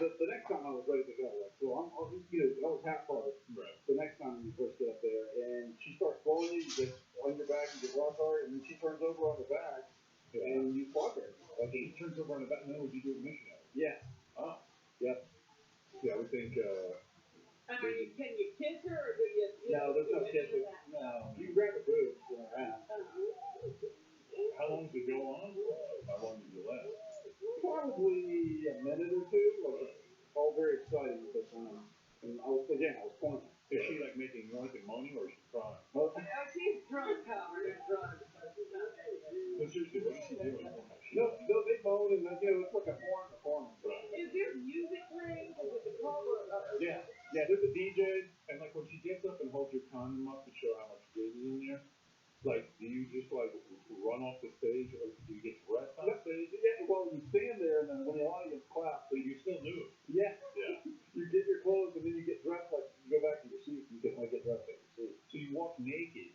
the next time I was ready to go. Like, so I was half hard. Right. The next time you first get up there, and she starts flowing you get on your back, you get rock hard, and then she turns over on her back, and you fuck her. Like, she turns over on her back, and then would you do a missionary? Yeah. Oh. Yep. Yeah, I would think, can you kiss her, or do you? No, there's no kissing. No. You can grab her boobs when around. how long did it go on? How long did you last? Probably a minute or two. All very exciting because and I was 20. Is she like making noise and moaning, or is she crying? Oh, She's drunk, Howard. Drunk. But seriously, what is she doing? no, they moan and it's like a porn performance. Is there music playing? Is it the club or? Yeah, there's a DJ. And like when she gets up and holds your condom up to show how much good is in there, like do you just like run off the stage, or do you get dressed on stage? Yeah, well, you stand there, and then when the audience claps, But you're still nude. yeah, Yeah. you get your clothes, and then you get dressed like you go back to your seat. You get dressed at your seat. So you walk naked,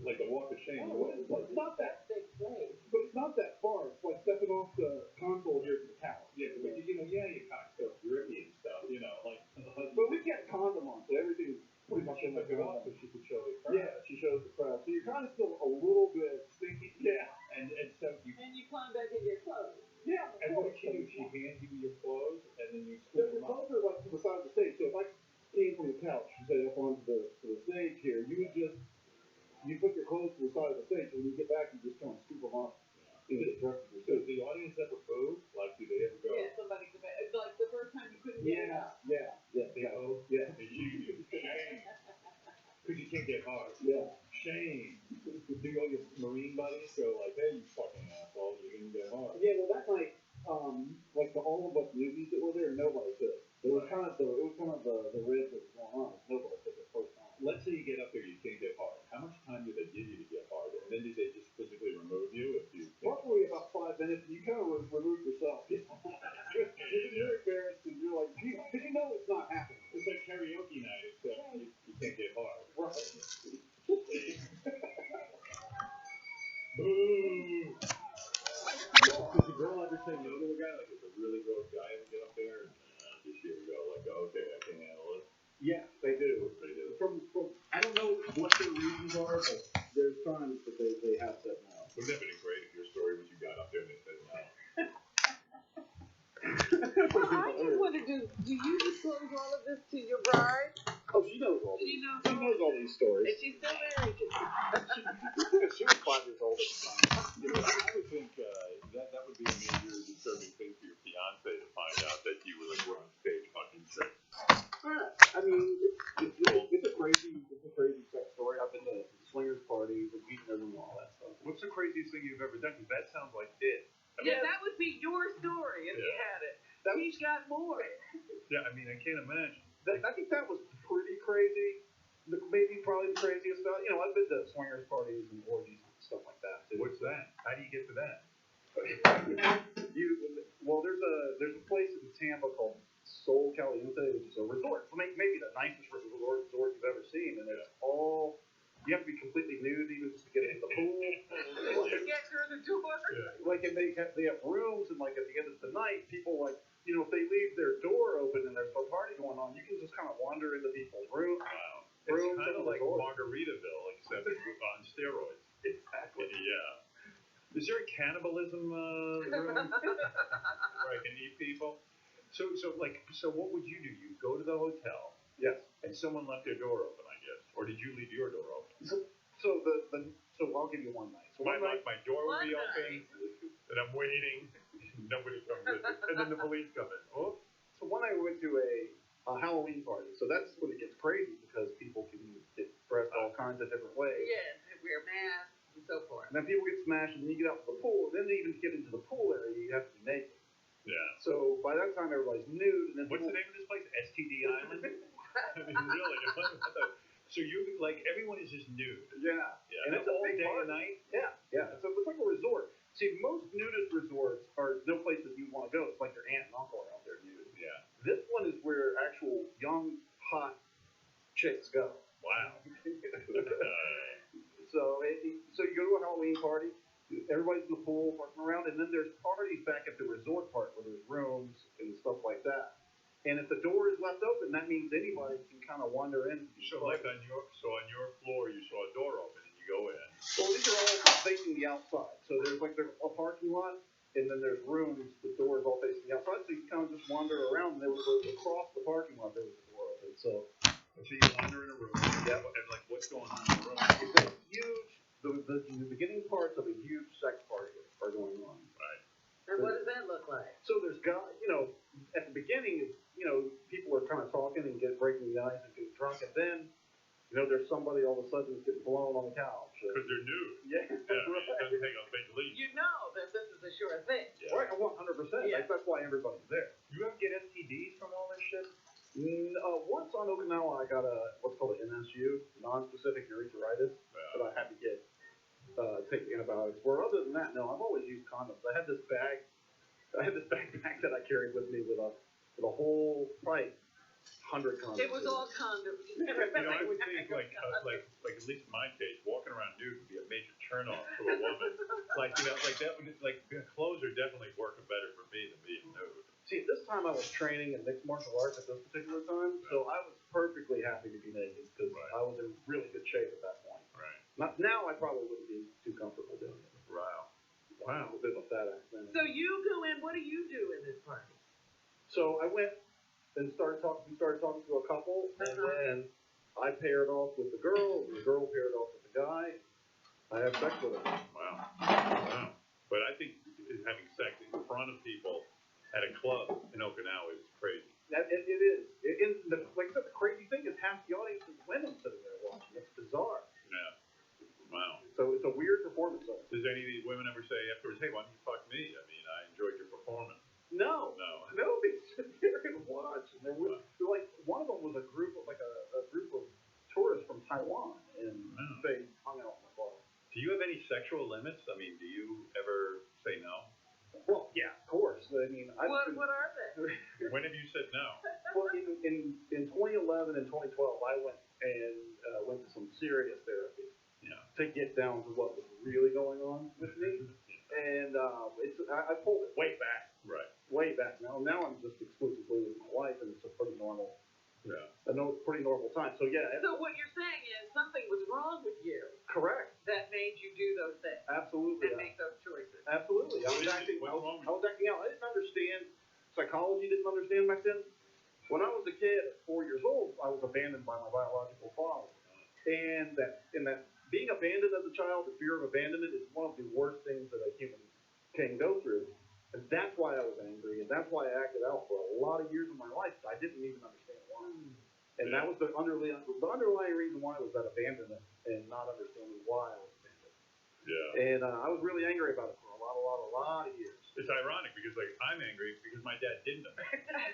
like a walk of shame. But it's not that. Big place. But it's not that far. It's like stepping off the console here to the couch. Yeah, but your cock stuff grippy and stuff, like. But we got condom on, so everything's pretty much in the Took it off so she could show the crowd. Yeah, she shows the crowd. So you're kind of still a little bit stinky. Yeah. And so you. And you climb back in your clothes. Yeah. And what did she do? She hands you your clothes, and then you So scoop your them up. clothes are like to the side of the stage. So if I came from the couch and say up onto the stage here, you put your clothes to the side of the stage, and when you get back, you just kind of scoop them up. So does the audience ever boo? Like, do they ever go? Yeah, somebody come back. It's like the first time you couldn't get it up. Yeah. They go. Yeah. They shame you. Shame. Because you can't get hard. Yeah. Shame. Do all your Marine buddies go like, hey, you fucking asshole, you didn't get hard? Yeah, well, that night, like all of us newbies that were there, nobody could. It was kind of the rid that was going on. Nobody took it first time. Let's say you get up there, you can't get hard. How much time do they give you to get hard? And then do they just physically remove you if you? Probably about 5 minutes. You kind of remove yourself. You're embarrassed and you're like, because you know it's not happening. It's like karaoke night, except you can't get hard. Right. Boo! Does the girl ever say no to a guy? Like, if a really gross guy ever get up there and just you ever go like, okay, I can handle it? Yeah, they do. They do. From I don't know what their reasons are, but there's times that they have said no. Wouldn't that have been great if your story was you got up there and they said no? Well, I just want to do you disclose all of this to your bride? Oh, she knows all She these. knows She knows all these stories. And she's still married. She was 5 years old at the time. I would think that would be a major disturbing thing for your fiance to find out that you were like on stage fucking sex. I mean, it's a crazy sex story. I've been to swingers parties and meeting everyone and all that stuff. What's the craziest thing you've ever done? Because that sounds like it. Yeah, that would be your story if you had it. He's got more. Yeah, I mean, I can't imagine. I think that was pretty crazy. Maybe probably the craziest stuff. I've been to swingers parties and orgies and stuff like that too. What's that? How do you get to that? There's a place in Tampa called Sol Caliente, which is a resort. Maybe the nicest resort you've ever seen, and it's all. You have to be completely nude even just to get into the pool. To get through the door. Yeah. Like, and they have rooms, and like at the end of the night, people like, if they leave their door open and there's a party going on, you can just kind of wander into people's rooms. Wow. It's kind of like Margaritaville, except on steroids. Exactly. Yeah. Is there a cannibalism room where I can eat people? So what would you do? You go to the hotel. Yes. And someone left their door open, I guess, or did you leave your door open? So I'll give you one night. So my night, door would be One open, and I'm waiting. Nobody comes in, and then the police come in. Oh. So one night we went to a Halloween party. So that's when it gets crazy because people can get dressed all kinds of different ways. Yes, wear masks and so forth. And then people get smashed, and then you get out to the pool. And then they even get into the pool area, you have to be naked. Yeah. So by that time, everybody's nude. And then What's the name of this place? STD Island. I mean, really? So you like everyone is just nude. Yeah. And it's a all big day party. and night. Yeah. So it's like a resort. See, most nudist resorts are no place that you want to go. It's like your aunt and uncle are out there nude. Yeah. This one is where actual young, hot chicks go. Wow. So you go to a Halloween party. Everybody's in the pool, fucking around, and then there's parties back at the resort part where there's rooms and stuff like that. anybody can kind of wander in. So like on your floor, you saw a door open and you go in. Well, these are all facing the outside. So there's a parking lot, and then there's rooms. The doors all facing the outside, so you kind of just wander around. And there was across the parking lot. There was a door open. So you wander in a room. Yeah. And like, what's going on in the room? it's a huge. The beginning parts of a huge sex party are going on. Right. And what does that look like? So there's guys, at the beginning, people are kind of talking and breaking the ice and getting drunk, and then, there's somebody all of a sudden who's getting blown on the couch. Because they're nude. Yeah, It doesn't take a big leap. You know that this is a sure thing. Yeah. right, 100%. Yeah. That's why everybody's there. You ever get STDs from all this shit? Once on Okinawa, I got what's called an NSU, non-specific urethritis, that I had to get take antibiotics for. Other than that, no, I've always used condoms. I had this backpack that I carried with me with a whole probably 100 condoms. It was all condoms. I would think like at least in my case, walking around nude would be a major turnoff to a woman. Clothes are definitely working better for me than being nude. See, at this time I was training in mixed martial arts at this particular time, so I was perfectly happy to be naked because Right. I was in really good shape at that point. Right. Now I probably wouldn't be too comfortable doing it. Wow. Wow, a bit of a fat accent. So you go in, what do you do in this party? So I went and started talking to a couple, and then I paired off with the girl, and the girl paired off with the guy. I had sex with her. Wow. But I think having sex in front of people at a club in Okinawa is crazy. It is. Like I said, the crazy thing is half the audience is women sitting there watching. It's bizarre. Yeah. Wow. So it's a weird performance. Does any of these women ever say afterwards, hey, why don't you fuck me? I mean, I enjoyed your performance. No, they sit there and watch. And they're like, one of them was a group of tourists from Taiwan, and they hung out in the bar. Do you have any sexual limits? I mean, do you ever say no? Well, yeah, of course. I mean, What are they? When have you said no? Well, in 2011 and 2012, I went to some serious therapy. Yeah. To get down to what was really going on with me, and I pulled it way back. Right. Way back. Now I'm just exclusively with my wife, and it's a pretty normal. Yeah. Pretty normal time. So yeah. So what you're saying is something was wrong with you Correct. that made you do those things Absolutely. and make those choices. Absolutely. I was acting out. I didn't understand psychology. Didn't understand back then. When I was a kid, at 4 years old, I was abandoned by my biological father, and that being abandoned as a child, the fear of abandonment is one of the worst things that a human can go through. And that's why I was angry, and that's why I acted out for a lot of years of my life. I didn't even understand why. And that was the underlying reason why was that abandonment and not understanding why I was abandoned. Yeah. And I was really angry about it for a lot of years. It's ironic because I'm angry because my dad didn't abandon me.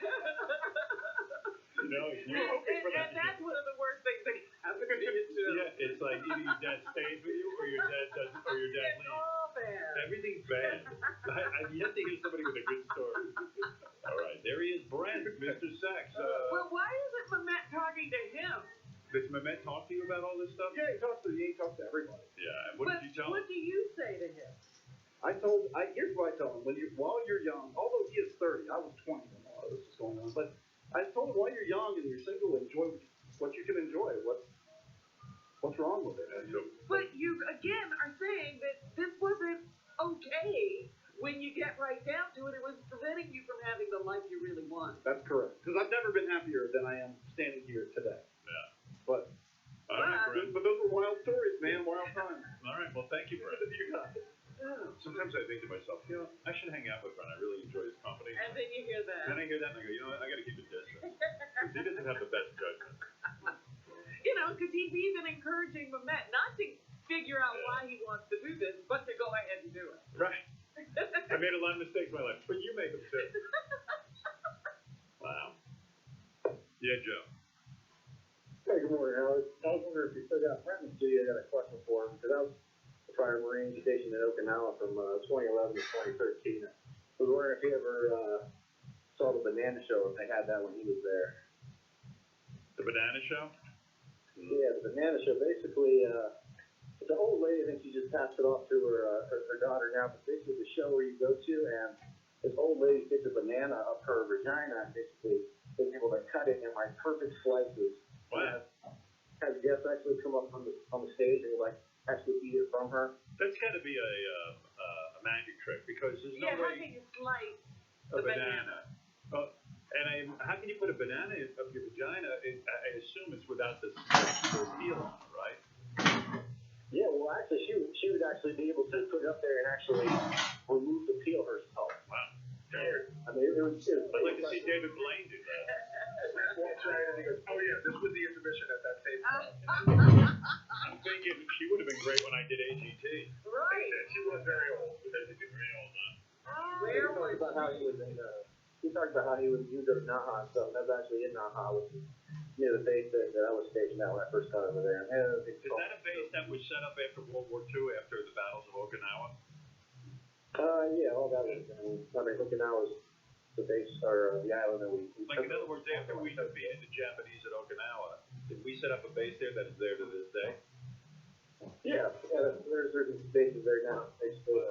You're hoping for that. And that's one of the worst things that can happen to you too. Yeah, it's like either your dad stays with you or your dad doesn't, or your dad It's leaves. all bad. Everything's bad. I've yet to hear somebody with a good story. All right, there he is, Brent, Mr. Sex. Well, why isn't Mamet talking to him? Does Mamet talk to you about all this stuff? Yeah, he talks to everybody. Yeah. What did you tell him? What do you say to him? Here's what I tell him. While you're young, although he is 30, I was 20 when all this was going on, but I told him while you're young and you're single, enjoy what you can enjoy. What's wrong with it? But you again are saying that this wasn't okay when you get right down to it. It was preventing you from having the life you really want. That's correct. Because I've never been happier than I am standing here today. Yeah. But those were wild stories, man. Wild times. All right. Well, thank you, Brent. You got it. Sometimes I think to myself, I should hang out with Brent. I really enjoy his company. And then you hear that. Then I hear that and I go, you know what? I got to keep it distant. Because he doesn't have the best judgment. Because he's even encouraging Mamet not to figure out why he wants to do this, but to go ahead and do it. Right. I made a lot of mistakes in my life, but you make them too. Wow. Yeah, Joe. Hey, good morning, Howard. I was wondering if you still got Brent in the studio. I got a question for him, because I was a prior Marine stationed in Okinawa from 2011 to 2013. I was wondering if he ever saw the Banana Show, if they had that when he was there. The Banana Show? Yeah, the Banana Show, basically, it's an old lady. I think she just passed it off to her daughter now, but basically the show where you go to, and this old lady sticks a banana up her vagina and basically was able to cut it in like perfect slices. Wow. Have guests actually come up on the stage and like actually eat it from her. That's got to be a magic trick because there's no Yeah, how way can you slice a the banana. Oh, and how can you put a banana up your vagina? I assume it's without the peel on it, right? Yeah, well, actually, she would actually be able to put it up there and actually remove the peel herself. Wow. I mean, it was. I'd like to see David Blaine do that. Walks right in and he goes, oh yeah, this was the intermission at that table. I'm thinking she would have been great when I did AGT. Right. She was very old. Very old, huh? Where He talked was about how he was in. He talked about how he would go to Naha and stuff. And I was actually in Naha, which is near the base that I was stationed at when I first got over there. And Is that a base that was set up after World War II, after the battles of Okinawa? Yeah, all that was. I mean, Okinawa was the base or the island that we. Like, in other words, after we defeated the Japanese at Okinawa, did we set up a base there that is there to this day? Yeah, there's certain bases there now. Basically,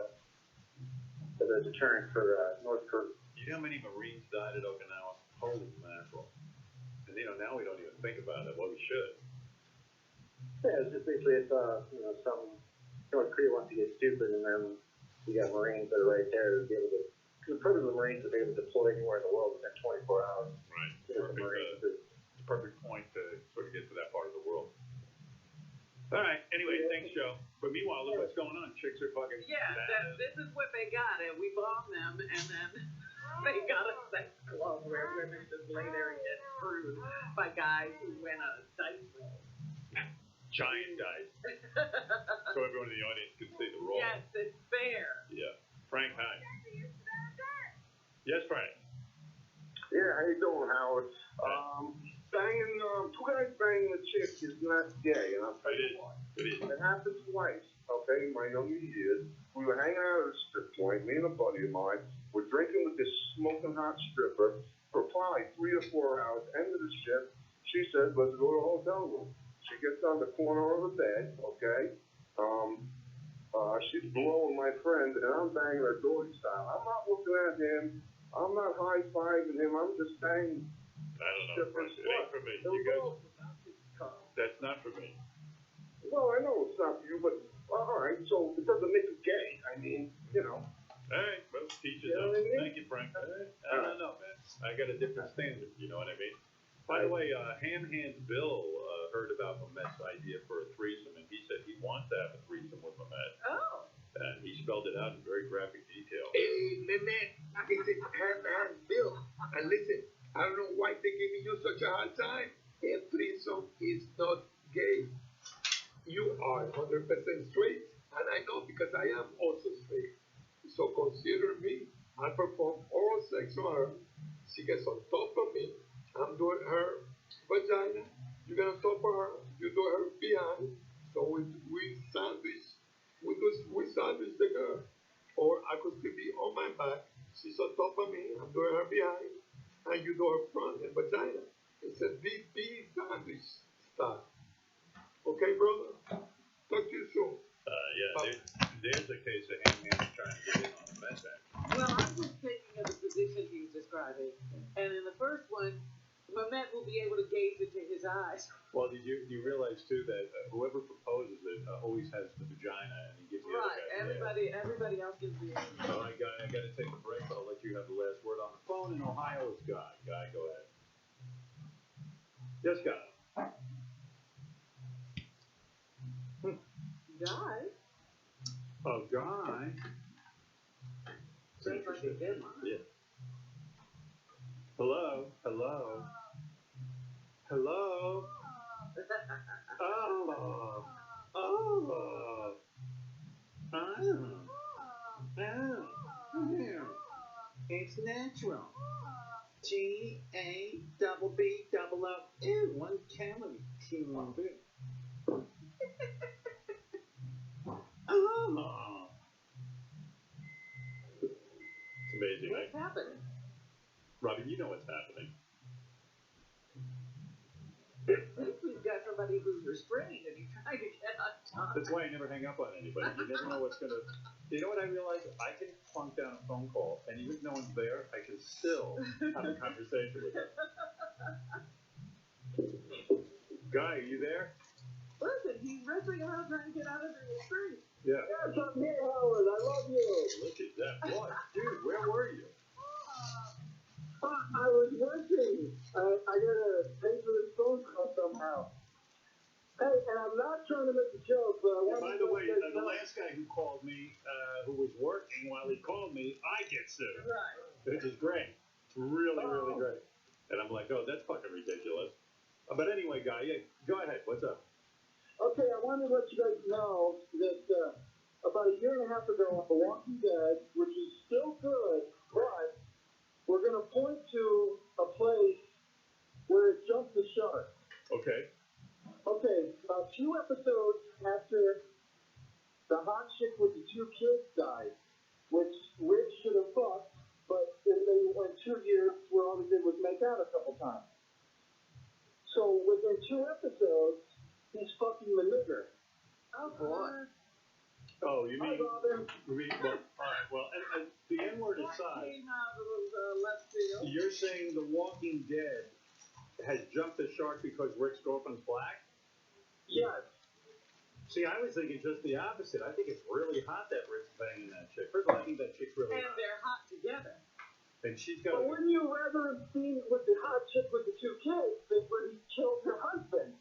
as a deterrent for North Korea. You know how many Marines died at Okinawa? Holy mackerel. And, now we don't even think about it. Well, we should. Yeah, it's just basically something North Korea wants to get stupid, and then you got Marines that are right there to be able to. The purpose of the Marines is to be able to deploy anywhere in the world within 24 hours. Right. Marines. Perfect point to sort of get to that part of the world. All right. Anyway, thanks, Joe. But meanwhile, look what's going on. Chicks are fucking. Yeah, this is what they got, and we bombed them, and then they got a sex club where women just lay there and get screwed by guys who win a dice roll. Giant dice. So everyone in the audience can see the roll. Yes, it's fair. Yeah. Frank, hi. Yes, Frank. Yeah, how you doing, Howard? Two guys banging a chick is not gay, and I'll tell you why. It is. It happened twice, okay, in my younger years. We were hanging out at a strip joint, me and a buddy of mine. We're drinking with this smoking hot stripper for probably 3 or 4 hours. End of the shift, she says, let's go to a hotel room. She gets on the corner of the bed, okay? She's blowing my friend, and I'm banging her doggy style. I'm not looking at him. I'm not high-fiving him. I'm just banging. I don't know, Frank. It ain't for me. You guys, that's not for me. Well, I know it's not for you, but all right. So it doesn't make it gay. I mean, All right. Well, teach us You know up. what I mean? Thank you, Frank. I don't know, man. I got a different standard. You know what I mean? By the way, Ham Hands Bill heard about Mamet's idea for a threesome, and he said he wants to have a threesome with Mamet. Oh. And he spelled it out in very graphic detail. Hey, man, it's Ham Bill. And listen, I don't know why they're giving you such a hard time. A threesome is not gay. You are 100% straight, and I know because I am also straight. So consider me. I perform oral sex on her. She gets on top of me. I'm doing her vagina. You get on top of her. You do her behind. So we sandwich. We sandwich the girl. Or I could still be on my back. She's on top of me. I'm doing her behind. And you do her front and vagina. It's a VP sandwich style. Okay, brother? Talk to you soon. There's a case of Ham Hands trying to get in on the Met back. Well, I was thinking of the position he was describing, and in the first one, Mamet will be able to gaze into his eyes. Well, did you realize too that whoever proposes it always has the vagina, and he gives the other guy. Everybody else gives the. All right, Guy, I got to take a break, but I'll let you have the last word on the phone. In Ohio, it's Guy. Guy, go ahead. Yes, Guy. Guy? Oh, Guy. Sounds like a good one. Yeah. Hello. Hello. Hello. Oh. Oh. It's natural. GABBO. 1 calorie. Oh. It's amazing, What's happening? Robin, you know what's happening. I think we've got somebody who's restrained and he's trying to get on top. That's why I never hang up on anybody. You never know what's gonna. You know what I realized? I can plunk down a phone call, and even if no one's there, I can still have a conversation with them. Guy, are you there? Listen, he's wrestling around trying to get out of the street. Yeah. Yes, I'm here, Howard. I love you. Look at that. What? Dude, where were you? I was working. I gotta pay for this phone call somehow. Hey, and I'm not trying to make a joke, but I Yeah, want by to the way, let you the know- last guy who called me, who was working while he called me, I get sued. Right. Which is great. It's really, really great. And I'm like, oh, that's fucking ridiculous. But anyway, Guy, yeah, go ahead. What's up? Okay, I wanted to let you guys know that about a year and a half ago on The Walking Dead, which is still good, but we're going to point to a place where it jumped the shark. Okay. Okay, a few episodes after the hot chick with the 2 kids died, which Rick should have fucked, but then they went 2 years where all they did was make out a couple times. So within 2 episodes, he's fucking the nigger. Oh boy. Oh, you Hi, mean, Robin. well, all right, well, and the N-word That aside, came out of left field. you're saying The Walking Dead has jumped the shark because Rick's girlfriend's black? Yes. See, I was thinking just the opposite. I think it's really hot that Rick's banging that chick. First of all, I think that chick's really And hot. they're hot together. And she's got But wouldn't you rather have seen with the hot chick with the 2 kids than where he killed her husband?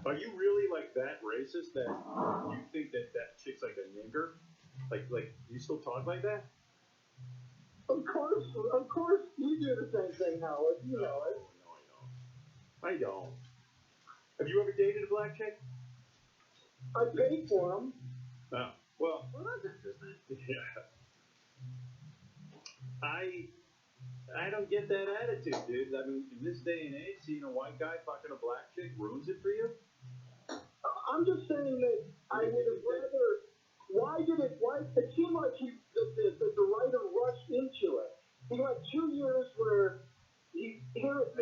Are you really like that racist that you think that that chick's like a nigger? Like you still talk like that? Of course, you do the same thing, Howard. You know it. No, I don't. Have you ever dated a black chick? I paid for them. No. Well, Well, that's interesting. yeah. I don't get that attitude, dude. I mean, in this day and age, seeing a white guy fucking a black chick ruins it for you? I'm just saying that I would have rather. Why it seemed like the writer rushed into it. He had 2 years where In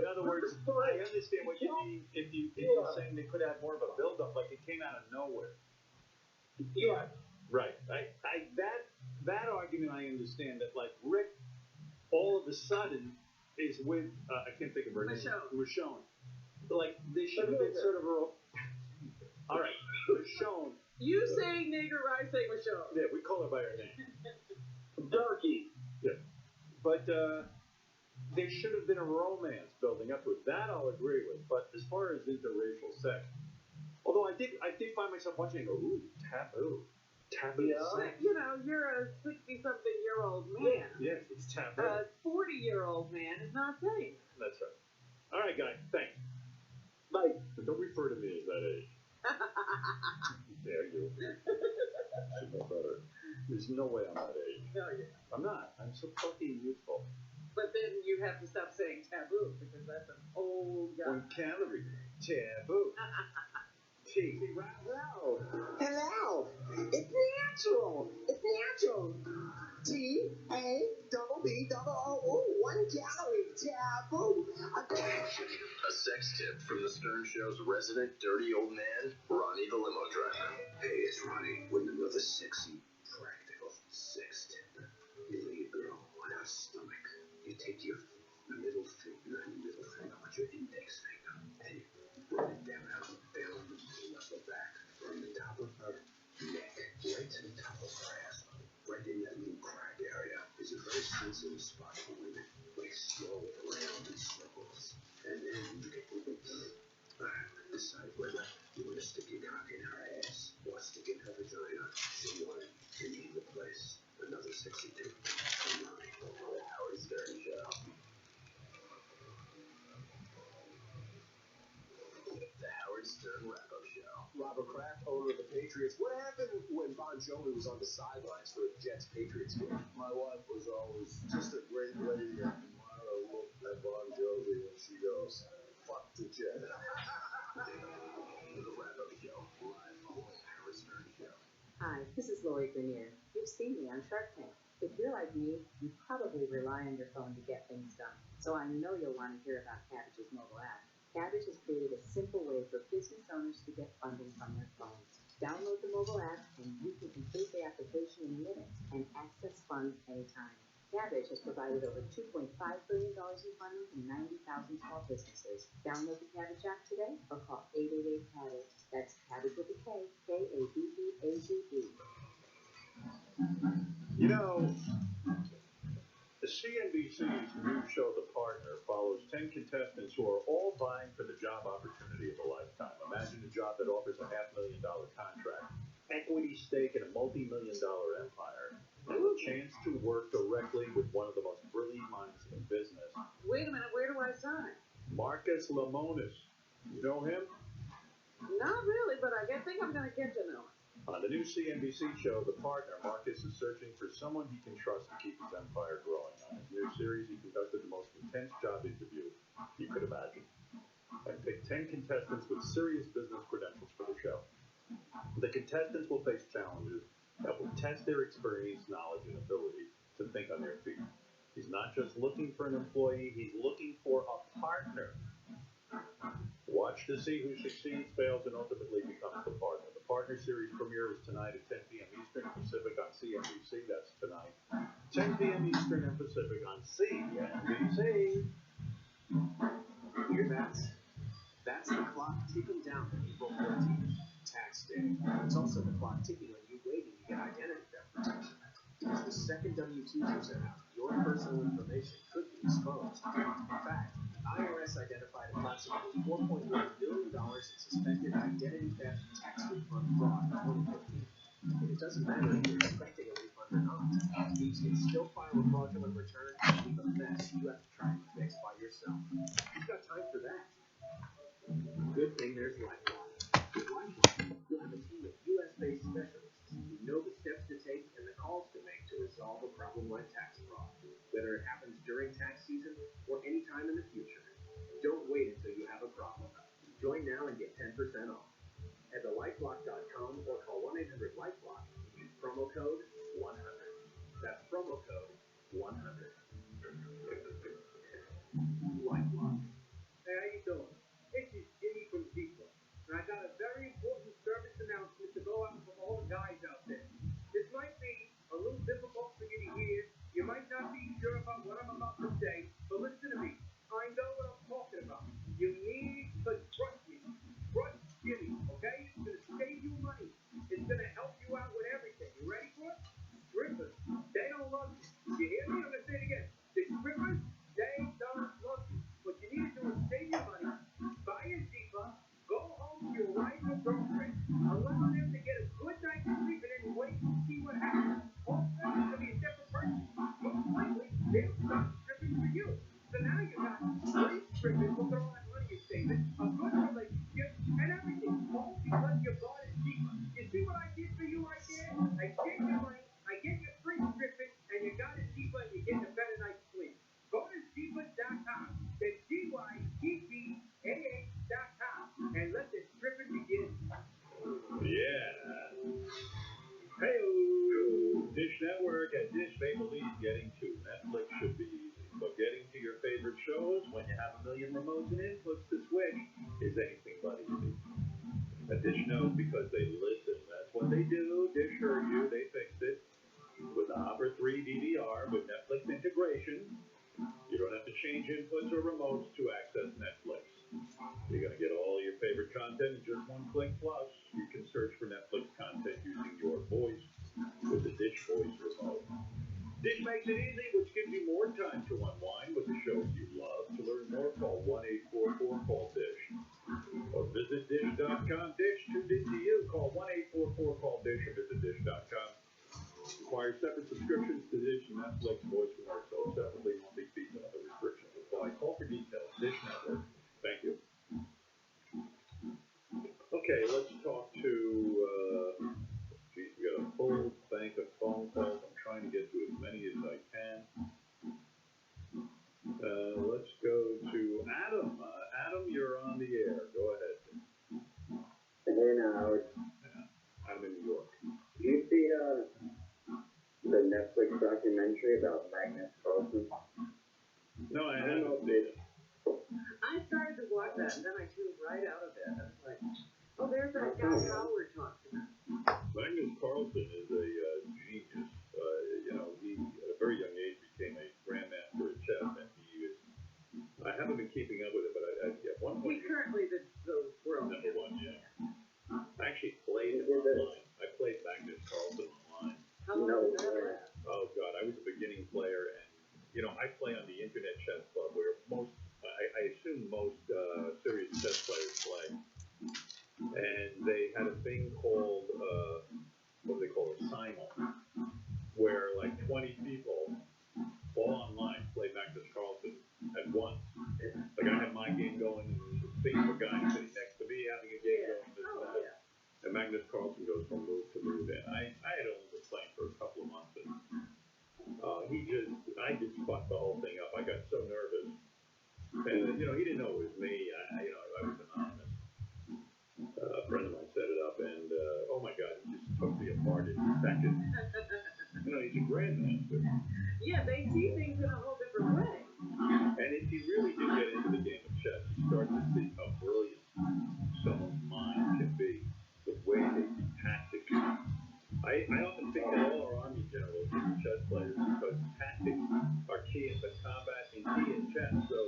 other words, I understand what you mean if you're saying they could have more of a build-up, like it came out of nowhere. Yeah. Right. That argument I understand, that like Rick all of a sudden is with I can't think of her name. Michonne. Like they should have been sort of all right, Michonne. You saying nigger, I say Michelle. Yeah, we call her by her name. Darky. Yeah. But there should have been a romance building up to it. That I'll agree with. But as far as interracial sex, although I did find myself watching and go, ooh, taboo. Taboo sex. But, you know, you're a 60-something-year-old man. Yes, it's taboo. A 40-year-old man is not safe. That's right. All right, guys, thanks. Bye. But don't refer to me as that age. Yeah, you. Should know better. There's no way I'm that age. No, you're not. I'm not. I'm so fucking youthful. But then you have to stop saying taboo because that's an old guy. 1 calorie. Taboo. T. Hello. Hello. It's natural. It's natural. TABBOO. 1 calorie. Taboo. A sex tip from the Stern Show's resident dirty old man, Ronnie the limo driver. Hey, it's Ronnie with another sexy, practical sex tip. You lay a girl on her stomach. You take your middle finger, not your index finger, and you run it down her belly, up the back, from the top of her neck, right to the top of her ass. Right in that little crack area is a very sensitive spot for women, like slow, round, and snuggles. And then you get decide whether you want to stick your cock in her ass or stick in her vagina. She wanted to leave the place. Another sexy tip from Ronnie. The Howard Stern Show. The Howard Stern Wrap-Up Show. Robert Kraft, owner of the Patriots. What happened when Bon Jovi was on the sidelines for a Jets-Patriots game? My wife was always just a great lady, and Mara looked at Bon Jovi and she goes, fuck the Jets. The Wrap-Up Show, live on the Howard Stern Show. Hi, this is Lori Grenier. You've seen me on Shark Tank. If you're like me, you probably rely on your phone to get things done. So I know you'll want to hear about Cabbage's mobile app. Cabbage has created a simple way for business owners to get funding from their phones. Download the mobile app and you can complete the application in minutes and access funds anytime. Cabbage has provided over $2.5 billion in funding to 90,000 small businesses. Download the Cabbage app today or call 888-CABBAGE. That's Cabbage with a K, K-A-B-B-A-G-E. You know, the CNBC's new show, The Partner, follows 10 contestants who are all vying for the job opportunity of a lifetime. Imagine a job that offers a $500,000 contract, equity stake in a multi-million-dollar empire, and a chance to work directly with one of the most brilliant minds in business. Wait a minute, where do I sign? Marcus Lemonis. You know him? Not really, but I think I'm going to get to know him. On the new CNBC show, The Partner, Marcus is searching for someone he can trust to keep his empire growing. On his new series, he conducted the most intense job interview you could imagine, and picked 10 contestants with serious business credentials for the show. The contestants will face challenges that will test their experience, knowledge, and ability to think on their feet. He's not just looking for an employee, he's looking for a partner. Watch to see who succeeds, fails, and ultimately becomes the partner. The Partner series premiere is tonight at 10 p.m. Eastern and Pacific on CNBC. That's tonight. 10 p.m. Eastern and Pacific on CNBC. Hear that? That's the clock ticking down to April 14th, tax day. It's also the clock ticking on you waiting to get identity theft protection. As the second W-2s are out, your personal information could be exposed. In fact, IRS identified approximately $4.1 billion in suspected identity theft tax refund fraud in 2015. And it doesn't matter if you're expecting a refund or not. Thieves can still file a fraudulent return and leave a mess you have to try and fix by yourself. Who's got time for that? Good thing there's LifeLock. With LifeLock, you'll have a team of U.S.-based specialists who know the steps to take and the calls to make to resolve a problem like tax fraud, whether it happens during tax season or any time in the future. Don't wait until you have a problem. Join now and get 10% off. Head to lifelock.com or call 1-800-LifeLock and use promo code 100. That's promo code 100. LifeLock. Hey, how you doing? This is Jimmy from Depot, and I got a very important service announcement to go out from all the guys out there. This might be a little difficult for you to hear. You might not be sure about what I'm about to say, but listen to me. I know what I'm talking about. You need to trust me. Trust Jimmy, okay? It's going to save you money. It's going to help you out with everything. You ready for it? Strippers, they don't love you. You hear me? I'm going to say it again. The strippers, they don't love you. What you need to do is save your money, buy a Jeeper, go home to your wife or girlfriend, allow them to get a good night's sleep, and then wait and see what happens. Hopefully, it's going to be a different person. Most likely, they'll stop stripping for you. So now you got free stripping, look at all that money you're saving, a good relationship, and everything. All because you bought a Jeeper. You see what I did for you right there? I save your money, I get you free stripping, and you got a Jeeper, and you get a better night's sleep. Go to Jeeper.com. That's Jeepa.com, and let the stripping begin. Yeah. Hey-o. Dish Network and Dish Maple Leaf getting to Netflix should be easy, but getting to your favorite shows when you have a million remotes and inputs to switch is anything but easy. And Dish knows because they listen. That's what they do. Dish heard you. They fixed it. With the Hopper 3 DVR with Netflix integration, you don't have to change inputs or remotes to access Netflix. You're going to get all your favorite content in just one click. Plus, you can search for Netflix content using your voice with the Dish Voice remote. Dish makes it easy, which gives you more time to unwind with the shows you love. To learn more, call 1-844-CALL-DISH. Or visit Dish.com. Dish tuned into you. Call 1-844-CALL-DISH or visit Dish.com. Require separate subscriptions to Dish and Netflix. Voice remote sold separately. Monthly fees and other restrictions apply. Call for details. Dish Network. Thank you. Okay, let's talk to, we got a full bank of phone calls. I'm trying to get to as many as I can. Let's go to Adam. Adam, you're on the air. Go ahead. Hey now, Yeah. I'm in New York. do you see the Netflix documentary about Magnus Carlsen? No, I haven't seen it. I started to watch that, and then I tuned right out of it. I was like, oh, there's that guy Howard talked about. Magnus Carlsen is a genius. He, at a very young age, became scene of a guy sitting next to me having a game going this and that. And Magnus Carlsen goes from move to move. And I had only been playing for a couple of months, and I just fucked the whole thing up. I got so nervous, and he didn't know it was me. I was anonymous. A friend of mine set it up, and oh my God, he just took me apart in seconds. He's a grandmaster. Yeah, they see things in a whole different way. And if you really do get into the game of chess, you start to see how brilliant someone's mind can be, the way they do tactics. I often think that all our army generals are chess players because tactics are key in the combat and key in chess. So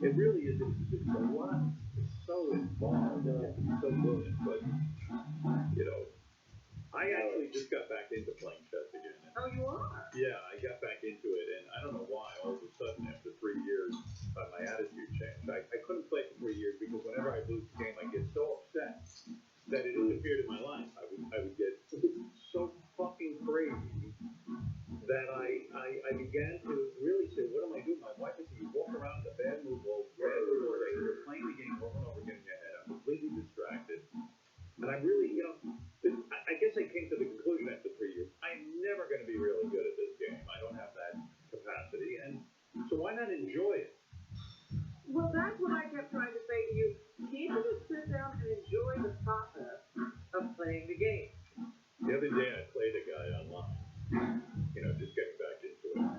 it really is, it's a lot, it's so involved, it's so brilliant. But, I actually just got back into playing chess again. Oh, you are? Yeah, I got back into it, and I don't know why, all of a sudden, after 3 years, my attitude changed. I couldn't play for 3 years because whenever I lose the game, I get so upset that it interfered in my life. I would get so fucking crazy that I began to really say, what am I doing? My wife is, you walk around the bad move all day, you're playing the game over and over again in your head. I'm completely distracted. And I really, I guess I came to the conclusion after 3 years, I'm never going to be really good at this game. I don't have that capacity. And so why not enjoy it? Well, that's what I kept trying to say to you. Can't you just sit down and enjoy the process of playing the game? The other day I played a guy online, just getting back into it.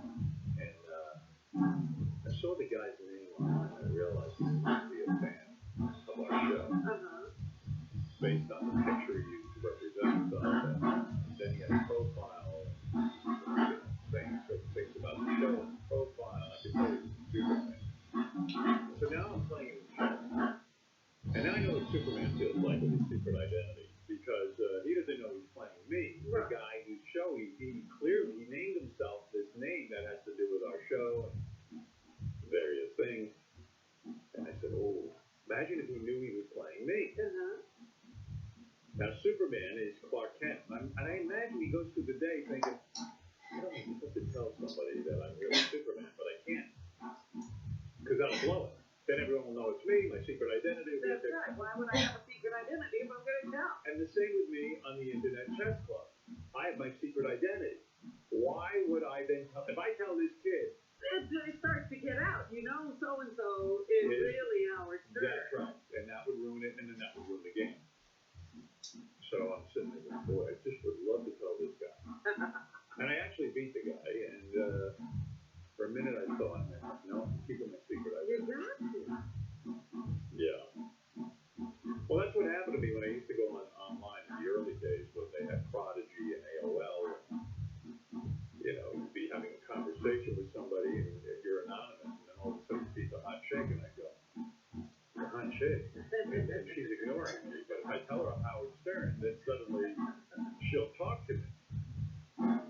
And I saw the guy's name online and I realized he must be a fan of our show. Based on the picture he used to represent himself. And then he had a profile saying certain things about the show and the profile. I could tell he was Superman. So now I'm playing with chess. And now I know what Superman feels like with his secret identity. Because he doesn't know he's playing me. The guy whose show, he clearly named himself this name that has to do with our show and various things. And I said, oh, imagine if he knew he was playing me. Now, Superman is Clark Kent, and I imagine he goes through the day thinking, I don't know, I'm supposed to tell somebody that I'm really Superman, but I can't, because that'll blow it. Then everyone will know it's me, my secret identity. That's right. Why would I have a secret identity if I'm going to tell? And the same with me on the Internet Chess Club. I have my secret identity. Why would I then tell, if I tell this kid, it starts to get out, so-and-so is really Howard Stern. That's right, and that would ruin it, and then that would ruin the game. So I'm sitting there going, boy, I just would love to tell this guy. And I actually beat the guy, and for a minute I thought, no, I'm keeping my secret identity. You got to. Yeah. Well, that's what happened to me when I used to go online in the early days when they had Prodigy and AOL. And, you'd be having a conversation with somebody, and you're anonymous, and then all of a sudden you see the hot chick, and I go, the hot chick? And she's ignoring me, but if I tell her I'm Howard Stern, then suddenly she'll talk to me.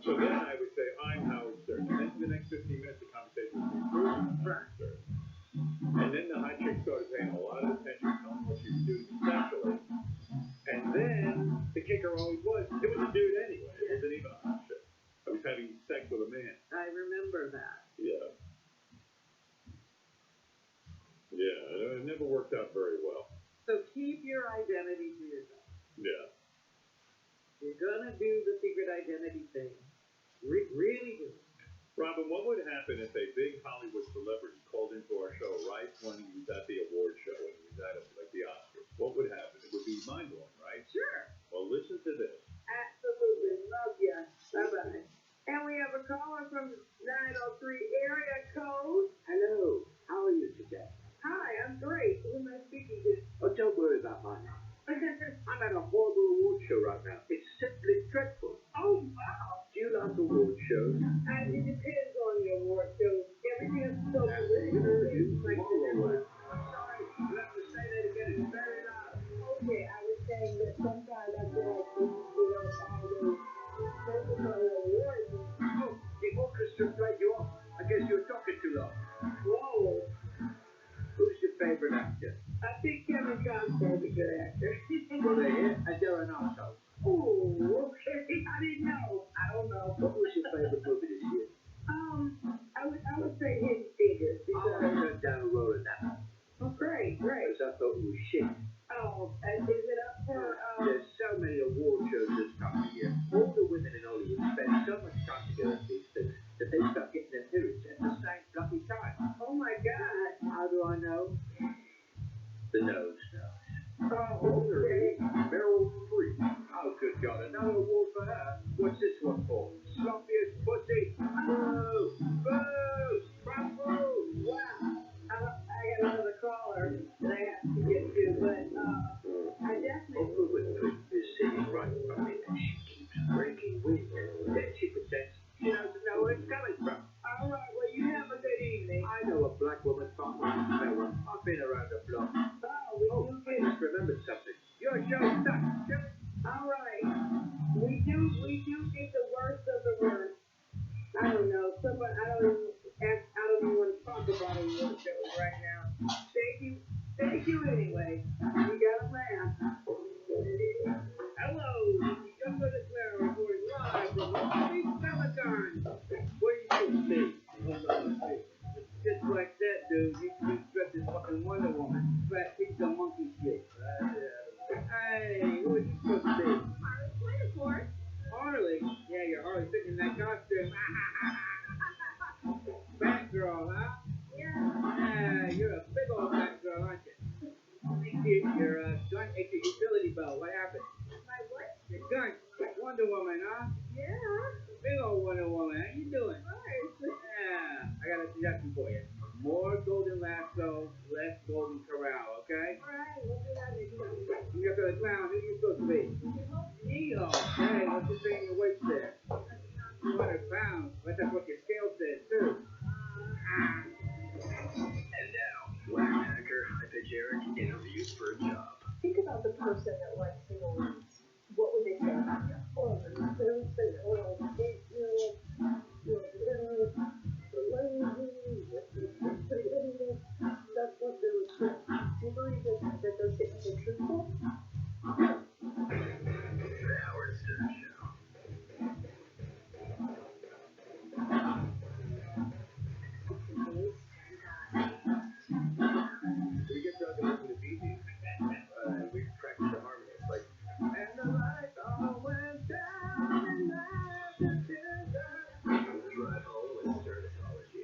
So then I would say, I'm Howard Stern. And then for the next 15 minutes, the conversation would be proving I'm Howard Stern. And then the hot chick started paying a lot of attention, telling me what she was doing sexually. And then the kicker always was, it was a dude anyway. It wasn't even a hot chick. I was having sex with a man. I remember that. Yeah. Yeah, it never worked out very well. So keep your identity to yourself. Yeah. You're going to do the secret identity thing. Really do. Robin, what would happen if a big Hollywood celebrity called into our show right when he was at the award show and he was at like the Oscars? What would happen? It would be mind-blowing, right? Sure. Well, listen to this. Absolutely. Love ya. Bye-bye. And we have a caller from 903 area code. Hello. How are you today? Hi, I'm great. Who am I speaking to? Oh, don't worry about my name. I'm at a horrible award show right now. It's simply dreadful. Oh, wow. Do you like award shows? It depends on the award show. Everything is so I'm political. sorry. You have to say that again. It's very loud. Okay, I was saying that sometimes I feel like we don't always focus on the awards. Oh, the orchestra played you off. I guess you were talking too long. Whoa. Who's your favorite actor? I think Kevin Costner is a good actor. Well, they're here and they're an arsehole. Oh, okay. I didn't know. I don't know. What was your favorite movie this year? I would say Hidden Figures. I turned down a roll in that one. Oh, great. Because I thought shit. Oh, and is it up for, There's so many award shows this time of year. All the women in Hollywood spend so much time together at these things that they start getting their periods at the same bloody time. oh my God. How do I know? The nose knows. Oh, okay. Meryl Streep. Oh, good God, another award for her. What's this one for? Sloppiest pussy. Boo! Boo! Bravo! Wow. I got another caller that I have to get to, but, I definitely. Oprah Winfrey is sitting right in front of me and she keeps breaking wind. Then she pretends she doesn't know where it's coming from. All right, well, you have a good evening. I know a black woman from Alabama. I've been around the block. Oh, I just remembered something. Your show's done. all right. We do get the worst of the worst. I don't know. Somebody, I don't even want to talk about award shows right now. Thank you anyway. You got a laugh. Hello, Young Brother Clara reporting live from Long Beach, Peloton. What are you supposed to be? Just like that, dude. You can be dressed as fucking Wonder Woman. Fat piece of monkey shit. Hey, who are you supposed to be? Harley Quinn, of course. Harley? Yeah, you're Harley fitting in that costume. Fat girl, huh? Yeah, you're a big old fat girl, aren't you? Your gun ate your utility belt. What happened? My what? Your gun. Wonder Woman, huh? Yeah. Big old Wonder Woman. How you doing? Yeah. I got a suggestion for you. More Golden Lasso, less Golden Corral, okay? Alright, we'll do that next time. You got the clown. Who you supposed to be? Ego. Hey, what's your thing in your waist there? 200 pounds. But that's what your scale says, too. And now, Whack Hacker, High Pitch Eric interviews for a job. Think about the person that likes single lines. What would they say about you? Oh, they would say, oh, that's what they would say. Do you believe that those statements are truthful? The Howard Stern Show. We get drunk and listen to BB. We practice the harmony. It's like, and the lights all went down and Drive home with Sternatology.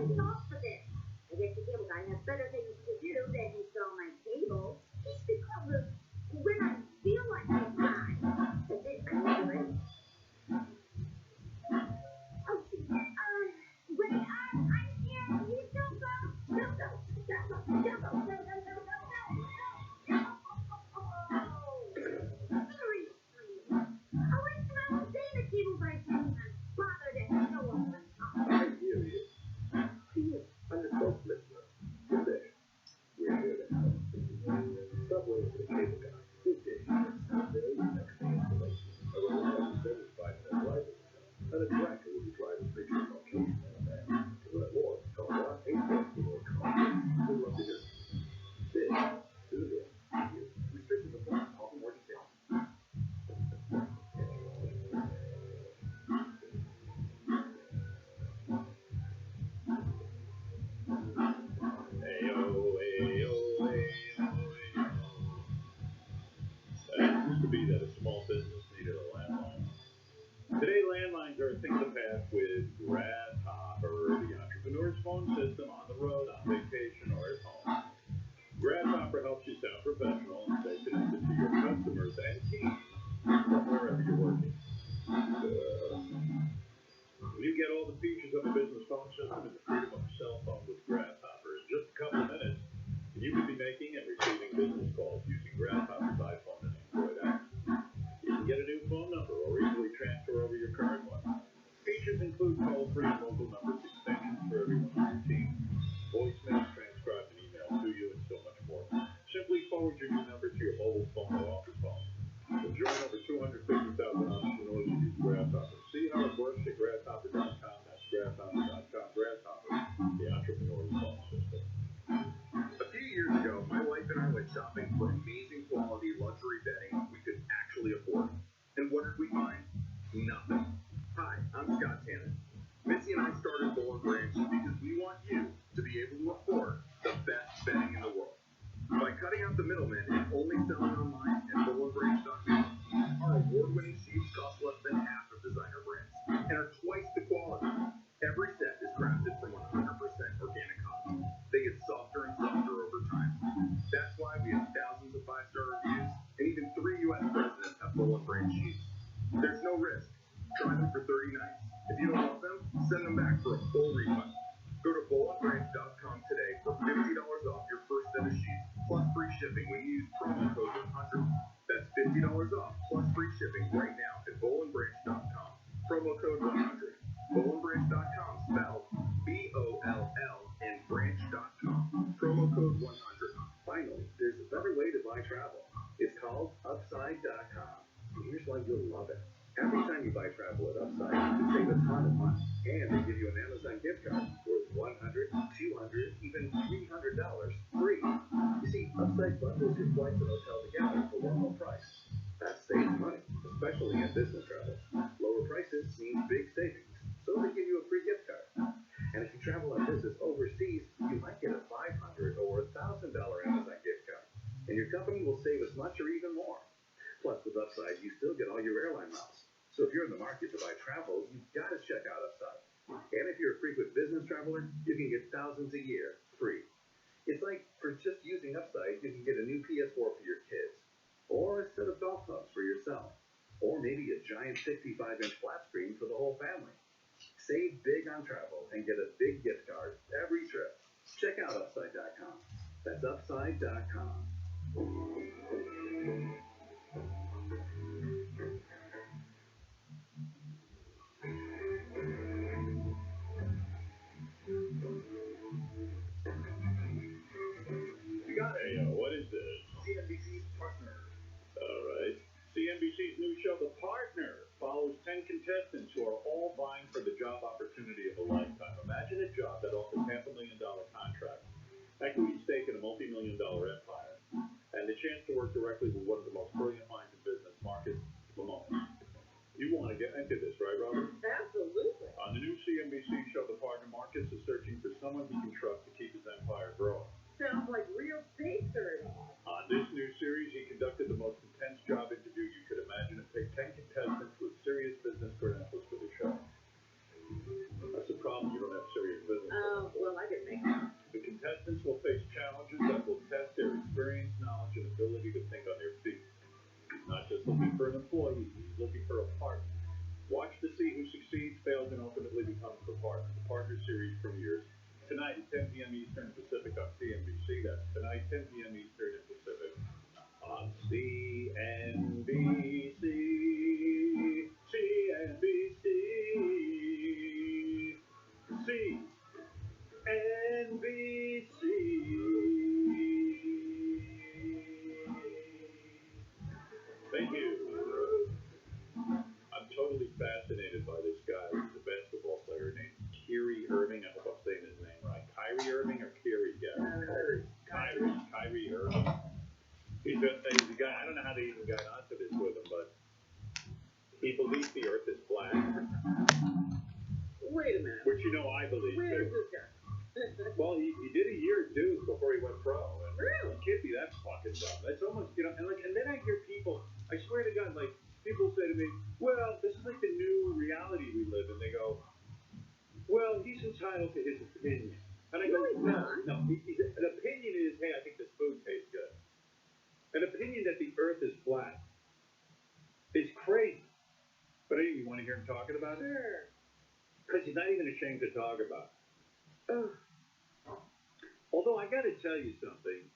Enough for this. I guess the cable guy has better things to do than install my cable. He's become the when I feel like I die. That's it, I need to ready. Oh, shoot. Wait, I'm here. Please don't go. Don't go. Don't go. Don't go. No, no, no, no, no, no. Seriously. Oh, wait, I was saying the cable guy didn't even bother to show up on time. I hear you. I'm your close listener. Good day. We're here to help. Subway is the cable guy. Good day. Sunday, next day installation. A reliable service by the driver. And a tracker will be driving pictures on case man. To learn more, call 1-844 or call. We'd love to hear. This is the deal. Restrictions apply. Call for more details. It used to be that a small business needed a landline. Today, landlines are a thing of the past with Grasshopper, the entrepreneur's phone system on the road, on vacation, or at home. Grasshopper helps you sound professional and stay connected to your customers and team from wherever you're working. When you get all the features of a business phone system and the freedom of a cell phone with Grasshopper in just a couple of minutes, you can be making and receiving business calls using Grasshopper's iPhone and Android apps. You can get a new phone number or easily transfer over your current one. Features include toll-free mobile numbers, extensions for everyone on your team, voicemails transcribed and emailed to you, and so much more. Simply forward your new number to your mobile phone or office phone. You'll join over 250,000 entrepreneurs who use Grasshopper. See how it works at grasshopper.com. That's grasshopper.com. Grasshopper, the entrepreneur's phone system. A few years ago, my wife and I went shopping for amazing quality luxury bedding we could actually afford. And what did we find? middlemen and only selling online at BowlandBranch.com. Our award-winning sheets cost less than half of designer brands and are twice the quality. Every set is crafted from 100% organic cotton. They get softer and softer over time. That's why we have thousands of 5-star reviews, and even 3 U.S. presidents have Bowl & Branch sheets. There's no risk. Try them for 30 nights. If you don't love them, send them back for a full refund. Go to BowlandBranch.com today for $50 off your first set of sheets, plus free shipping when you use promo code 100. That's $50 off, plus free shipping right now at BowlandBranch.com. Promo code 100. BowlandBranch.com spelled B-O-L-L and branch.com. Promo code 100. Finally, there's a better way to buy travel. It's called Upside.com. And here's why you'll love it. Every time you buy travel at Upside, you save a ton of money. And they give you an Amazon gift card worth $100, $200, even $300 free. You see, Upside bundles your flights and hotel together for one low price. That saves money, especially in business travel. Lower prices means big savings, so they give you a free gift card. And if you travel on business overseas, you might get a $500 or $1,000 Amazon gift card. And your company will save as much or even more. Plus, with Upside, you still get all your airline miles. So if you're in the market to buy travel, you've got to check out Upside. And if you're a frequent business traveler, you can get thousands a year free. It's like for just using Upside, you can get a new PS4 for your kids, or a set of golf clubs for yourself, or maybe a giant 65-inch flat screen for the whole family. Save big on travel and get a big gift card every trip. Check out Upside.com. That's Upside.com. Hey, what is this? CNBC's Partner. All right. CNBC's new show, The Partner, follows 10 contestants who are all vying for the job opportunity of a lifetime. Imagine a job that offers $500,000 contract, equity stake in a multi-million-dollar empire, and the chance to work directly with one of the most brilliant minds in business, Marcus Lemonis. You want to get into this, right, Robert? Absolutely. On the new CNBC show, The Partner, Marcus is searching for someone he can trust to keep his empire growing. Sounds like real stakes. On this new series, he conducted the most intense job interview you could imagine and picked 10 contestants with serious business credentials for the show. That's the problem, you don't have serious business credentials. Well, I didn't make it. The contestants will face challenges that will test their experience, knowledge, and ability to think on their feet. He's not just looking for an employee, he's looking for a partner. Watch to see who succeeds, fails, and ultimately becomes the partner. The Partner series premieres tonight at 10 p.m. Eastern and Pacific on CNBC. That's tonight, 10 p.m. Eastern and Pacific on CNBC. CNBC. CNBC. Thank you. I'm totally fascinated by this guy. He's a basketball player named Kyrie Irving. I hope I'm saying his name right. Kyrie Irving or Kyrie? Kyrie Irving. He's a guy, I don't know how they even got onto this with him, but he believes the earth is flat. Wait a minute. Which I believe Where's too. this guy? Well, he did a year at Duke before he went pro. And Really? He can't be that fucking dumb. That's almost, and then I hear people, I swear to God, like, people say to me, well, this is like the new reality we live in. They go, well, he's entitled to his opinion. And I go, no. An opinion is, hey, I think this food tastes good. An opinion that the earth is flat is crazy. But anyway, you want to hear him talking about it? Sure. Because he's not even ashamed to talk about it. Although I got to tell you something,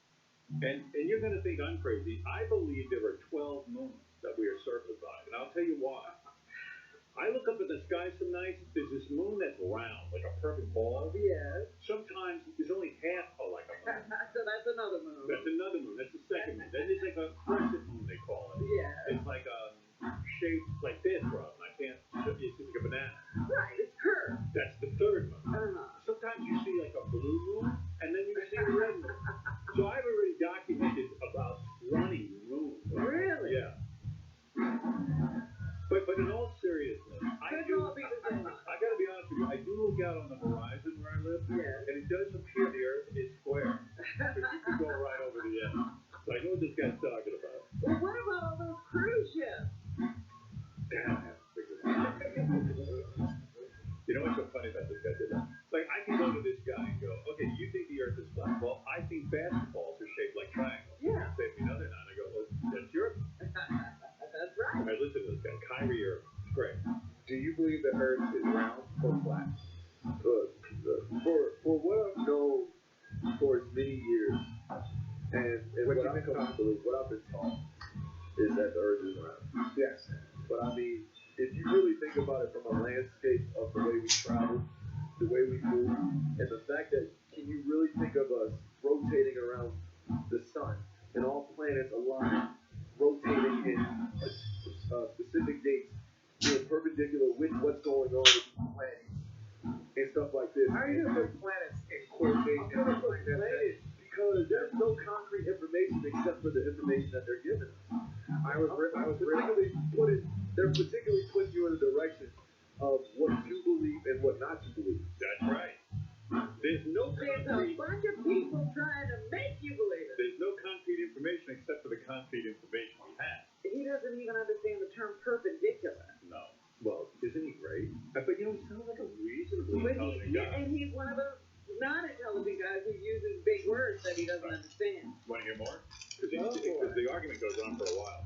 and you're going to think I'm crazy. I believe there are 12 moons that we are circled by, and I'll tell you why. I look up at the sky some nights, there's this moon that's round, like a perfect ball. Yes. Sometimes there's only half like a moon. So that's another moon. That's another moon. That's the second moon. Then there's like a crescent moon, they call it. Yeah. It's like shaped like this, Rob. I can't show you. It's like a banana. Right, it's curved. That's the third moon. Sometimes you see like a blue moon, and then you see a red moon. So I've already documented about 20 moons. Really? Yeah. But in all seriousness, I gotta be honest with you, I do look out on the horizon where I live, and it does appear the earth is square. But you can go right over the edge. So I know what this guy's talking about. Well, what about all those cruise ships? Damn, I have to figure that out. You know what's so funny about this guy? Like, I can go to this guy and go, okay, you think the Earth is flat? Well, I think basketballs are shaped like triangles. Yeah. Say me another nine. I go, well, that's Europe. That's right. I listen to this guy, Kyrie Irving. Great. Do you believe the Earth is round or flat? For what I've known for as many years, and what I've been taught is that the Earth is round. Yes. But I mean, if you really think about it from a landscape of the way we travel, the way we move, and the fact that can you really think of us rotating around the sun and all planets aligned, rotating in specific dates, being perpendicular with what's going on with these planets and stuff like this. How are you going to put planets in quotation? Because there's no concrete information except for the information that they're giving us. They're particularly putting you in the direction of what to believe and what not to believe. That's right. There's no There's a bunch of people trying to make you believe it. There's no concrete information except for the concrete information we have. He doesn't even understand the term perpendicular. No. Well, isn't he great? But he sounds like a reasonably intelligent guy. And he's one of those non-intelligent guys who uses big words that he doesn't understand. Want to hear more? Because the argument goes on for a while.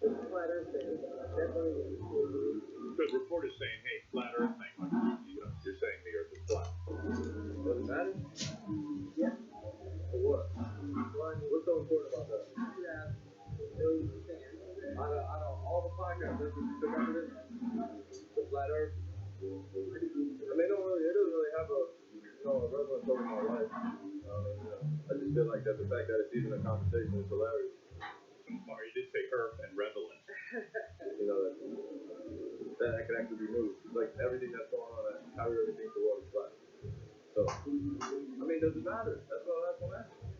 Flat Earth thing. Because reporters saying, hey, flat Earth thing, like, you're saying the Earth is flat. Does it matter? Yeah. For what? What's so important about that? Yeah. Out of all the podcasts, that's what you took out of it? The flat Earth? I mean, it doesn't really have a relevance over my life. I just feel like that the fact that it's even a conversation is hilarious. Or you did say Earth and relevance. That can actually be moved. Like everything that's going on, how everything the world is flat. So, I mean, does it matter? That's what I'm asking.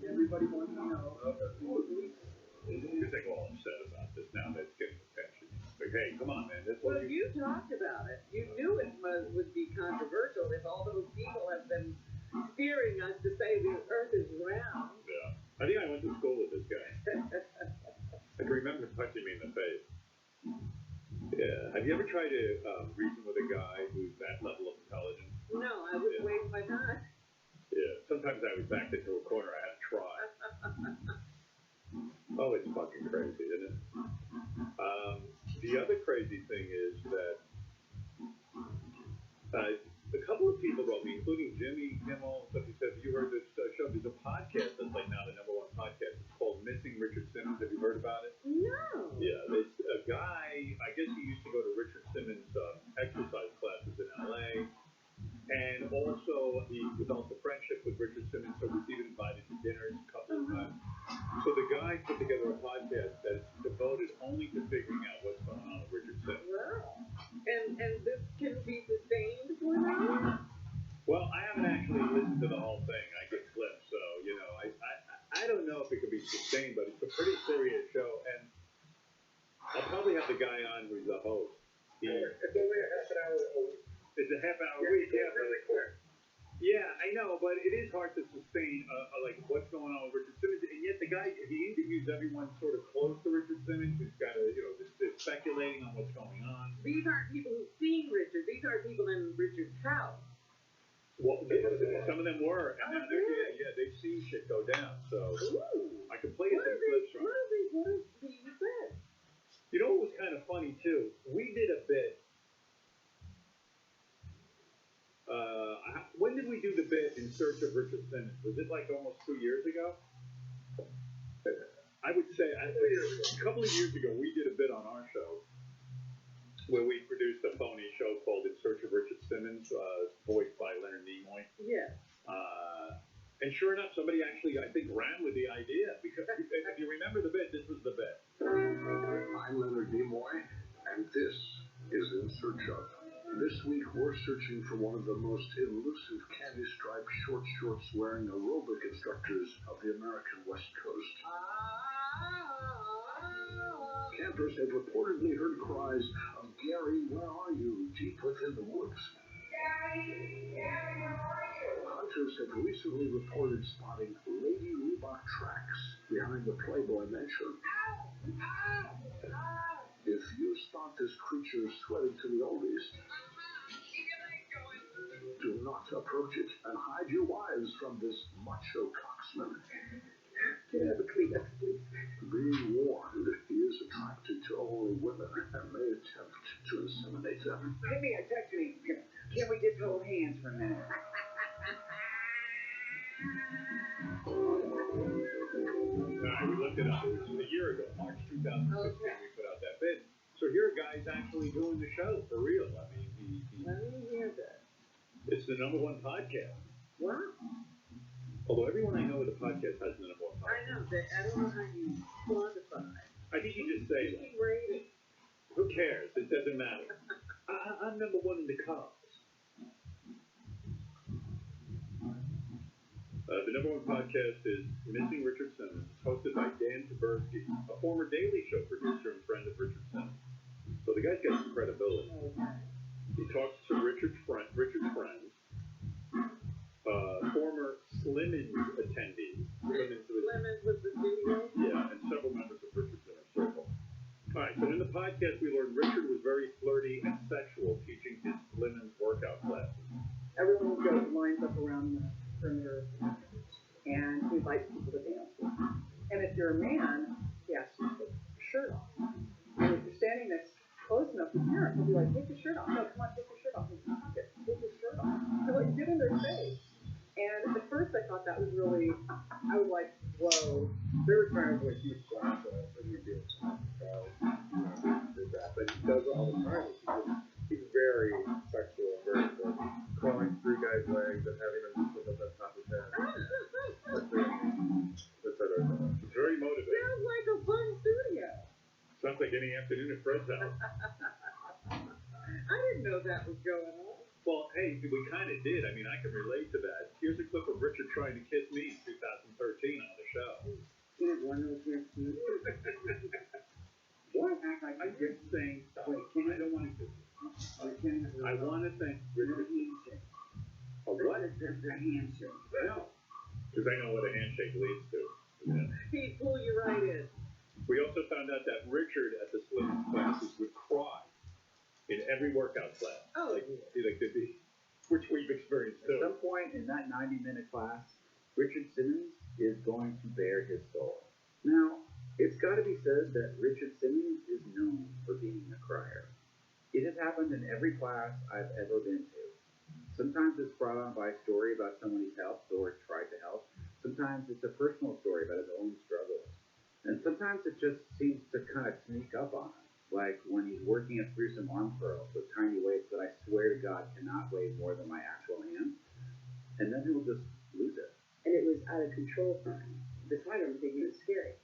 Everybody wants to know. Okay. Because they go all upset about this now that's getting attention. Like, hey, come on, man. Well, you talked about it. You knew it would be controversial if all those people have been steering us to say the Earth is round. Yeah. I think I went to school with this guy. I can remember him punching me in the face. Yeah. Have you ever tried to reason with a guy who's that level of intelligence? No, I wouldn't waste my time. Yeah. Sometimes I was backed into a corner. I had to try. Oh, it's fucking crazy, isn't it? The other crazy thing is that a couple of people wrote me, including Jimmy Kimmel, but he said, have you heard this show? There's a podcast that's like now the #1 podcast. It's called Missing Richard Simmons. Have you heard about it? No. Yeah, it's a guy, I guess he used to go to Richard Simmons' exercise classes in LA. And also, he developed a friendship with Richard Simmons, so he's even invited to dinners a couple of times. So the guy put together a podcast that's devoted only to figuring out what's going on with Richard Simmons. Wow. And this can be sustained for them? Well, I haven't actually listened to the whole thing. I get clips, so, I don't know if it could be sustained, but it's a pretty serious show, and I'll probably have the guy on who's the host. It's only a half an hour a week. It's a half-hour week, yeah. Really quick. Yeah, I know, but it is hard to sustain, like, what's going on with Richard Simmons, and yet the guy, he interviews everyone sort of close to Richard Simmons, who's got to, just speculating on what's going on. These aren't people who've seen Richard. These are people in Richard's house. Well, some of them were, and now they're, they've seen shit go down, so I can play you some clips from it. What is being said? You know what was kind of funny, too? We did a bit. When did we do the bit In Search of Richard Simmons? Was it like almost 2 years ago? I would say a couple of years ago we did a bit on our show where we produced a phony show called In Search of Richard Simmons, voiced by Leonard Nimoy. Yes. And sure enough, somebody actually, I think, ran with the idea. Because if you remember the bit, this was the bit. I'm Leonard Nimoy, and this is In Search of. This week, we're searching for one of the most elusive candy-striped shorts wearing aerobic instructors of the American West Coast. Campers have reportedly heard cries of "Gary, where are you?" deep within the woods. Gary, where are you? Reuters have recently reported spotting Lady Reebok tracks behind the Playboy Mansion. If you spot this creature sweating to the oldies, do not approach it and hide your wives from this macho coxman. Can I have a Kleenex, please? Be warned, he is attracted to only women and may attempt to inseminate them. Give me a touch me. Can we just hold hands for a minute? Alright, we looked it up. This was a year ago, March 2016, we put out that bid. So here a guy's actually doing the show, for real. I mean, Let me hear that. it's the #1 podcast. Wow. Although everyone I know with a podcast has the #1 podcast. I know that. I don't know how you quantify. I think you just say that. Rated. Who cares? It doesn't matter. I'm #1 in the cars. The #1 podcast is Missing Richard Simmons, hosted by Dan Taberski, a former Daily Show producer and friend of Richard Simmons. So the guy's got some credibility. He talks to Richard's friends, former Slimmons attendees. Slimmons with the studio? Yeah, and several members of Richard's inner circle. All right, so in the podcast we learned Richard was very flirty and sexual, teaching his Slimmons workout classes. Everyone goes lines up around the perimeter, and he invites people to dance with him. And if you're a man, he asks you to take your shirt off. And if you're standing next close enough to hear him, he'll be like, take your shirt off. No, come on, take your shirt off. Take your shirt off. So like, get in their face. And at first I thought that was really, I was like, whoa. They were trying to avoid huge class, but he did that. But he does it all the time. He's very sexual, very good. Crawling through guys' legs and having them look up on top of his head. It's very motivating. Sounds like a fun studio. Sounds like any afternoon at Fred's house. I didn't know that was going on. Well, hey, we kind of did. I mean, I can relate to that. Here's a clip of Richard trying to kiss me in 2013 on the show. He had one of those weird things. What? I'm just saying, I don't want to kiss you. I want to thank Richard. A what? A handshake. No. Because I know what a handshake leads to. Yeah. He'd pull you right in. We also found out that Richard at the Slimmons classes would cry in every workout class. Oh, like there'd be, which we've experienced too. At some point in that 90-minute class, Richard Simmons is going to bare his soul. Now, it's got to be said that Richard Simmons is known for being a crier. It has happened in every class I've ever been to. Sometimes it's brought on by a story about someone he's helped or tried to help. Sometimes it's a personal story about his own struggles. And sometimes it just seems to kind of sneak up on him. Like when he's working at through some arm curls with tiny weights that I swear to God cannot weigh more than my actual hand. And then he'll just lose it. And it was out of control for him. The fighter was thinking it was scary.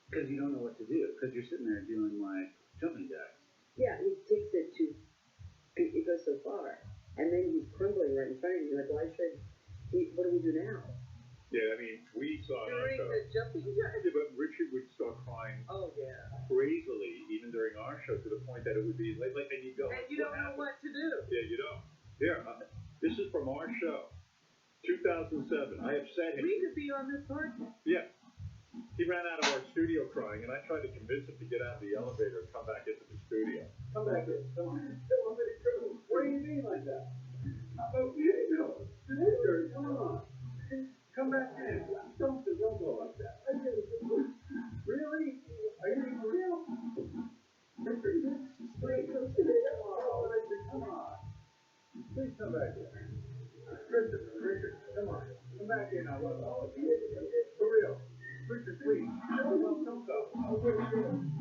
Because you don't know what to do. Because you're sitting there doing like jumping jacks. Yeah, he takes it to, it goes so far. And then he's crumbling right in front of you. You're like, why should he, what do we do now? Yeah, I mean, we saw During the jumping jack? Yeah, but Richard would start crying crazily even during our show to the point that it would be like and you go. And you don't know what to do. Yeah, you don't. Here, this is from our show, 2007. I upset him. We could be on this podcast. Yeah. He ran out of our studio crying, and I tried to convince him to get out of the elevator and come back into the studio. Come back in. Come on. What do you mean like that? I'm okay, no. Richard, come on. Come back in. Don't go like that. Really? Are you for real? Richard, please, come on. Please come back in. Richard, come on. Come back in. I want to know. For real. Richard, please. Don't go. I'll wait for you.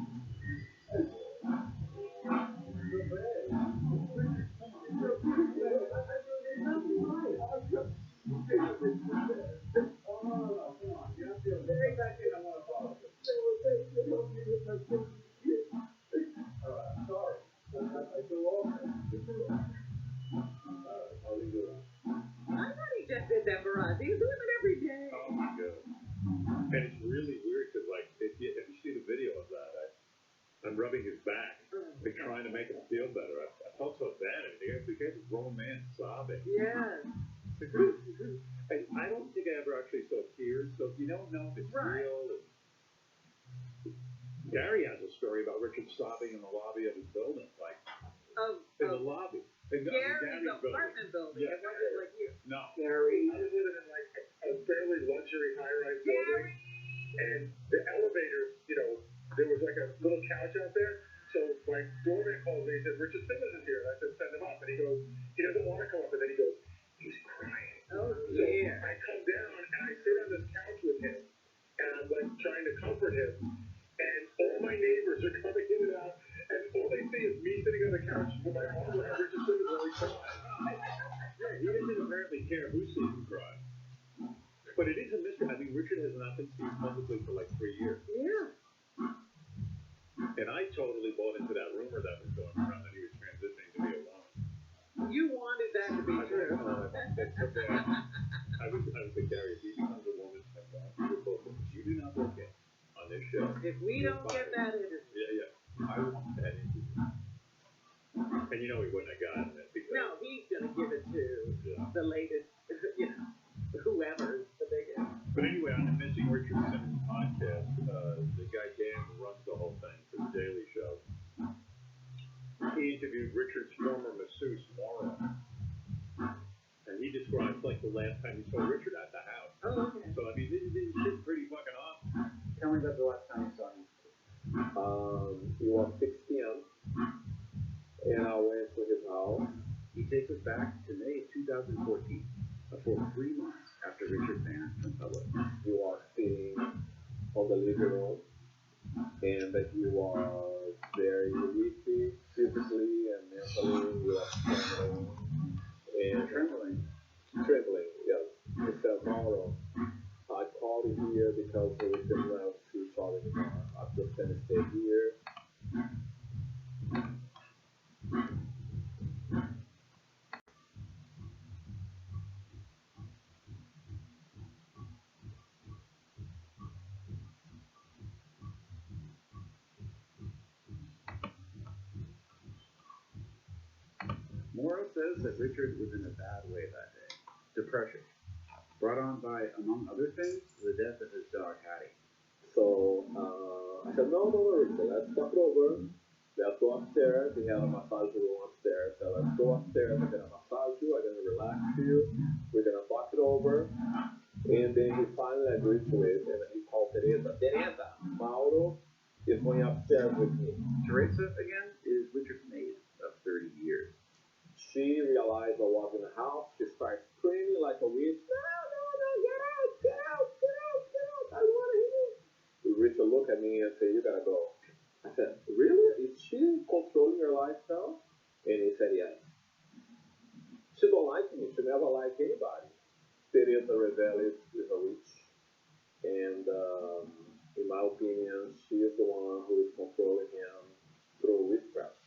I thought he just did that for us. He's doing it every day. Oh my God. And it's really weird because, like, if you see the video of that, I'm rubbing his back, like trying to make him feel better. I felt so bad. I mean, the guy's a grown man sobbing. Yes. It's like, you don't know if it's Right. real. Gary has a story about Richard sobbing in the lobby of his building, like in the lobby. Gary's apartment building. Yeah. It wasn't like you. No. Gary, I was living in like a fairly luxury high-rise building, and the elevator, you know, there was like a little couch out there. So my doorman called me and said, Richard Simmons is here. And I said, send him up. And he goes, he doesn't want to come up. And then he goes, he's crying. Oh, So yeah. I come down and I sit on this couch with him, and I'm like trying to comfort him. And all my neighbors are coming in and out, and all they see is me sitting on the couch with my arm around Richard Simmons while he cries. He doesn't apparently care who sees him cry. But it is a mystery. I mean, Richard has not been seen publicly for like 3 years. Yeah. And I totally bought into that rumor that was going around that he was transitioning to be a woman. You wanted that to be true. I was like, Gary, if he becomes a woman, I'm going to your book. You do not look it on this show. If we don't get that interview. Yeah. I want that interview. And you know he wouldn't have gotten it because. No, he's going to give it to the latest, you know, whoever's the biggest. But anyway, on the Missing Richard Simmons podcast, the guy Dan who runs the whole thing for The Daily Show, he interviewed Richard's former masseuse, Mauro. And he describes like the last time he saw Richard at the house. Oh, okay. So, I mean, this is pretty fucking awesome. Tell me about the last time you saw him. It was 6 p.m. and I went to his house. He takes us back to May 2014, a full 3 months after Richard vanished from public. He was sitting on the living room, and he was very weak physically and mentally. He was trembling. Trembling, yes. He said, Mauro, I called you here because there was someone else who saw the car. I'm just going to stay here. Mauro says that Richard was in a bad way that day. Depression. Brought on by, among other things, the death of his dog, Hattie. So I said, no, Richard, let's talk it over. Let's go upstairs. We have a massage room upstairs. So let's go upstairs. I'm going to massage you. I'm going to relax you. We're going to talk it over. And then he finally agreed to it. And he called Teresa. Teresa, Mauro is going upstairs with me. Teresa, again, is Richard's maid of 30 years. She realized I was in the house. She started screaming like a witch. No, get out. I want to hear. Richard looked at me and said, you got to go. I said, really? Is she controlling your lifestyle? And he said, yes. She don't like me. She never liked anybody. Teresa Reveles is a witch. And in my opinion, she is the one who is controlling him through witchcraft.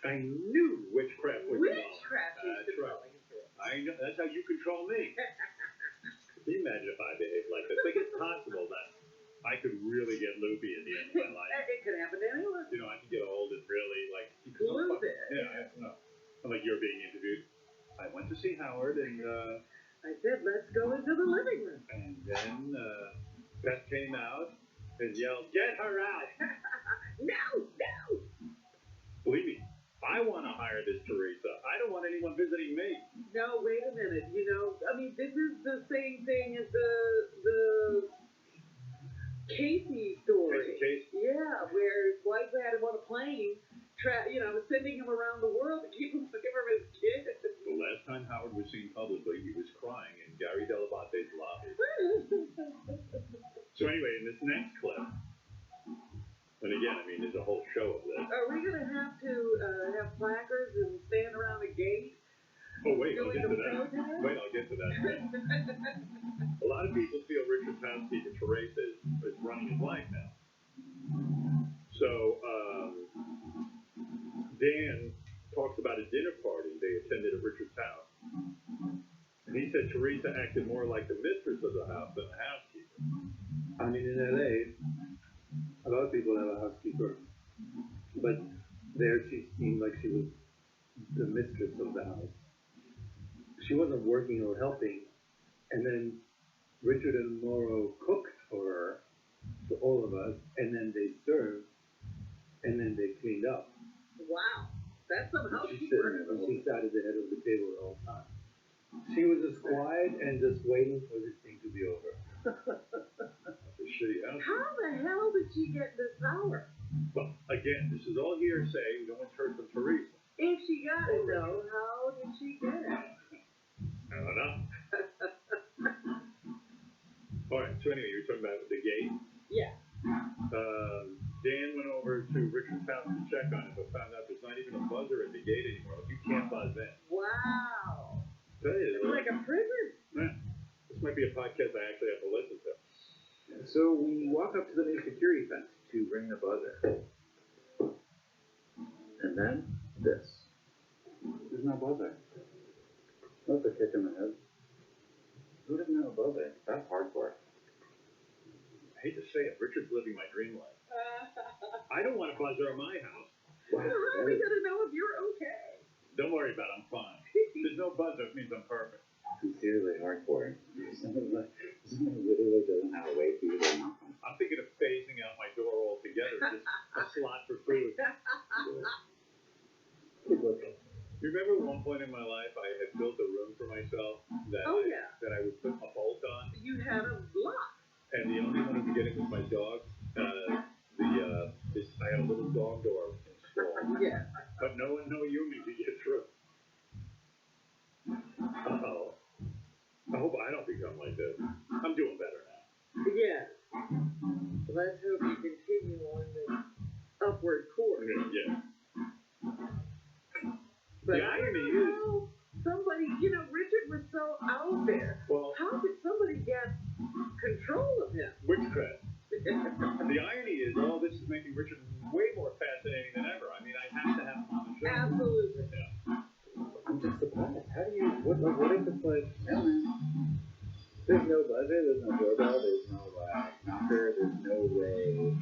I knew witchcraft was involved. Witchcraft is controlling him. I know. That's how you control me. Can you imagine if I behaved like this? Like, it's possible that I could really get loopy at the end of my life. It could happen to anyone. You know, I could get old and really, like... Lose it. Yeah, no. I'm like, you're being interviewed. I went to see Howard, and, I said, let's go into the living room. and then, Beth came out and yelled, get her out! No. Believe me, I want to hire this Teresa. I don't want anyone visiting me. No, wait a minute. You know, I mean, this is the same thing as the Casey story. Casey? Yeah, where his wife had him on a plane, sending him around the world to keep him away from his kids. The last time Howard was seen publicly, he was crying in Gary Delabate's lobby. So anyway, in this next clip, and again, I mean, there's a whole show of this. Are we going to have to have placards and stand around a gate? Oh, wait, I'll get to that. I'll get to that. A lot of people feel Richard's housekeeper, Teresa, is running his life now. So, Dan talks about a dinner party they attended at Richard's house. And he said Teresa acted more like the mistress of the house than the housekeeper. I mean, in LA, a lot of people have a housekeeper, but there she seemed like she was the mistress of the house. She wasn't working or helping, and then Richard and Mauro cooked sat at the head of the table the whole time. She was just quiet and just waiting for this thing to be over. That's a shitty house. How the hell did she get this power? Well, again, this is all hearsay. No one's heard from Teresa. If she got it though, how did she get it? I don't know. All right, so anyway, you were talking about the gate. Yeah. Dan went over to Richard's house to check on it, but found out there's not even a buzzer at the gate anymore. Like, you can't buzz in. Wow. It's like a prison. Man, this might be a podcast I actually have to listen to. So we walk up to the new security fence to ring the buzzer. And then this. There's no buzzer. That's a kick in the head. Who doesn't have a buzzer? That's hardcore. I hate to say it, Richard's living my dream life. I don't want a buzzer in my house. Well, how are we gonna know if you're okay? Don't worry about it, I'm fine. There's no buzzer, it means I'm perfect. Sincerely hardcore. Somebody literally doesn't have a way for you to knock on. I'm thinking of phasing out my door altogether, just a slot for food. You remember at one point in my life I had built a room for myself that I would put a bolt on? You had a block. And the only one who could get in was my dog. I had a little dog door installed. Yeah. But no one, no human could get through. Uh-oh. I hope I don't become like this. I'm doing better now. Yeah. Let's hope you continue on this upward course. Yeah. But the I irony don't know. Somebody, Richard was so out there. Well, how could somebody get control of him? Witchcraft. The irony is, all this is making Richard way more fascinating than ever. I mean, I have to have him on the show. Absolutely. Yeah. I'm just surprised. How do you, what if it's like, no man, there's no buzzer, there's no doorbell, there's no knocker, there's no way.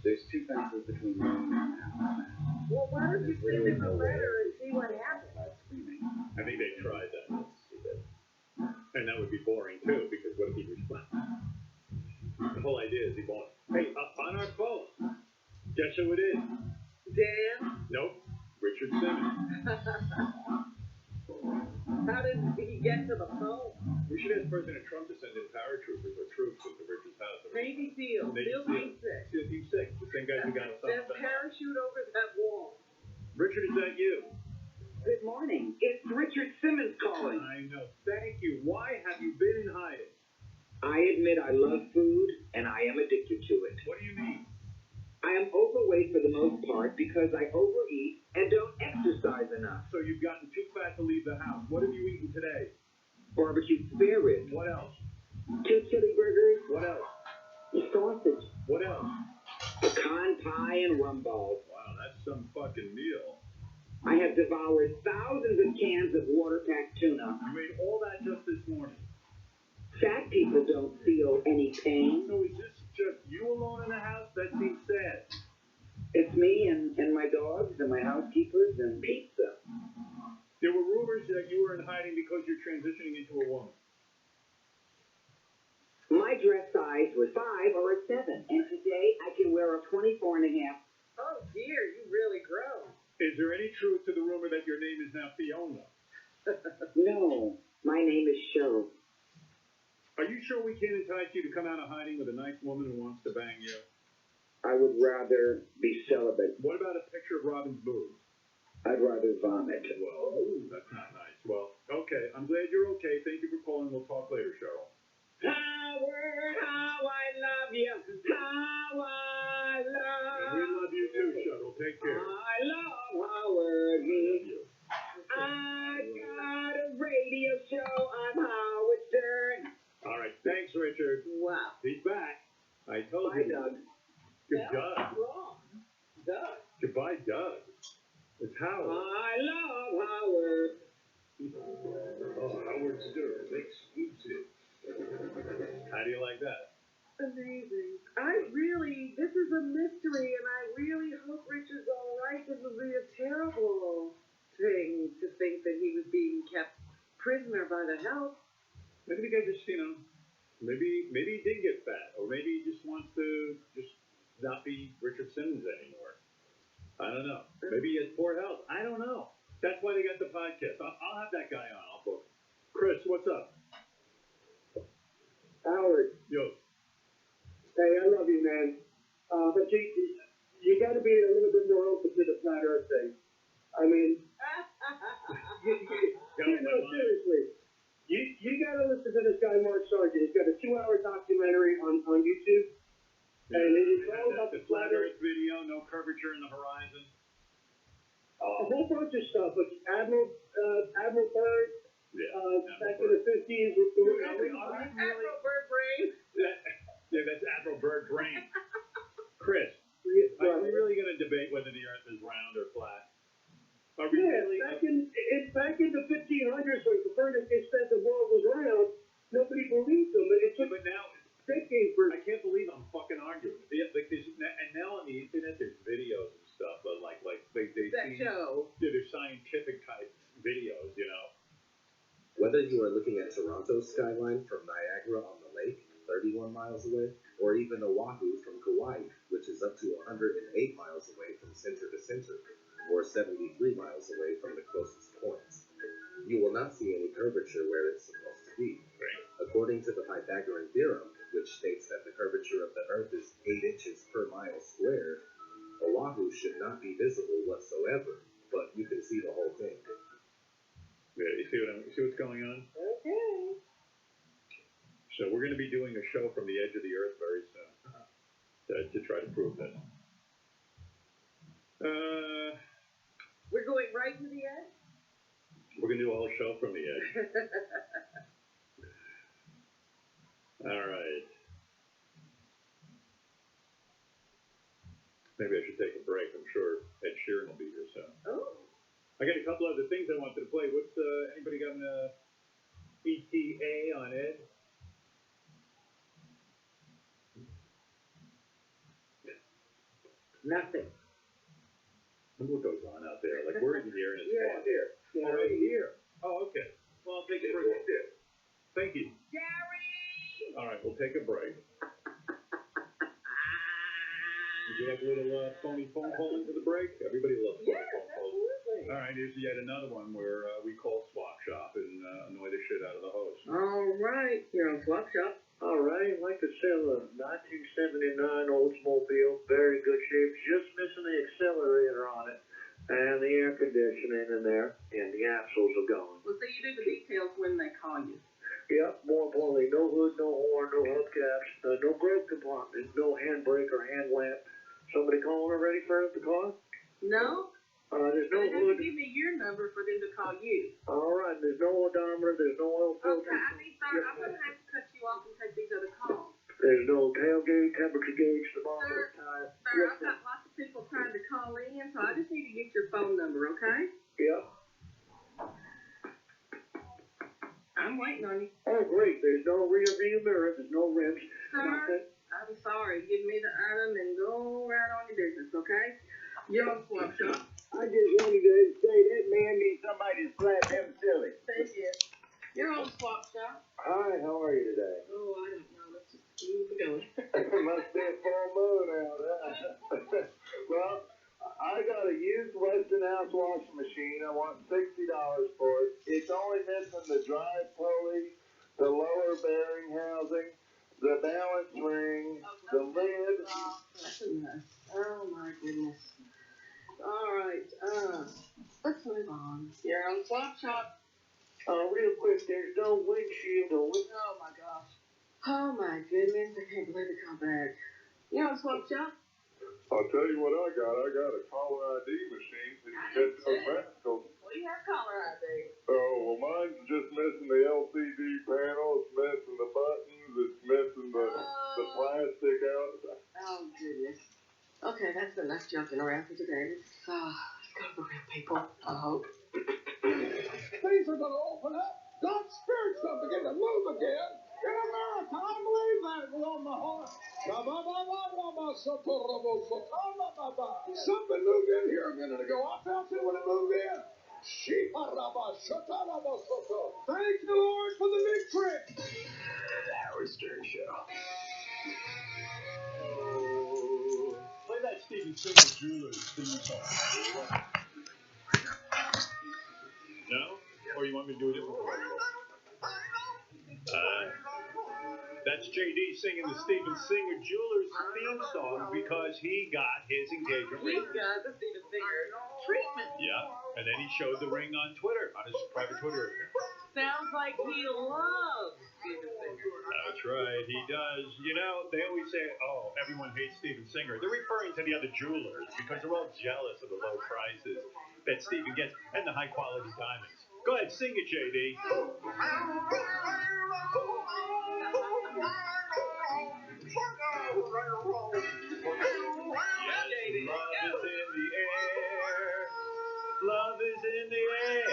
There's two fences between me and the house. Well, why don't you send him a letter and see what happens? I think they tried that. That's stupid. And that would be boring, too, because what if he responds? The whole idea is he won't. Hey, on our phone. Guess who it is? Dan? Nope. Richard Simmons. How did he get to the phone? We should ask President Trump to send in paratroopers or troops into Richard's house. Navy SEALs. SEAL Team 6. SEAL Team 6. The same guys who got us Then parachute over that wall. Richard, is that you? Good morning. It's Richard Simmons calling. I know. Thank you. Why have you been in hiding? I admit I love food, and I am addicted to it. What do you mean? I am overweight for the most part because I overeat and don't exercise enough. So you've gotten too fat to leave the house. What have you eaten today? Barbecue spare ribs. What else? 2 chili burgers. What else? Sausage. What else? Pecan pie and rum balls. Wow, that's some fucking meal. I have devoured thousands of cans of water-packed tuna. You ate all that just this morning. Fat people don't feel any pain. So is this just you alone in the house? That seems sad. It's me and my dogs and my housekeepers and pizza. There were rumors that you were in hiding because you're transitioning into a woman. My dress size was 5 or a 7, and today I can wear a 24 and a half. Oh dear, you really grown. Is there any truth to the rumor that your name is now Fiona? No, my name is Cheryl. Are you sure we can't entice you to come out of hiding with a nice woman who wants to bang you? I would rather be celibate. What about a picture of Robin's boobs? I'd rather vomit. Well, that's not nice. Well, okay. I'm glad you're okay. Thank you for calling. We'll talk later, Cheryl. Howard, how I love you. How I love you. And we love you too, Cheryl. Take care. I love Howard. I got a radio show. I'm Howard Stern. All right. Thanks, Richard. Wow. He's back. I told Bye, you. Doug. Good Doug. Wrong. Doug. Goodbye, Doug. It's Howard. I love Howard. Oh, Howard Stern. Exclusive. How do you like that? Amazing. This is a mystery, and I really hope Richard's all right. This would be a terrible thing to think that he was being kept prisoner by the house. Maybe the guy just, maybe he did get fat, or maybe he just wants to just not be Richard Simmons anymore. I don't know. Maybe he has poor health. I don't know. That's why they got the podcast. I'll have that guy on. I'll book. Chris, what's up? Howard. Yo. Hey, I love you, man. But you got to be a little bit more open to the flat Earth thing. I mean, seriously. You got to listen to this guy, Mark Sargent. He's got a 2-hour documentary on YouTube. Yeah, and it's all about the flat Earth video, no curvature in the horizon. A whole bunch of stuff, but Admiral Byrd, back in the 50s. Admiral Byrd brain. Yeah, that's Admiral Byrd brain. Chris, are we really going to debate whether the Earth is round or flat? Are we really? Back in the 1500s when Copernicus said the world was round, nobody believed him. But now, decades for. I can't believe I'm fucking arguing. And now on the internet, there's videos and stuff, but like they show. They're scientific type videos, you know. Whether you are looking at Toronto's skyline from Niagara on the lake, 31 miles away, or even Oahu from Kauai, which is up to 108 miles away from center to center, or 73 miles away from the closest points, you will not see any curvature where it's supposed to be. According to the Pythagorean theorem, which states that the curvature of the Earth is 8 inches per mile squared, Oahu should not be visible whatsoever, but you can see the whole thing. Yeah, you see what's going on? Okay. So we're going to be doing a show from the edge of the Earth very soon to try to prove this. We're going right to the edge? We're going to do a whole show from the edge. All right. Maybe I should take a break. I'm sure Ed Sheeran will be here soon. Oh. I got a couple other things I wanted to play. What's anybody got an ETA on Ed? Nothing. What goes on out there? Like, where is he here in his car? Here. Oh, right here. Oh, okay. Well, I'll take a break. Thank you. Jerry! All right, we'll take a break. Would you like a little phony phone call into the break? Everybody loves phony phone calls. Absolutely. All right, here's yet another one where we call Swap Shop and annoy the shit out of the host. All right, you're on Swap Shop. All right, I'd like to sell a 1979 Oldsmobile, very good shape, just missing the accelerator on it, and the air conditioning in there, and the axles are gone. Well, so you do the details when they call you. Yep, more importantly, no hood, no horn, no hubcaps, no glove compartment, no handbrake or hand lamp. Somebody calling already for the car? No. There's no They have hood. to give me your number for them to call you. All right, there's no odometer, there's no oil filter. Okay, sir, I'm going to have to cut you off and take these other calls. There's no tailgate, temperature gauge, thermometer, tire. Sir, I've got lots of people trying to call in, so I just need to get your phone number, okay? Yep. I'm waiting on you. Oh, great. There's no rear view mirror, there's no rims. Sir, I'm sorry. Give me the item and go right on your business, okay? You're on Swap Shop. I just wanted to say that man needs somebody to slap him silly. Thank you. You're on Swap Shop. Hi, how are you today? Oh, I don't know. Let's just keep it going. Must be a full moon out, huh? Well, I got a used Westinghouse washing machine. I want $60 for it. It's only missing the drive pulley, the lower bearing housing, the balance ring, the lid. That's a mess. Oh, my goodness. All right. Let's move on. You're on Swap Shop. Real quick, there's no windshield or window. Oh, my gosh. Oh, my goodness. I can't believe it come back. You're on Swap Shop. I'll tell you what I got. I got a caller ID machine so you can get those rascals. What do you have caller ID? Oh, well, mine's just missing the LCD panel. It's missing the buttons. It's missing the plastic out. Oh, goodness. Okay, that's enough jumping around for today. Let's go to the real people, I hope. Things are going to open up. God's Spirit's going to begin to move again in America. I believe that with all my heart. Something moved in here a minute ago. I felt it when it moved in. Thank the Lord for the big trick. The Howard Stern Show. Play that Stephen Singer Jewelers theme song. or you want me to do a different one? That's JD singing the Steven Singer Jewelers theme song because he got his engagement ring. He got the Steven Singer treatment. Yeah, and then he showed the ring on Twitter, on his private Twitter account. Sounds like he loves Steven Singer. That's right, he does. You know, they always say, oh, everyone hates Steven Singer. They're referring to the other jewelers because they're all jealous of the low prices that Steven gets and the high-quality diamonds. Go ahead, sing it, JD. Love is in the air.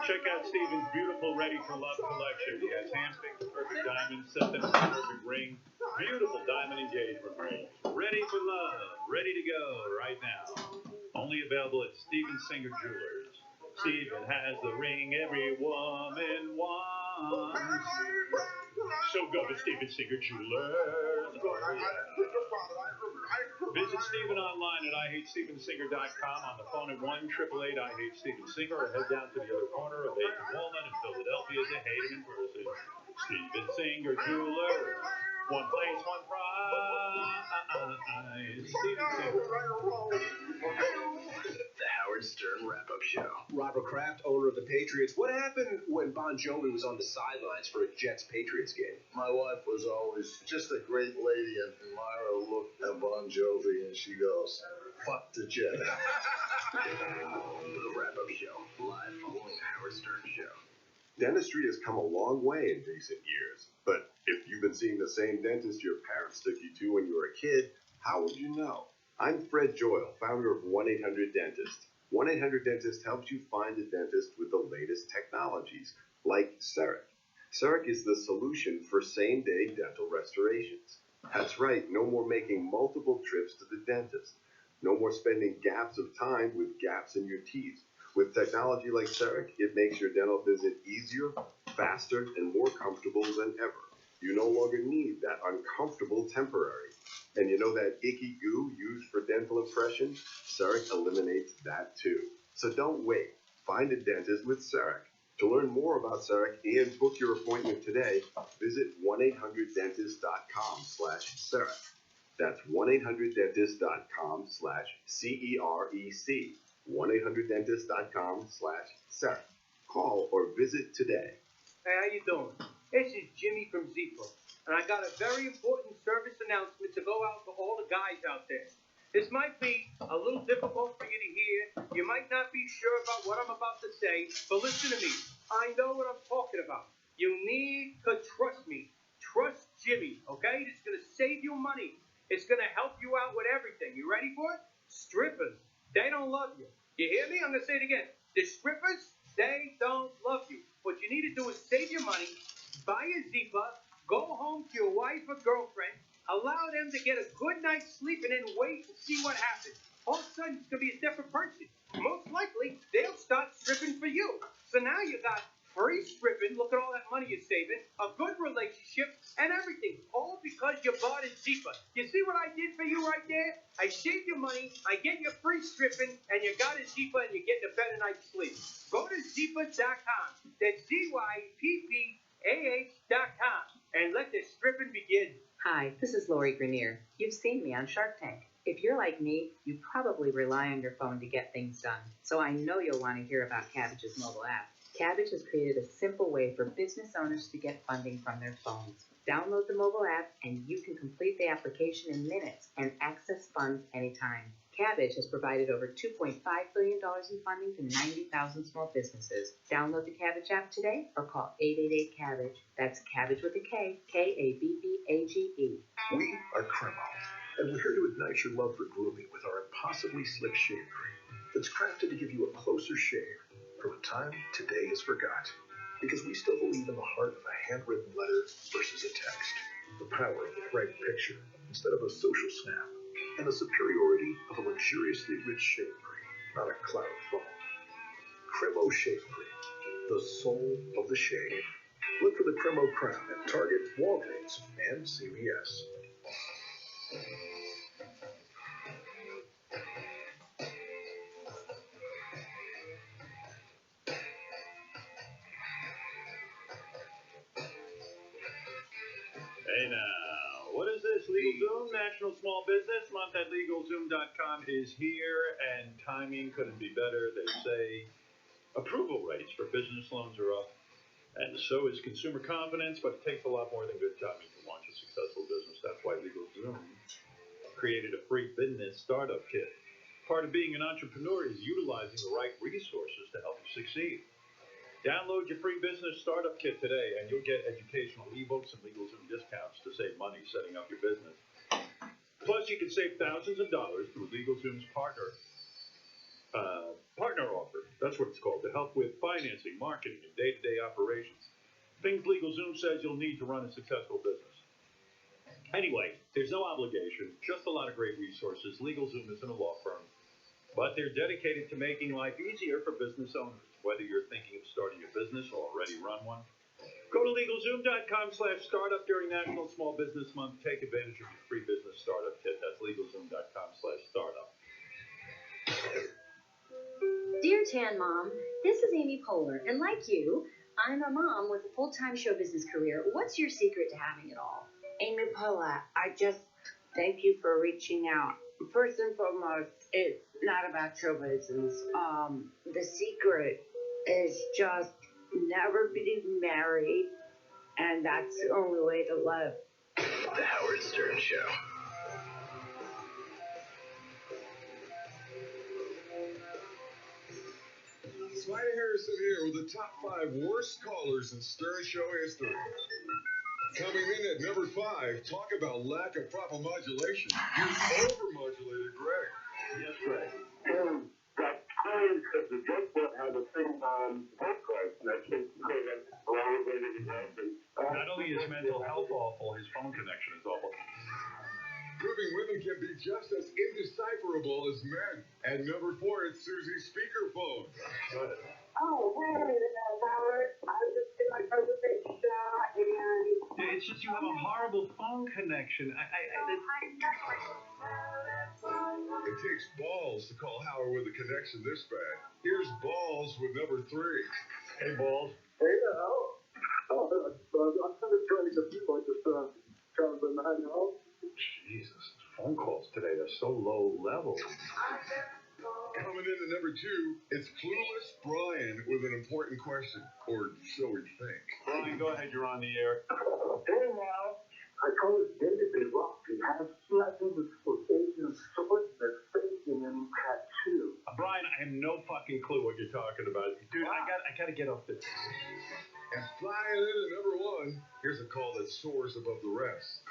Check out Steven's beautiful Ready for Love collection. He has hand-picked the perfect diamonds, set them in the perfect ring. Beautiful diamond engagement ring. Ready for love. Ready to go right now. Only available at Steven Singer Jewelers. Steven has the ring every woman wants. So go to Steven Singer Jewelers. Visit Steven online at IHateStevenSinger.com, on the phone at 1-888-I-HATE-STEVEN-SINGER, or head down to the other corner of 8th and Walnut in Philadelphia to hate him in person. Steven Singer Jewelers. One place, one prize. Steven Singer. The Howard Stern Wrap-Up Show. Robert Kraft, owner of the Patriots. What happened when Bon Jovi was on the sidelines for a Jets-Patriots game? My wife was always just a great lady, and Myra looked at Bon Jovi and she goes, fuck the Jets. The Wrap-Up Show, live following the Howard Stern Show. Dentistry has come a long way in recent years, but if you've been seeing the same dentist your parents took you to when you were a kid, how would you know? I'm Fred Joyle, founder of 1-800-DENTIST. 1-800-DENTIST helps you find a dentist with the latest technologies, like CEREC. CEREC is the solution for same-day dental restorations. That's right, no more making multiple trips to the dentist. No more spending gaps of time with gaps in your teeth. With technology like CEREC, it makes your dental visit easier, faster, and more comfortable than ever. You no longer need that uncomfortable temporary. And you know that icky goo used for dental impressions? CEREC eliminates that too. So don't wait. Find a dentist with CEREC. To learn more about CEREC and book your appointment today, visit 1-800-DENTIST.com/CEREC. That's 1-800-DENTIST.com/CEREC. 1-800-DENTIST.com/CEREC. Call or visit today. Hey, how you doing? This is Jimmy from Zipa, and I got a very important service announcement to go out to all the guys out there. This might be a little difficult for you to hear. You might not be sure about what I'm about to say, but listen to me. I know what I'm talking about. You need to trust me. Trust Jimmy, okay? It's going to save you money. It's going to help you out with everything. You ready for it? Strippers, they don't love you. You hear me? I'm going to say it again. The strippers, they don't love you. What you need to do is save your money, buy a Zipa, go home to your wife or girlfriend, allow them to get a good night's sleep, and then wait to see what happens. All of a sudden, it's going to be a different person. Most likely, they'll start stripping for you. So now you got free stripping, look at all that money you're saving, a good relationship, and everything. All because you bought a Zipa. You see what I did for you right there? I saved you money, I get you free stripping, and you got a Zipa, and you're getting a better night's sleep. Go to Zipa.com. That's ZYPPAH.com. And let the stripping begin. Hi, this is Lori Grenier. You've seen me on Shark Tank. If you're like me, you probably rely on your phone to get things done. So I know you'll want to hear about Cabbage's mobile app. Cabbage has created a simple way for business owners to get funding from their phones. Download the mobile app and you can complete the application in minutes and access funds anytime. Cabbage has provided over $2.5 billion in funding to 90,000 small businesses. Download the Cabbage app today or call 888-CABBAGE. That's Cabbage with a K, K-A-B-B-A-G-E. We are Cremo, and we're here to ignite your love for grooming with our impossibly slick shave cream that's crafted to give you a closer shave from a time today is forgot. Because we still believe in the heart of a handwritten letter versus a text, the power of a frank picture instead of a social snap, and the superiority of a luxuriously rich shave cream, not a cloud of foam. Cremo Shave Cream, the soul of the shave. Look for the Cremo Crown at Target, Walgreens, and CVS. Hey now, what is this? LegalZoom, National Small Business Month at LegalZoom.com is here, and timing couldn't be better. They say approval rates for business loans are up, and so is consumer confidence, but it takes a lot more than good timing to launch a successful business. That's why LegalZoom created a free business startup kit. Part of being an entrepreneur is utilizing the right resources to help you succeed. Download your free business startup kit today, and you'll get educational ebooks and LegalZoom discounts to save money setting up your business. Plus, you can save thousands of dollars through LegalZoom's partner offer. That's what it's called, to help with financing, marketing, and day-to-day operations. Things LegalZoom says you'll need to run a successful business. Anyway, there's no obligation, just a lot of great resources. LegalZoom isn't a law firm, but they're dedicated to making life easier for business owners. Whether you're thinking of starting a business or already run one, go to LegalZoom.com/startup during National Small Business Month. Take advantage of your free business startup kit. That's LegalZoom.com/startup. Dear Tan Mom, this is Amy Poehler, and like you, I'm a mom with a full-time show business career. What's your secret to having it all? Amy Poehler, I just thank you for reaching out. First and foremost, it's not about show business. The secret is just never being married, and that's the only way to live. The Howard Stern Show. Slider Harrison here with the top 5 worst callers in Stern Show history. Coming in at number 5, talk about lack of proper modulation. You overmodulated Greg. Yes, Greg. That time because the drug book had a thing on podcast, and I think Not only is mental health awful, his phone connection is awful. Proving women can be just as indecipherable as men. At number 4, it's Susie's speakerphone. Go ahead. Oh, hey, Howard. I was just in my presentation and... It's just you have a horrible phone connection. It takes balls to call Howard with a connection this bad. Here's Balls with number 3. Hey, Balls. Hey, I'm kind of trying to get people just kind of a manual. Jesus, phone calls today are so low level. Coming in at number 2, it's Clueless Brian with an important question, or so we think. Brian, go ahead, you're on the air. Hey, now, I call it David Rock. He has nothing with Asian sword that's facing him tattoo. Brian, I have no fucking clue what you're talking about. Dude, I gotta get off this. And flying in at number 1, here's a call that soars above the rest.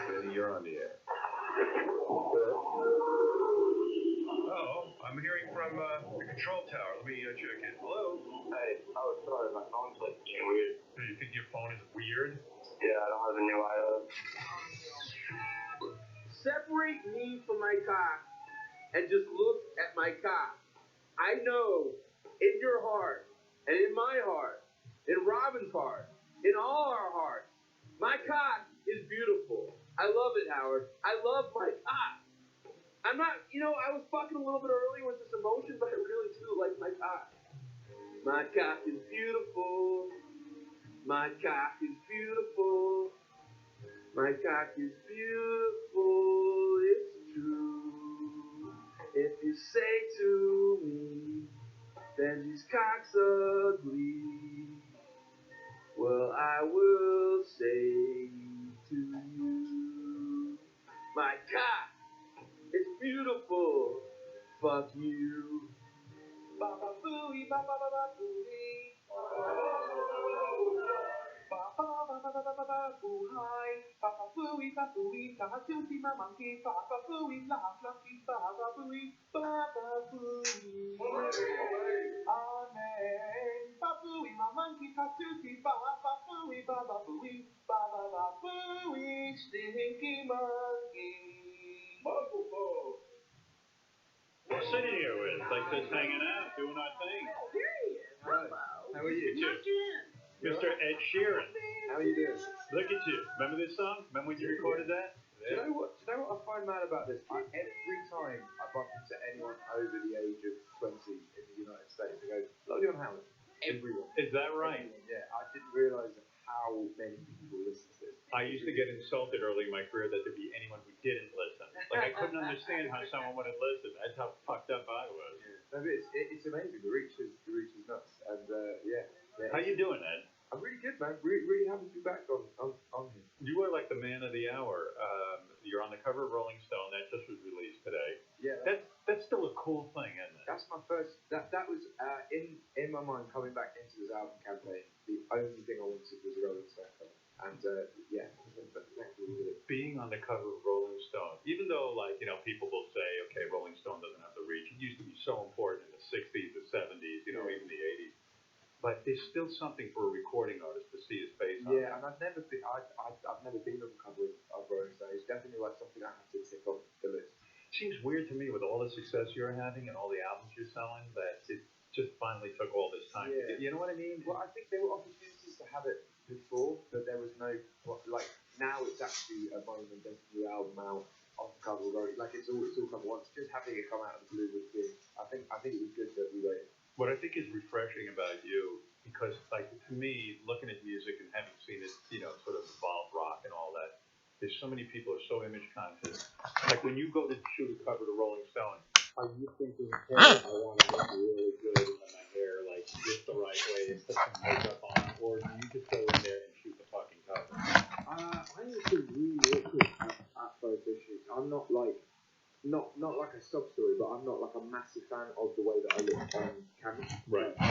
Benny, you're on the air. I'm hearing from the control tower. Let me check in. Hello? Hey, oh, sorry, my phone's like being weird. Do you think your phone is weird? Yeah, I don't have a new iPhone. Separate me from my car and just look at my car. I know in your heart and in my heart, in Robin's heart, in all our hearts, my car is beautiful. I love it, Howard. I love my car. I'm not, I was fucking a little bit early with this emotion, but I really do like my cock. My cock is beautiful. My cock is beautiful. My cock is beautiful. It's true. If you say to me that his cock's ugly, well, I will say to you, my cock. It's beautiful. Fuck you. Baba booey, baba baba booey. Baba baba baba boo hi. Baba booey, baba booey, baba toothy my monkey. Baba booey, laugh lucky. Baba booey, baba booey. Amen. Baba booey, my monkey, baba toothy. Baba booey, baba booey, baba booey, stinky monkey. We're sitting here with, like this, hanging out, doing our thing. Oh, there he is. Hello. How are you? Snuck you in. Mr. Ed Sheeran. How are you doing? Look at you. Remember this song? Remember when you recorded that? Do you know what I find mad about this? Every time I bump into anyone over the age of 20 in the United States, I go, "Love you on Howard." Everyone. Is that right? Everyone, yeah, I didn't realise how many people listen to this. I used to get insulted early in my career that there'd be anyone who didn't listen. Like I couldn't understand how someone wouldn't listen. That's how fucked up I was. No, but it's amazing. The reach is nuts. And yeah. How you doing, Ed? I'm really good, man. Really happy to be back on here. You are like the man of the hour. You're on the cover of Rolling Stone. That just was released today. Yeah. That's still a cool thing, isn't it? That's my first. That was in my mind coming back into this album campaign. The only thing I wanted was a Rolling Stone cover. And yeah, being on the cover of Rolling Stone, even though like people will say, okay, Rolling Stone doesn't have the reach. It used to be so important in the '60s, the '70s, even the '80s. But there's still something for a recording artist to see his face on. Yeah, and I've never been on the cover of Rolling Stone. It's definitely like something I have to tick off the list. Seems weird to me with all the success you're having and all the albums you're selling that it just finally took all this time. Yeah. You know what I mean? Well, I think there were opportunities to have it before, but there was no like now it's actually a moment. There's a new album out off the cover of Rolling. Like it's all come at once. Just having it come out of the blue was good. I think it was good that we waited. What I think is refreshing about you, because like to me, looking at music and having seen it, sort of evolve rock and all that, there's so many people who are so image conscious. Like when you go to shoot a cover to Rolling Stone, are you thinking, hey, I want to look really good and have my hair like just the right way and put some makeup on, or do you just go in there and shoot the fucking cover? I used to really look at photo shoots. I'm not like not like a sub story, but I'm not like a massive fan of the way that I look on camera. Right. I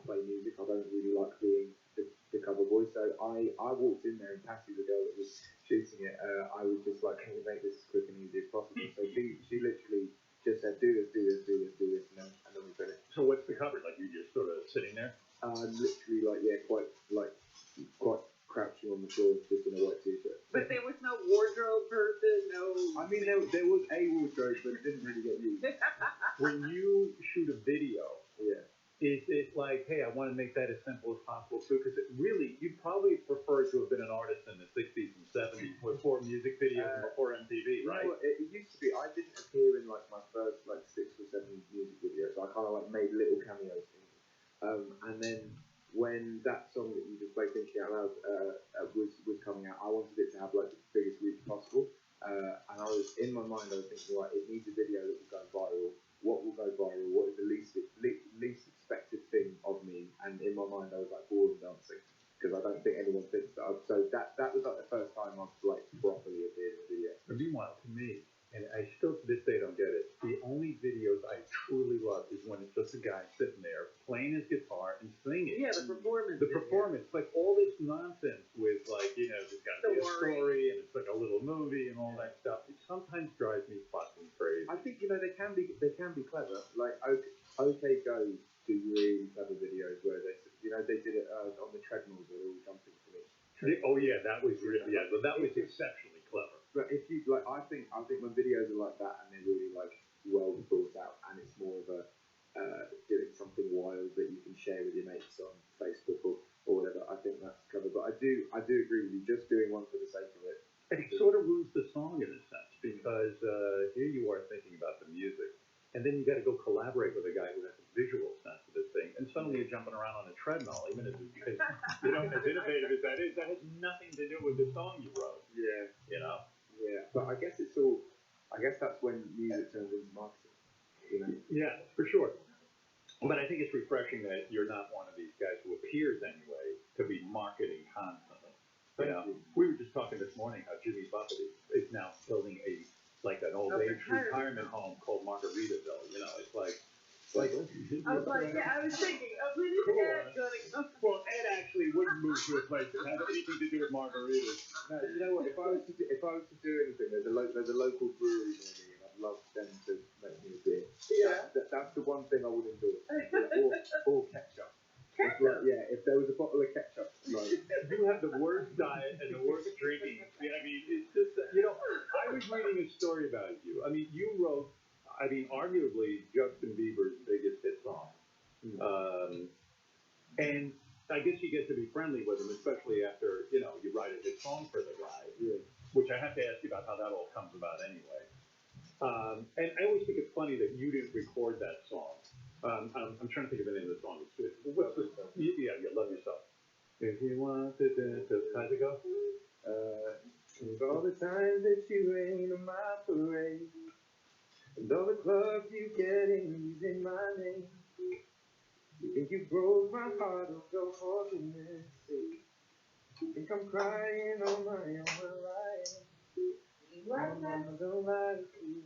play music. I don't really like being the cover boy. So I walked in there and Cassie, the girl that was shooting it, I was just like, can we make this as quick and easy as possible? So she literally just said, do this, and then we finished. So what's the cover? Like you just sort of sitting there? Literally quite crouching on the floor, just in a white t-shirt. But there was no wardrobe person, no. I mean, there was a wardrobe, but it didn't really get used. When you shoot a video, yeah, is it like, hey, I want to make that as simple as possible too? Because really, you'd probably prefer to have been an artist in the '60s and '70s before music videos and before MTV, right? You know, it used to be. I didn't appear in like my first 6 or 7 music videos. So I kind of like made little cameos in them. And then when that song that you just played, Thinking Out Loud, was coming out, I wanted it to have like the biggest reach possible. And I was in my mind, I was thinking, right, it needs a video that will go viral. What will go viral? What is the least expected thing of me? And in my mind, I was like ballroom dancing because I don't think anyone thinks that. So that was like the first time I've like properly appeared in a video. But meanwhile, to me, and I still to this day don't get it, the only videos I truly love is when it's just a guy sitting there playing his guitar and singing. Yeah, the performance. The performance, like all this nonsense with like, there's got to be a story and it's like a little movie and all that stuff. It sometimes drives me fucking crazy. I think they can be clever. Like OK Go do really clever videos where they did it on the treadmills where they were jumping from it. Oh yeah, that was really but that was exceptionally clever. But if you like, I think when videos are like that and they're really like well thought out and it's more of a doing something wild that you can share with your mates on Facebook or whatever, I think that's clever. But I do agree with you. Just doing one for the sake of it. It sort of ruins the song in a sense because here you are thinking about the music, and then you got to go collaborate with a guy who has a visual sense of this thing, and suddenly you're jumping around on a treadmill, even as as innovative as that is, that has nothing to do with the song you wrote. Yeah. Yeah, but I guess that's when music turns into marketing. Yeah, for sure. But I think it's refreshing that you're not one of these guys who appears anyway to be marketing constantly. We were just talking this morning how Jimmy Buffett is now building an old age retirement home called Margaritaville. It's like. I was like, yeah, I was thinking, when is Ed going to come? Well, Ed actually wouldn't move to a place that has anything to do with margaritas. No, you know what? If I was to do anything, there's a local brewery near me, and I'd love them to make me a beer. Yeah. That's the one thing I would endorse. Or ketchup. If there was a bottle of ketchup, you have the worst diet and the worst drinking. I mean, it's just I was reading a story about you. I mean, you wrote. Arguably Justin Bieber's biggest hit song. And I guess you get to be friendly with him, especially after, you write a hit song for the guy, which I have to ask you about how that all comes about anyway. And I always think it's funny that you didn't record that song. I'm trying to think of the name of the song. What's the, yeah, Love Yourself. If you want to dance, how's it go? And all the times that you rain on my parade, and all the clubs you get in using my name. You think you broke my heart, oh, so for goodness sake. You think I'm crying on my own, well, I am. Don't lie to me,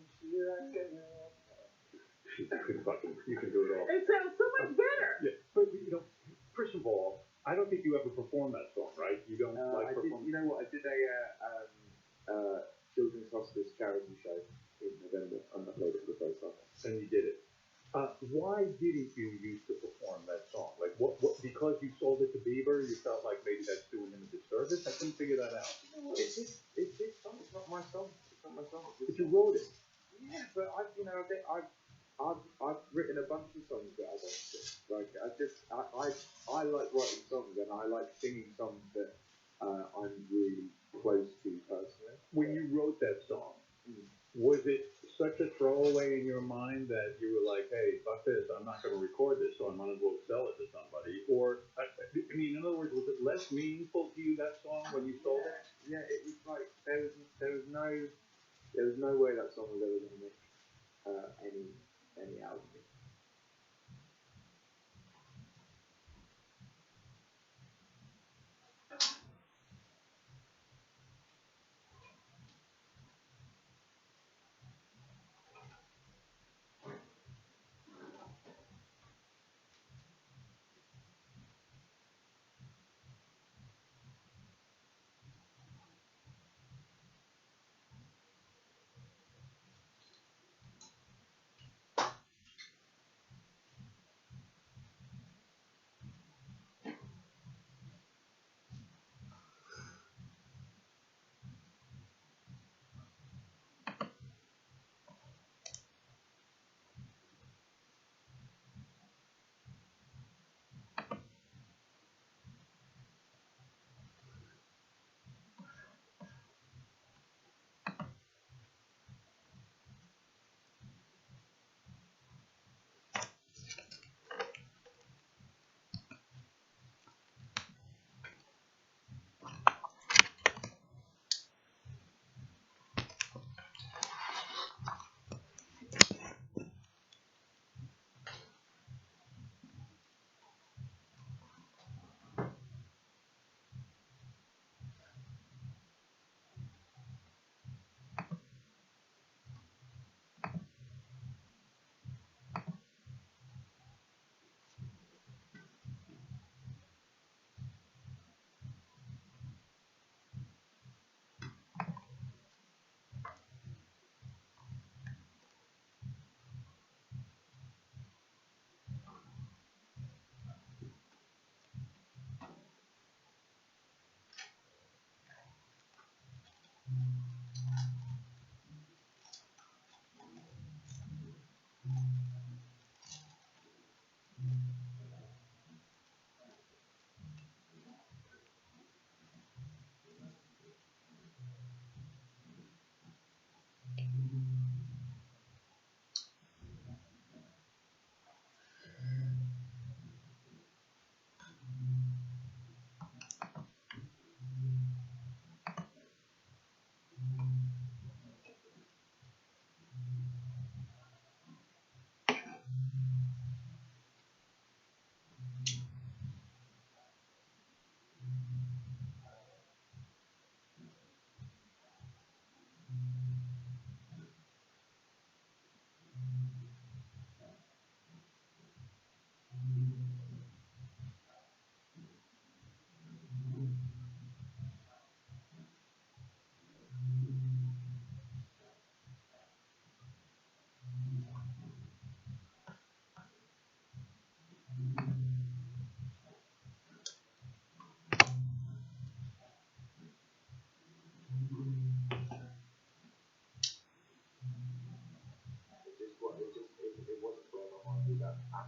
you can do it all. It sounds so much better. Yeah, but you know, first of all, I don't think you ever performed that song, right? You don't perform. You know what? I did a children's hospice charity show in November and uploaded it for the first time. And you did it. Why didn't you used to perform that song? Like, what? Because you sold it to Bieber, you felt like maybe that's doing him a disservice. I couldn't figure that out. It's his song. It's not my song. It's not my song. But you wrote it. Yeah, but I've written a bunch of songs that I want to. Like, I like writing songs and I like singing songs that I'm really close to personally. When you wrote that song, was it such a throwaway in your mind that you were like, hey, fuck this, I'm not going to record this, so I might as well sell it to somebody? Or, I mean, in other words, was it less meaningful to you, that song, when you sold it? Yeah, it was like, there was no way that song was ever going to make any album.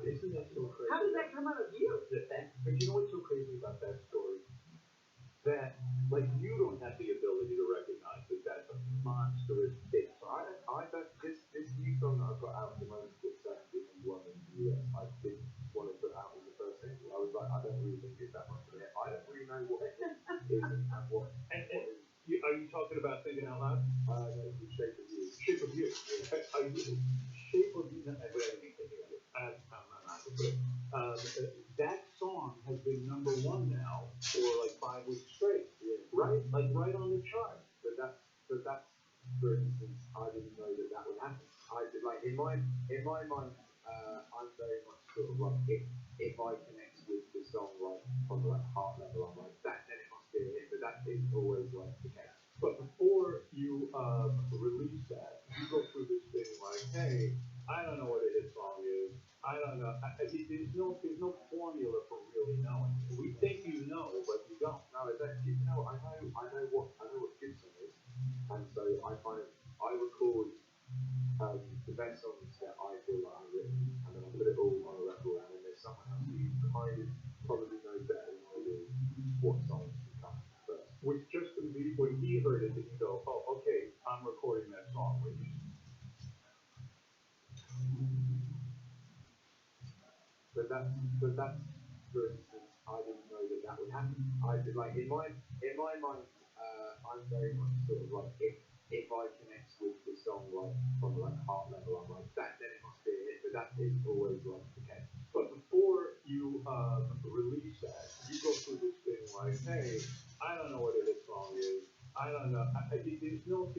Isn't that so crazy? How did that come out of you? But you know what's so crazy about that story? That, like, you don't have the ability to recognize that that's a monstrous hit. So this new song that I've got out at the moment called Saturday and One in the US, I didn't want to put out as the first single. I was like, I don't really think it's that much of a hit. I don't really Are you talking about thinking out loud? The Shape of You. Shape of You. Are you Shape of You? I'm not. That song has been number one now for like 5 weeks straight. Yeah. Right? Like right on the chart. But that's, for instance, I didn't know that would happen. I did, like, in my mind, I'm very much sort of like, if I connect with the song, like, on the, like, heart level, I'm like, that, then it must be a hit, but that isn't always, like, the case. But before you release that, you go through this thing like, hey, I don't know what a hit song is. I don't know. There's no formula for really knowing. We think you know, but you don't. No, it's actually, I know what good song is, and so I record the best songs that I feel like I've written, and then I put it all on a record, and then there's someone else who kind of probably knows better than I do what songs to come first. With Justin Bieber, when he heard it, did he go, oh, okay, I'm recording that song with you? But that's, for instance, I didn't know that would happen. I did, like, in my mind, I'm very much sort of like, if I connect with the song, like, from the, like, heart level, I'm like, that, then it must be a hit, but that isn't always, like, the case. But before you release that, you go through this thing like, hey, I don't know what a hit song is. I don't know. There's no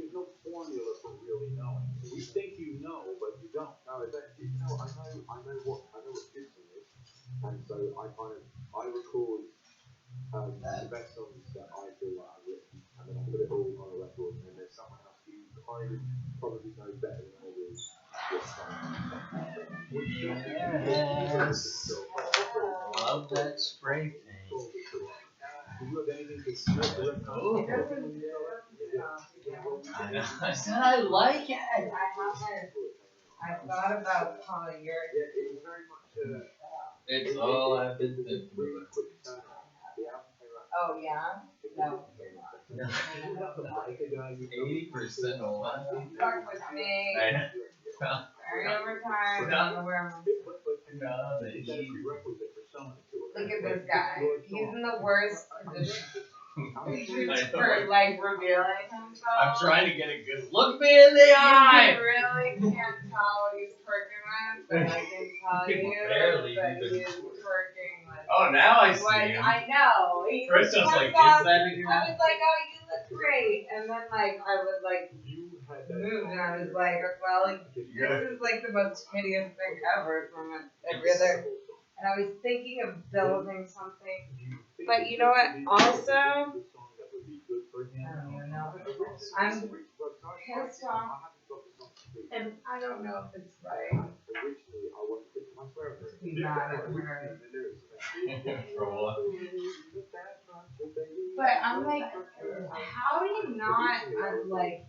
formula for really knowing. We think you know, but you don't. No, it's actually, I know what good song is, and so I record the best songs that I feel like I've written, and then I put it all on a record, and then there's someone else who kind of probably knows better than I do what song. Yes. Love that spray paint. Do you have anything to say? I said I like it. I thought about calling your. It's very much. It's all I've been thinking. Oh yeah. No. 80% left. Work with me. Very overtime. Don't know where I'm. Look at this guy. He's in the worst position for like revealing himself. I'm trying to get a good look me in the eye. You really can't tell what he's twerking with, but I can tell you that he is twerking with. Oh, now I see like, him. I know. First I was like, is I that a good? was like, oh, you look great, and then like I would like move, and I was like, well, like, this is like the most hideous thing ever from every other. And I was thinking of building something, but you know what? Also, I don't even know. I'm pissed off, and I don't know if it's right. Be mad at her. But I'm like, how do you not? I'm like,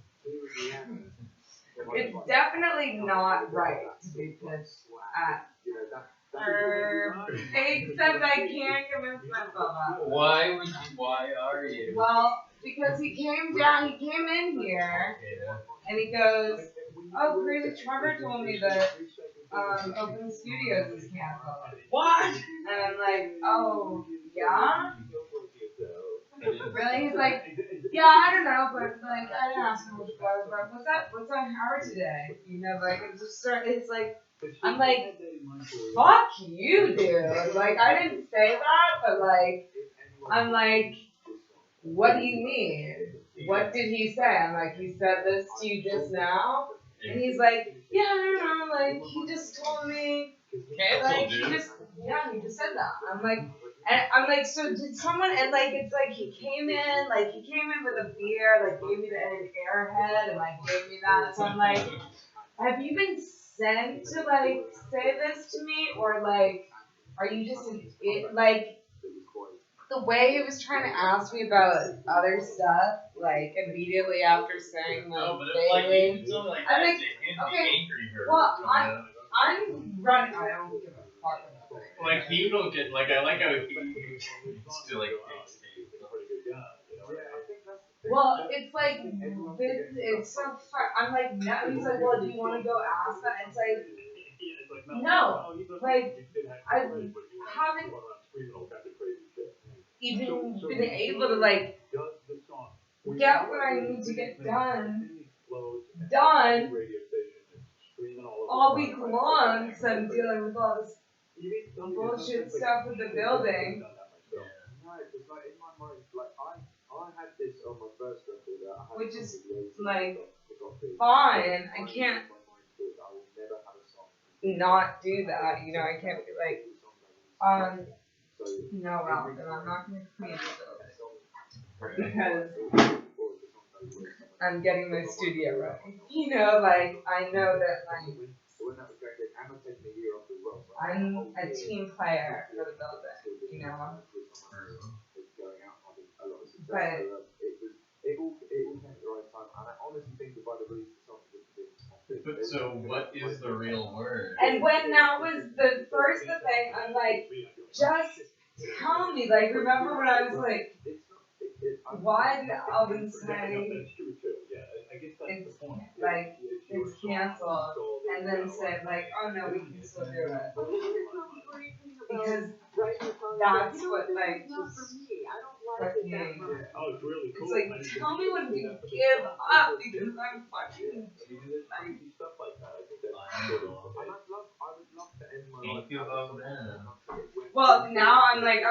it's definitely not right to be pissed at. Except I can't convince myself of it. Why are you? Well, because he came in here, and he goes, oh, crazy, Trevor told me that Open Studios is canceled. What? And I'm like, oh, yeah? Really? He's like, yeah, I don't know, but like, I didn't ask him what it was, but what's on Howard today? You know, like, it's like, I'm like, fuck you, dude. Like, I didn't say that, but like, I'm like, what do you mean? What did he say? I'm like, he said this to you just now? And he's like, yeah, I don't know, like, he just told me, like, he just said that. I'm like, so did someone, and like, it's like, he came in with a beer, like, gave me an airhead, and like, gave me that, so I'm like, have you been sent to like say this to me, or like are you just like the way he was trying to ask me about other stuff like immediately after saying like daily. I'm like, okay, well I'm running. I don't give a fuck about it. Like you don't get like I like how he still like. Well, it's like, it's so fun. I'm like, no. He's like, well, do you want to go ask that? It's like, no. Like, I haven't even been able to, like, get what I need to get done all week long because I'm dealing with all this bullshit stuff with the building. No, it's like in my mind, like I had this on my first record. Which is like fine. I can't not do that. You know, I can't be like, no, Ralph, and I'm not gonna create it because I'm getting my studio ready. You know, like I know that like I'm a team player for the building. You know, but it all came at the right time, and I honestly think if I'd have released the song, But so, what is the real word? and when that was the first thing, I'm like, just tell me. Like, remember when I was like, why did Alvin say it's like it's canceled, and then said like, oh no, we can still do it because that's what like just fucking. It's like, tell me when you give up because I'm fucking like. Well, now I'm like,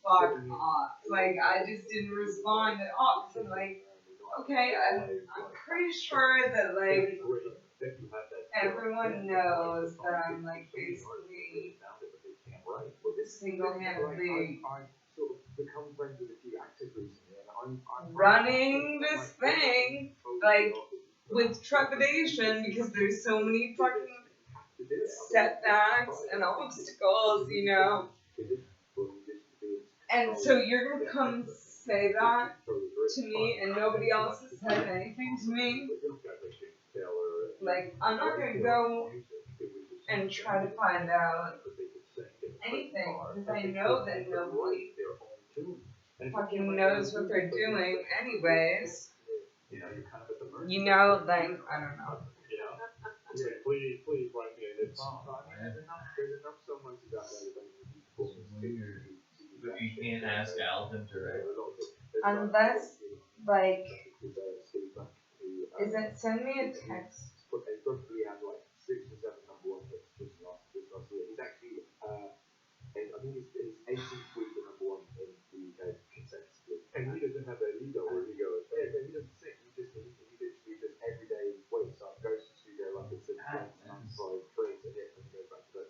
fuck off. Like, I just didn't respond at all. So like, okay, I'm pretty sure that like everyone knows that I'm like basically single-handedly become friends with a few actors recently, and I'm running this thing like with trepidation because there's so many fucking setbacks and obstacles, you know. And so you're gonna come say that to me, and nobody else has said anything to me. Like, I'm not gonna go and try to find out anything because I know that nobody fucking knows what they're doing anyways. You know, like, I don't know. Please write me a new song. There's enough songs out there that But you can't ask Alvin directly. Unless, like, is it send me a text? They probably had like 6 or 7 number 1 hits just last year. He's actually, I think it's 18th week of number 1 in the UK consecutively. And he doesn't have that ego where he goes, yeah, he doesn't sing. He literally just every day wakes up, goes to the studio like it's a 9 to 5, creates a hit, and goes back to bed.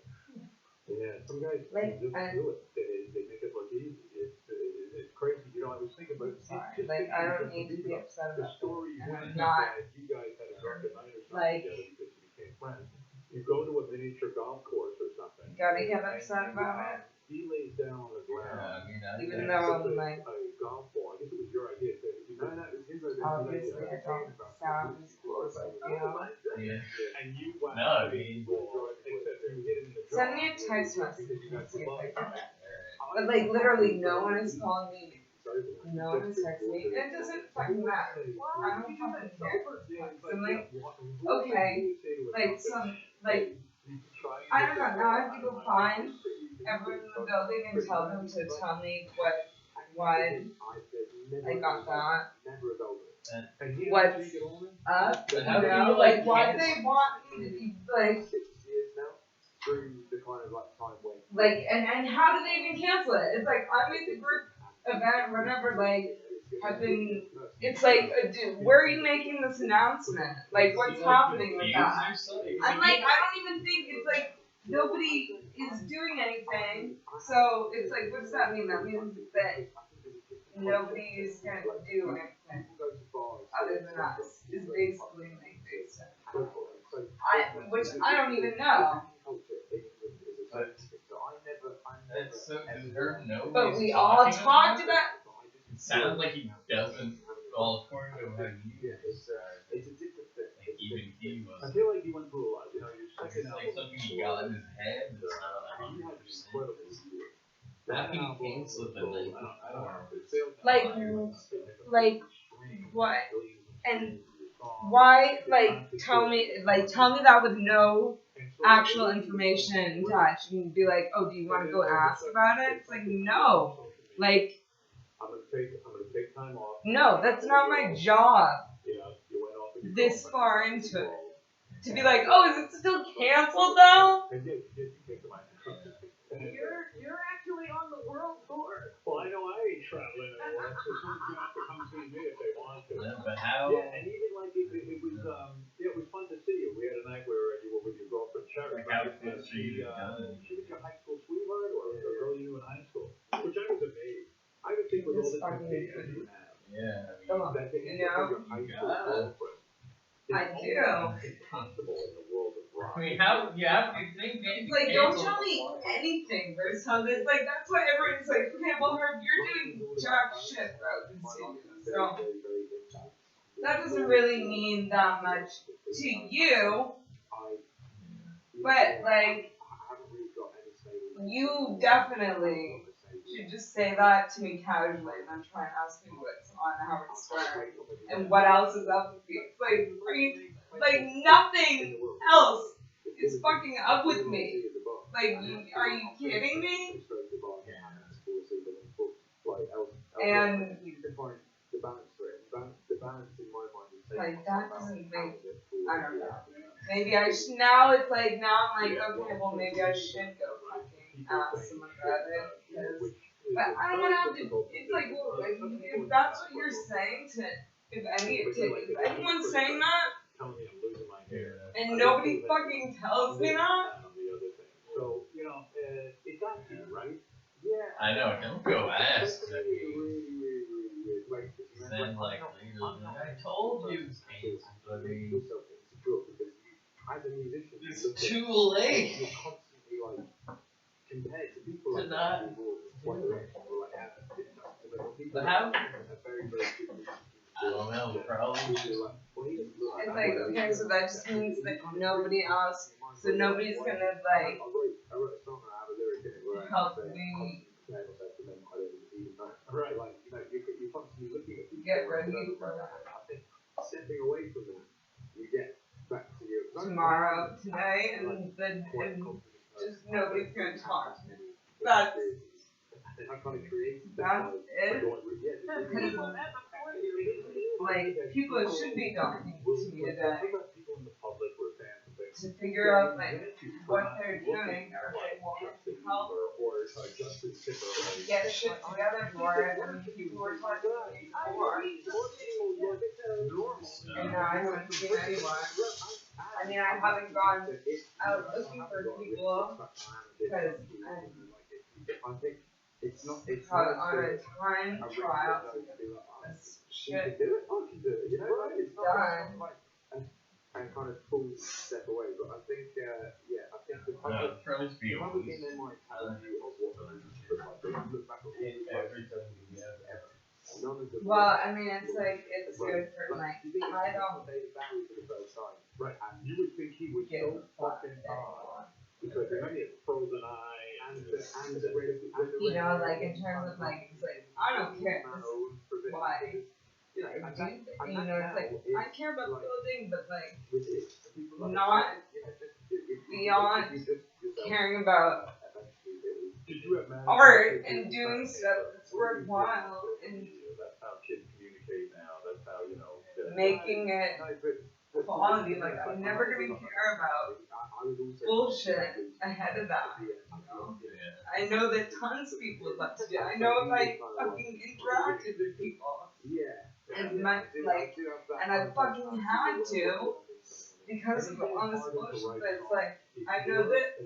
Yeah, some guys like, just do it. They make it look easy. It's crazy. You know, I was thinking about it. Like, I don't need to be upset the about story it. when I'm not, you guys had a drunken night or something like, together because you became friends. You go to a miniature golf course or something. gotta get upset about it. He lays down on the ground. Even though I'm like, a golf ball. I guess it was your idea. No, it was his idea. obviously I don't sound as cool as I feel. Yeah. And you No, I mean, Send me a text message and see if I get it. But like, literally, no one is calling me. No one is texting me. It doesn't fucking matter. I don't fucking care. So I'm like, okay, like like, I don't know. Now I have to go find everyone in the building and tell them to tell me why I got that. What's up? You know, like, why do they want me to be like? 6 years now through the kind of like time when. Like, and how do they even cancel it? It's like, I made the group event, whatever, like, have been, it's like, dude, where are you making this announcement? Like, what's happening with that? I'm like, I don't even think, it's like, nobody is doing anything, so it's like, what does that mean? That means that nobody is gonna do anything other than us, is basically like this. Which I don't even know. But we all talked about. It sounds like he doesn't. Well, according to how you described it, like even he was. I feel like he went through a lot. You know, you're It's like something he got in his head. It's not 100%. How can you cancel it? Like, I don't know. Like what? And why? Like, tell me that with no actual information attached, and be like, oh, do you want to go ask about it? It's like, no. Like, I'm gonna would take time off. No, that's not my job. You know, you went off with your This girlfriend. far into it. To be like, oh, is it still canceled though? And yes, you came to my house. You're actually on the world tour. Well, I know I ain't traveling anymore. So someone's gonna have to come see me if they want to. Yeah, but how? Yeah, and even like it was fun to see you. We had a night where you were with your girlfriend Sherry. Like, how close are you to done? She was your high school sweetheart or a girl you knew in high school, which I was amazed. I would think with all the temptation you have. Yeah, I mean, Oh, that they you know? your high school girlfriend. I do. Impossible in the world of rock. I mean, how? You have to think. It's like, don't tell me anything or something. Like, that's why everyone's like, okay, well, Herb, you're doing jack shit throughout the season. So, that doesn't really mean that much to you. But, like, you definitely should just say that to me casually and then try and ask me what's on Howard Stern and what else is up with me. It's like, like nothing else is fucking up with me. Like, are you kidding me? And like that doesn't make, I don't know. Maybe I should, now it's like, now I'm like, okay, well maybe I should go fucking ask someone about it. Because, but I don't want to have to, it's like, well, if that's what you're saying to, if anyone's saying that, and nobody fucking tells me that, So, you know, it got you, right? Yeah. I know, don't go ask. I mean, then, like, I told you, Kate, I mean, it's too late to not. But how? I don't know, probably just. it's like, okay, so that just means that nobody else, so nobody's gonna like help me Right, like, you know, you're constantly looking at get ready for that. I think stepping away from that, you get back to your Tomorrow, today, and then just nobody's gonna talk to me. That's it. Because, like, people should be talking to me today to figure out, like, what they're doing or if they want to help get shit together for it. I mean, people were talking to me before. And now I haven't seen anyone. I mean, I haven't gone out looking for people because I'm on a time trial to get this shit done. And kind of full step away, but I think, I think the No, pros be public in their mind tell you of what the relationship looks like. They don't look back at all the everything we have ever. None of them. Well, I mean, it's like, it's good for, like, I don't David Bowie for the first time. Right, and you would think he was get so fucking hard because they're only at Frozen Eye and you know, like, in terms of, like, it's like, I don't care. Why? You know, it's like, I care about the building, but, like, not beyond caring about art and doing stuff that's worthwhile and that's how kids communicate now. That's how, you know, making it quality. Like, I'm never gonna care about bullshit ahead of that. You know? I know that tons of people would love to do it. I know if I fucking interacted with people as much, like, and I fucking had to because of all this bullshit, but it's like, I know that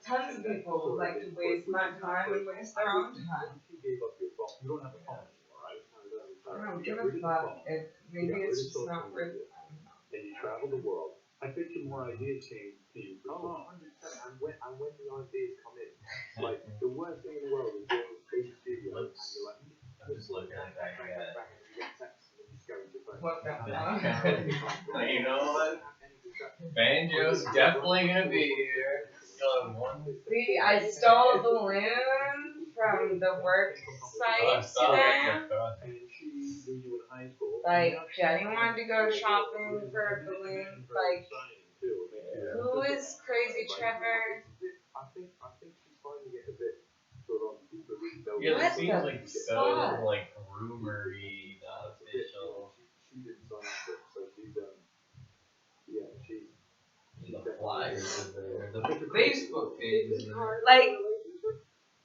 tons of people would like to waste my time and waste their own time. You don't have a phone anymore, right? I don't give a fuck if maybe it's just not worth it. And you travel the world. I bet you more ideas came to you. Oh, 100%. And when the ideas come in, like, the worst thing in the world is doing big studios, and you're like, I'm just looking at that guy. back and you get text and you just go into phone. What the fuck? You know what? Banjo's definitely gonna be here. You'll have one. See, I stole a balloon from the work site today. Like, Jenny wanted to go shopping for a balloon. Like, who is Crazy Trevor? I think she's finding it a bit sort of people really don't. Yeah, What it seems the like fuck? so like rumory, not official. She didn't sign up for it, so she's she's The flyers are there. The Facebook page is there. Like,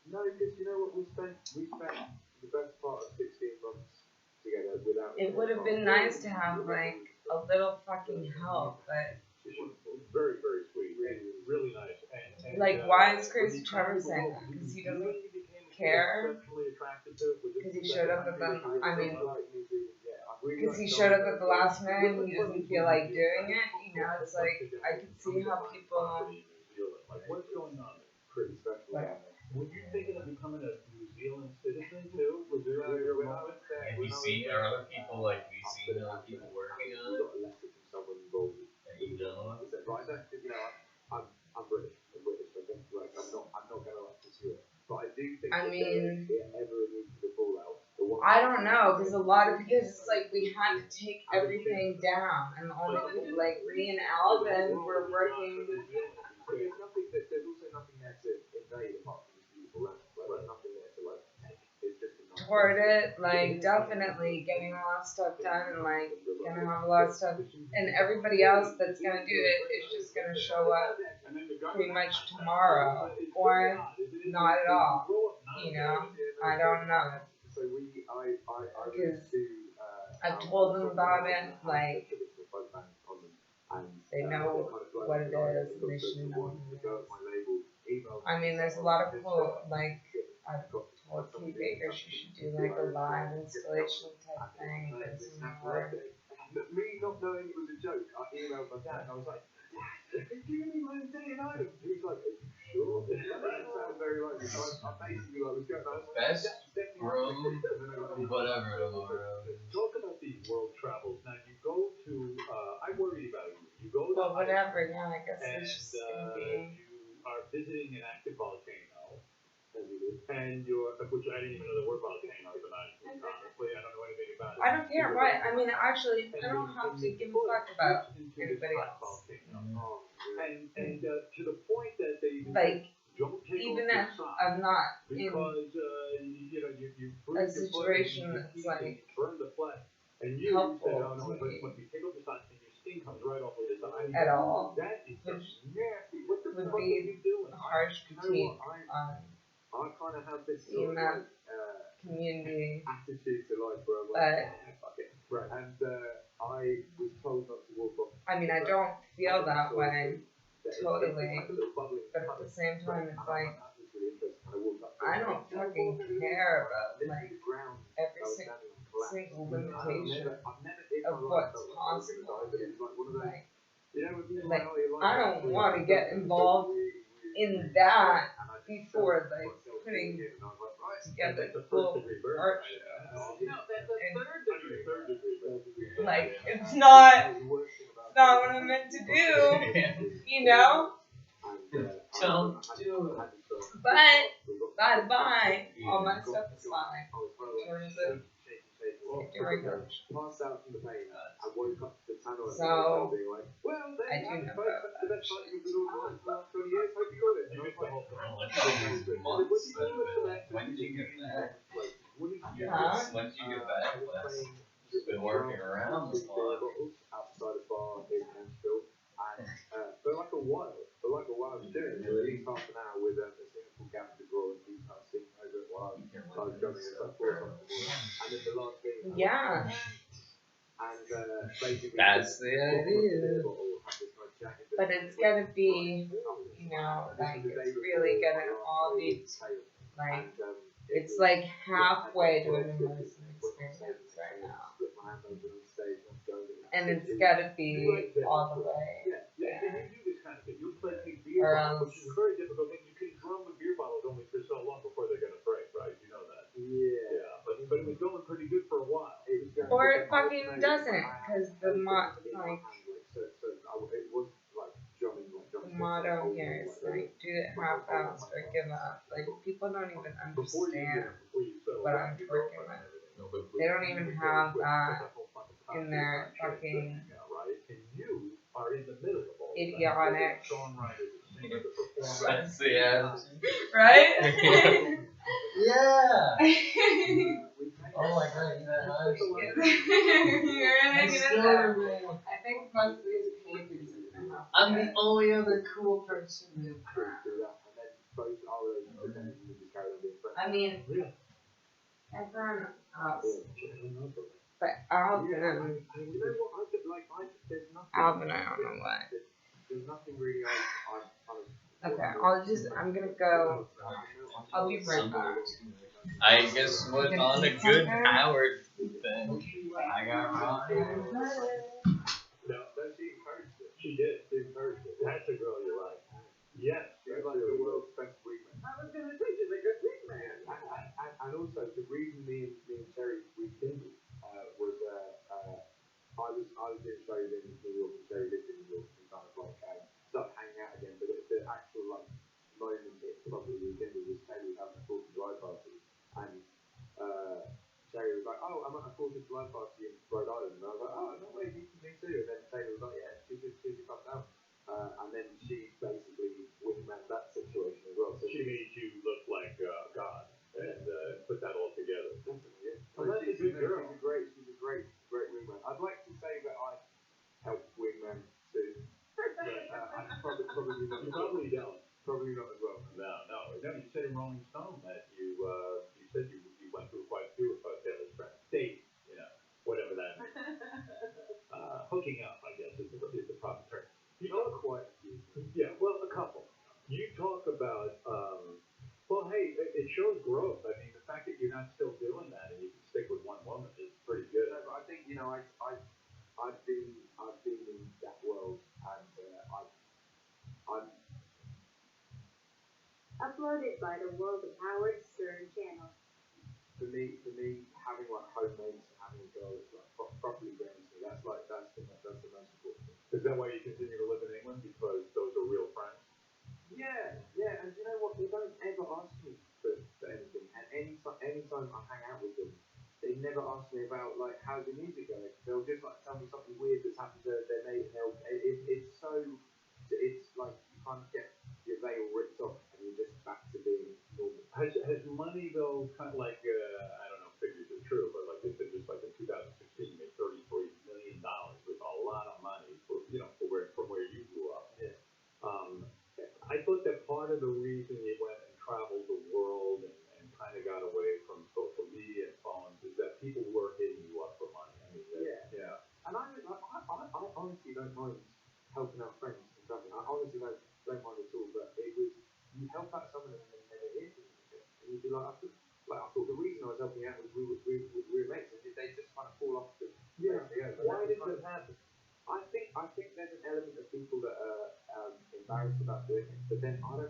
no, because you know what, we spent the best part of 16 months together without. it would have been nice to have like a little fucking help, but Very, very sweet. Really nice. And, like, why is Crazy Trevor saying that? Because he doesn't care? Because he showed up at the, I mean, because he showed up at the last minute and he doesn't feel like doing it, you know, it's like, I could see how people, Like, what's going on there? Pretty special. Were you thinking of becoming a New Zealand citizen too? Was there a moment? Have you seen, are other people, like, have you seen other people working on it? got a letter from someone involved. That you know of? Right, you know, I'm British. I think, like, I'm not gonna like pursue it. But I do think I mean, if ever needs to fall out, I don't know, because it's like we had to take everything down, and the only people, like, me and Alvin were working there's also nothing there to invade apart from this beautiful land. Like, there's nothing there to like take. It's just a nice toward it, like, definitely getting a lot of stuff done, and like, gonna have a lot of stuff, and everybody else that's gonna do it is just gonna show up pretty much tomorrow, or not at all, you know, I don't know, So because I've told them about it, like, they know what it is, and they should know what it is. I mean, there's a lot of cool, like, I've told Kate Baker she should do like a live installation type thing, but it's more. Me not knowing it was a joke, I emailed my dad and I was like, Dad, they're giving me my day in Ireland. He was like, are you sure? That sounded very likely. So I basically like was going on. Best room, whatever tomorrow. Talk about these world travels. Now you go to, I worry about you. You go to Well, whatever, yeah, I guess and it's just gonna be. you are visiting an active volcano, and you're, which I didn't even know there were volcanoes, and honestly, I don't know anything about it. I don't care, why? I mean, actually, I don't have to give a fuck about anybody else. And to the point that they Like, don't take even off if your socks I'm not in because you know you a situation that's like burn the flesh, and you helpful said, oh no, to but me when you take off your socks and your skin comes right off of the side at all, that is which nasty. What the would fuck are you be doing? a harsh critique on I kind of have this the sort of enough like, community, attitude to life where I'm but like, fuck it. Right. And I was told not to walk off. I mean, I don't feel that way totally, but at the same time, it's like I don't fucking care about like every single limitation of what's possible. Like I don't want to get involved in that before like putting together the full arch. Like it's not what I'm meant to do, you know. Don't do it. But bye, all my stuff is fine. In terms of safety regulations. So I do know about that When did you get back? Huh? When did you get back? Just been working around the clock. Outside a bar in Nashville, and for like a while I was doing it, at least half an hour with a singer called Gavin DeGraw, and he was kind of singing over it while I was drumming it like 4 times a morning. And then the last thing, yeah. And basically, that's the idea. But it's gotta be, you know, like it's really gonna all be like it's like halfway to an immersive experience right now. And it's gotta be all the way there. Or else which is very difficult, and you can drum with beer bottles only for so long before they're gonna break, right? You know that. Yeah. But it was going pretty good for a while. or it fucking doesn't, because the motto here is like do it half-assed or give up. Like people don't even understand what I'm working with. They don't even have that in their fucking idiotic. That's the attitude. Right? Yeah. Oh my god, you that high? You're gonna I'm get still it there. remaining. I think most of these paintings are gonna have I'm the only other cool person in the crowd. I mean, everyone else. But Alvin, I don't know why. There's nothing really Okay, I'm gonna go. I'll be right back. I guess what on a good Howard thing, I got Ronnie. No, she encouraged it. She did. She encouraged it. That's a girl you like. Yes. She's like the world's best wingman. I was gonna say she's a good wingman. And also the reason me and Terry rekindled was I was doing shows in New York and Terry lived in New York and kind of like started hanging out again. But the actual like moment it probably rekindled was Terry was having a 4th of July party and Terry was like, oh, I'm at a 4th of July party in Rhode Island, and I was like, oh, no way, me too. And then Terry was like, yeah, she should come down. And then she basically wingman that situation as well. So She made you look like God and put that all together. definitely, yeah. Well, that's a good girl. She's a great wingman. I'd like to say that I helped wingman too. But I probably not. You probably don't. Probably not as well. No. You said in Rolling Stone that you said you went through quite a few of Taylor's friends. Date, whatever that means. Hooking up, I guess, is the proper term. You talk quite a few. Yeah, well, a couple. You talk about, well, hey, it shows growth. I mean, the fact that you're not still doing that and you can stick with one woman is pretty good. No, but I think I've been in that world and I'm Uploaded by the World of Howard Stern channel. for me having like homemates and having a girl that's like properly grounds me. That's the most important thing. Is that why you continue to live in England? Because those are real friends? Yeah, and you know what? They don't ever ask me for anything. And anytime I hang out with them, they never ask me about like how's your music going. They'll just like tell me something weird that's happened to their mate, and it's like you kind of get your veil ripped off and you're just back to being normal. Has money though kind of like I don't know if figures are true, but like they said just like in 2016 you made $33 million, with a lot of money for from where you grew up. Yeah. I thought that part of the reason you went and traveled the world and kind of got away from social media and phones is that people were hitting you up for money. I mean, yeah. And I honestly don't mind helping out friends and traveling. I honestly don't mind at all. But it was you help out someone and they never hear from you again, and you'd be like, I thought the reason I was helping out was we were mates, and they just kind of fall off the Yeah. face. Why did that happen? I think there's an element of people that are embarrassed about doing it, but then I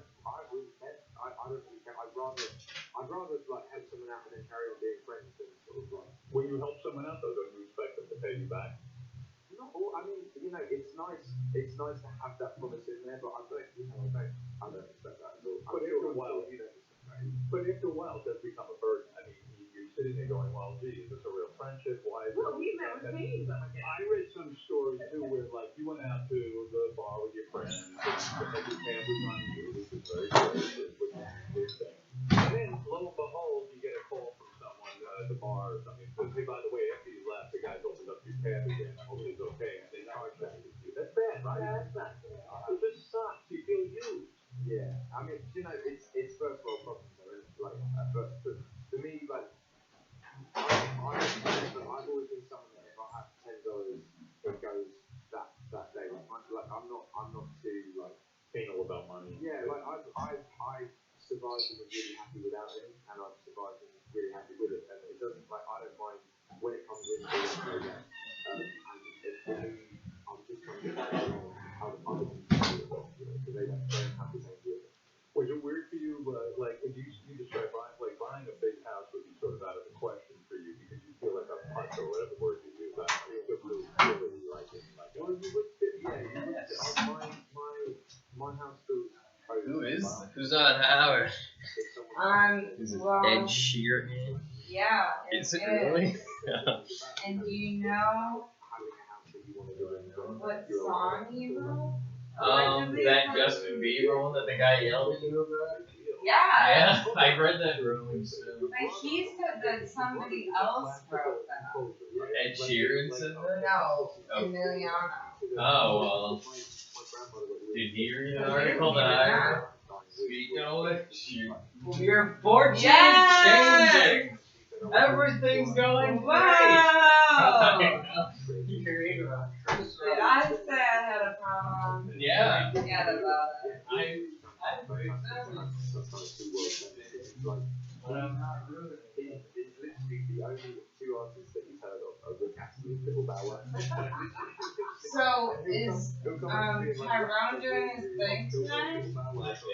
really care. I don't really care. I'd rather like help someone out and then carry on being friends than sort of like. When you help someone out though, don't you expect them to pay you back? Not all. I mean, it's nice. It's nice to have that promise in there, but I don't expect that at all. But after a while, it does become a burden. I mean, you're sitting there going, well, gee, is this a real friendship? Why is Well, we've never seen them again. I read some stories too where like you went out to the bar with your friends and every tab was on you, which is very good, which is a good thing. And then lo and behold, you get a call from someone at the bar or something. Says, hey, by the way, after you left, the guys opened up your tab again. I hope it's okay. And they charge that with you. That's bad, right? That's not good. It just sucks. You feel used. Yeah, I mean, it's first world problems. Like, but for me, like, I've always been someone that if I have $10, it goes that day. Like, I'm not too like anal about money. Yeah, like I've survived and was really happy without it, and I've survived and was really happy with it. And it doesn't like I don't mind when it comes in. And for me, I'm just trying to find how other people do it, because they don't have the same deal. Was it weird for you, like, when you describe buying a big house would be sort of out of the question for you because you feel like a putz or whatever word you use. I don't know, really like it. Well, you would fit, my house feels Who's on Howard? Well, Ed Sheeran. yeah. Is it really? And do you know what song you wrote? That Justin Bieber one that the guy yelled at you about? Yeah. Yeah, I read that in Rolling Stone. But he said that somebody else wrote that. Ed Sheeran said that? No, Oh. Emiliano. Oh, well. Did he read an article that I read? Speaking of which, your fortune's changing. Everything's going great. Wow. You can read about it. Did I say I had a problem? Yeah. Forget about it. I'm pretty excited. But it's literally the only two artists that he's heard of Rick Astley and Little Bow Wow. So is Tyrone doing his thing tonight? But this is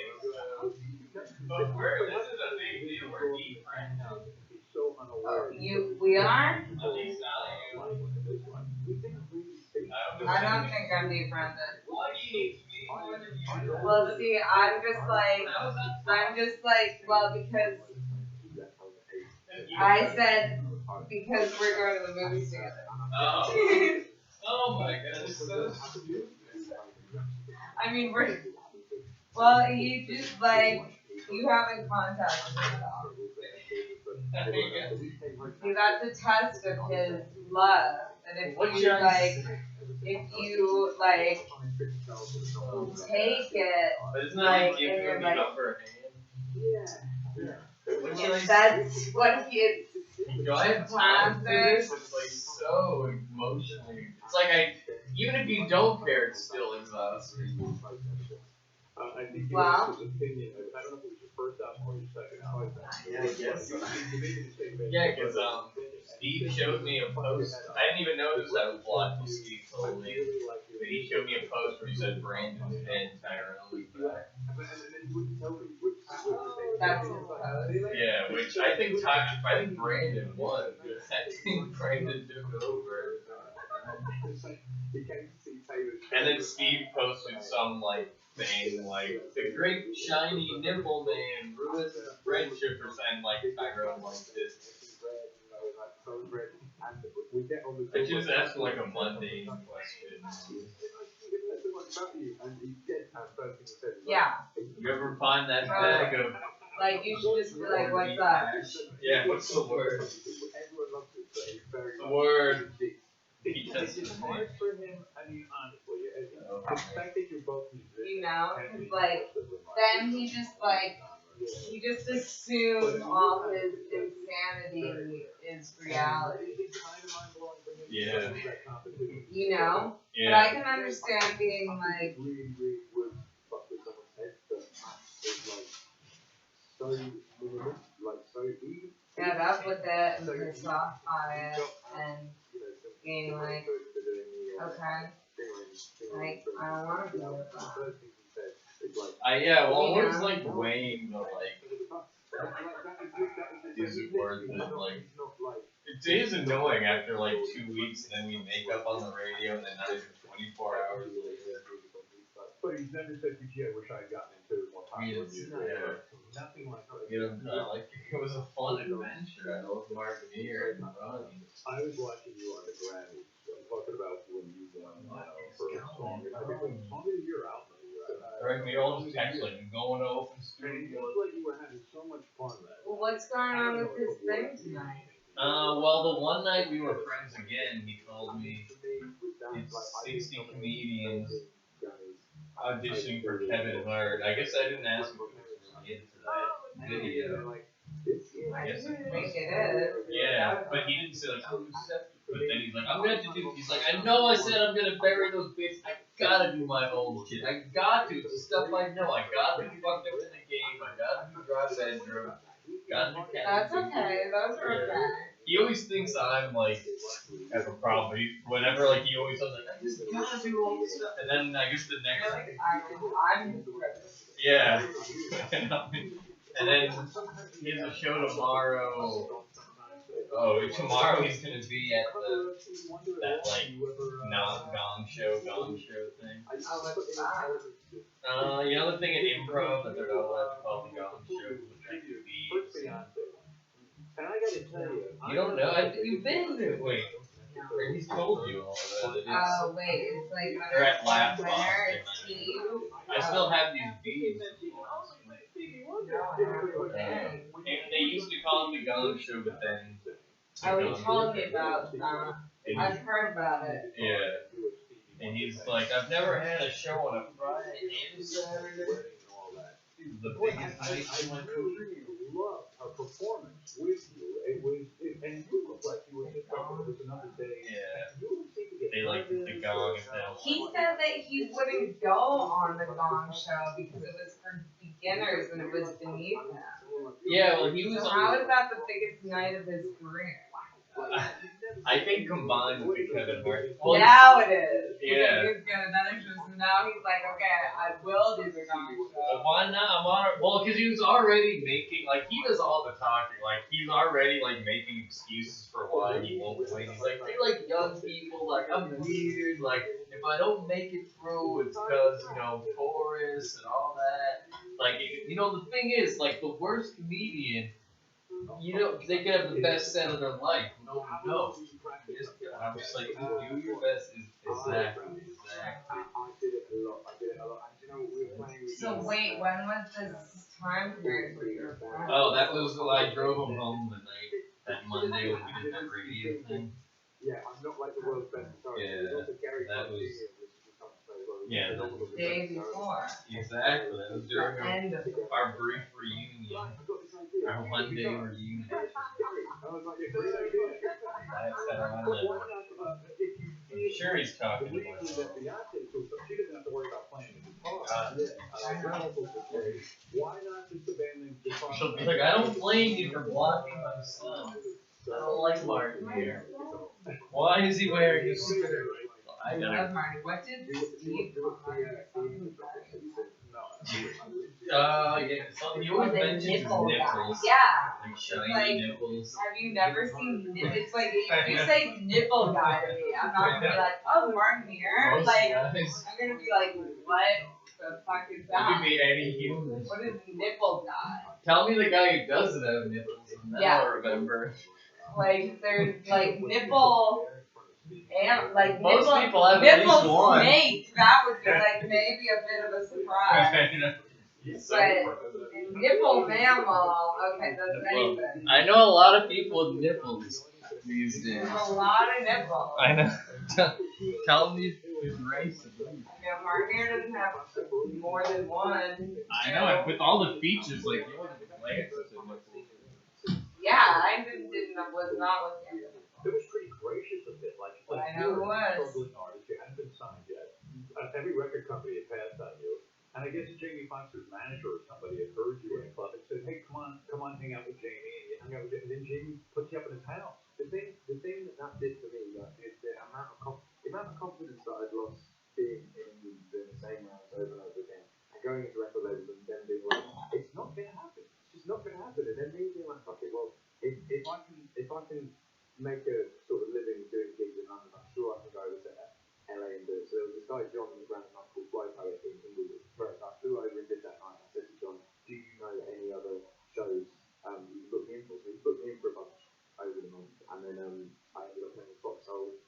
a big deal. We're deep right now. We are? At least I don't think I'm defriended. Why do you need to be? Well, see, I'm just like, well, because I said because we're going to the movies together. Oh. Oh my goodness. So I mean, well, you just like, you haven't contacted me at all. You got the test of his love, and if you take it, but isn't that like, like giving and you're him like, the upper hand? if that's what he is. Do I have time for this? It's like so emotionally. It's like even if you don't care, it's still exhausting. I think you Wow. asked his opinion. I don't know if it was your first album or your second album. Yeah, I guess. Yeah, because Steve showed me a post. I didn't even notice I was watching Steve told me. But he showed me a post where he said Brandon and Tyrone. That's his post. Yeah, which I think Brandon won. I think Brandon took over. And then Steve posted some thing the great shiny nipple man ruins the friendship or something Tyrone liked it. I just asked him a mundane question. Yeah. You ever find that bag of you should just be like, what's up? yeah, what's the word? The word. It's hard for him, honestly, the fact that you're both musicians. Then he just assumes all his insanity is reality. Yeah. Yeah. But I can understand being fed up with it and pissed off by it and being okay, I don't want to deal with that. Well, it was weighing the is it worth it? It is annoying after 2 weeks and then we make up on the radio and then not even 24 hours later. But he's never said to you, I wish I had gotten into it more time. Yeah. Nothing like that. It was a fun adventure. I love Mark Neer and Ronnie. I was watching you on the Grammys. I'm talking about when you won for a song. I think it was Song of the Year album. Right, we all just text going to open studio. It feels like you were having so much fun that. Well, what's going on with this thing tonight? Well, the one night we were friends again, he told me it's 60 comedians auditioning for Kevin Hart. I guess I didn't ask him if it was related to that video. I guess I think it is. Yeah, but he didn't say but then he's like, I'm gonna have to do. He's like, I know I said I'm gonna bury those bitches. I gotta do my own shit. I got to. It's the stuff I know. I gotta be fucked up in the game. I gotta do Drive Bedroom. Gotta do That's okay. Those are okay. He always thinks I'm have a problem. Whenever he always says I just gotta do all this stuff. And then I guess the next. I'm yeah. And then he has a show tomorrow. Oh, tomorrow he's gonna be at that non-gong show thing. You know the thing at Improv that they're not allowed to call the gong show And I gotta tell you, you don't know. You've been to it. Wait, he's told you all of that. Oh wait, it's they're at Laugh Box. it's Steve. I still have these beads. They used to call it the Gong Show, but then. Oh, he told me about I've heard about it. Yeah. And he's like, I've never had a show on a Friday and Saturday. The biggest night in my career. Loved her performance with you. And you looked like you were just like it was another day. Yeah. They liked the Gong and that. He said that he wouldn't go on the Gong Show because it was for beginners and it was beneath him. Yeah, well, he was. So how is that the biggest night of his career? I think combined with Kevin Hart. Well, now it is. Yeah. He's good at that interest, and now he's like, okay, I will do the Gong Show. Why not? Well, because he was already making, like, he does all the talking. Like, he's already, like, making excuses for why he won't win. He's like, they like young people, like, I'm weird, like, if I don't make it through, it's because, you know, chorus and all that. Like, you know, the thing is, like, the worst comedian, you know, they could have the best set of their life. No one knows. I'm just like, do your best. Exactly. So wait, when was this time period where you were born? Oh, that was I drove him home the night, that Monday when we did that radio thing. Yeah, I'm not like the world's best guitarist. Yeah, that was. Yeah, that was the day before. Exactly, that was during End of our brief reunion. Our one-day reunion. I'm sure he's talking about it. She doesn't have to worry about playing the guitar. Why not just abandon guitar? She'll be like, I don't blame you for blocking my son. I don't like Martin here. Why is he wearing a skirt? I love Martin. What did Steve yeah, so he always mentions his nipples. Yeah. Like shiny like, nipples. Have you never seen it's like, if you say nipple guy to me, I'm not gonna be like, oh, Martin here. Most Like, guys. I'm gonna be like, what the fuck is It that? could be any human. What is nipple guy? Tell me the guy who doesn't have nipples, and then I'll remember. Like, there's like nipple. And like Most nipple, people have at nipple least one. snake, that would be like maybe a bit of a surprise. But nipple mammal, okay, that's anything. I know a lot of people with nipples these days. There's a lot of nipples. I know. Tell me his race. Yeah, Martin doesn't have more than one. I know, and with all the features, like, you wouldn't glance at the nipples. Yeah, I was not looking at it. It was pretty gracious of him. Like I know it was. Struggling artist, you hadn't been signed yet. Every record company had passed on you. And I guess Jamie Foxx's manager or somebody had heard you in a club and said, hey, come on, hang out with Jamie. And you hung out with him. And then Jamie puts you up in his house. The thing that did for me, like, is the amount of confidence that I'd lost being in England doing the same rounds over and over again, and going into record labels and then being like, it's not gonna happen. It's just not gonna happen. And then me being like, fuck it, well, if I can make a sort of living doing gigs in London, I'm sure I can go over to LA and do it. So there was this guy John who ran a night called Flow Poet in Inglewood. First, I flew over and did that night. I said to John, do you know any other shows you can book me in for? So he booked me in for a bunch over the month, and then I ended up playing Foxhole,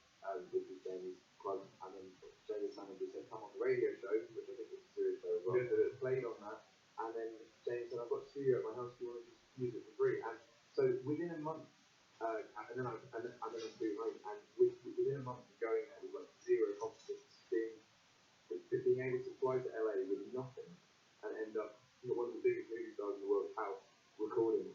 which was Jamie's club, and then Jamie's manager said, come on the radio show, which I think was a serious show as well. Played on that, and then James said, I've got a studio at my house, do you want to just use it for free? And so within a month, and then I was doing home, and within a month of going there with like zero confidence, being able to fly to LA with nothing and end up one of the biggest movie stars in the world's house recording.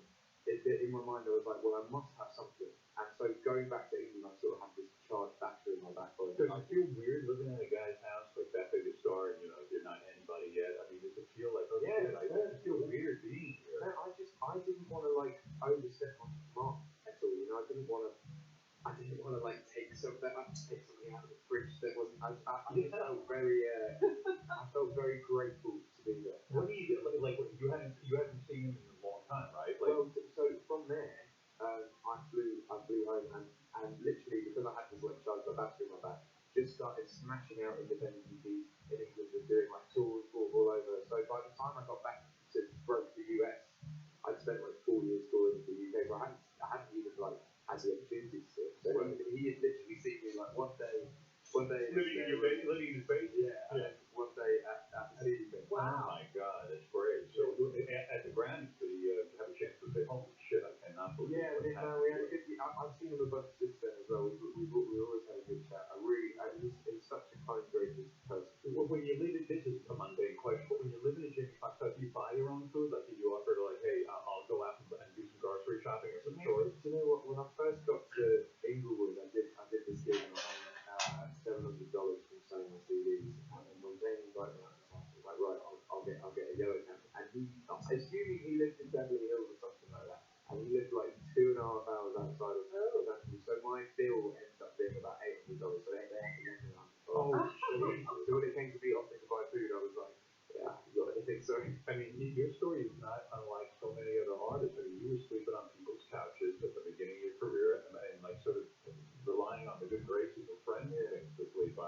In my mind, I was like, well, I must have something. And so going back to England, I sort of had this charged battery in my backbone. Does it feel weird living in a guy's house like that big a star and you're not anybody yet? I mean, does it feel like, I just feel weird being here? No, I didn't want to like overstep my mark at all. You know, I didn't want to like take something out of the fridge that wasn't. I felt very grateful to be there. What do you get? Like you hadn't seen him in a long time, right? Like, well, so from there, I flew home and literally because I had this like charged battery in my back, just started smashing out independent EPs in England and doing like tours all over. So by the time I got back to broke the US, I'd spent like 4 years touring the UK, so I hadn't even like had the opportunity to see it. So he had literally seen me like one day living in his base. Yeah. And then one day at the CD thing. Wow. Oh my God, that's great. So at the Grammys,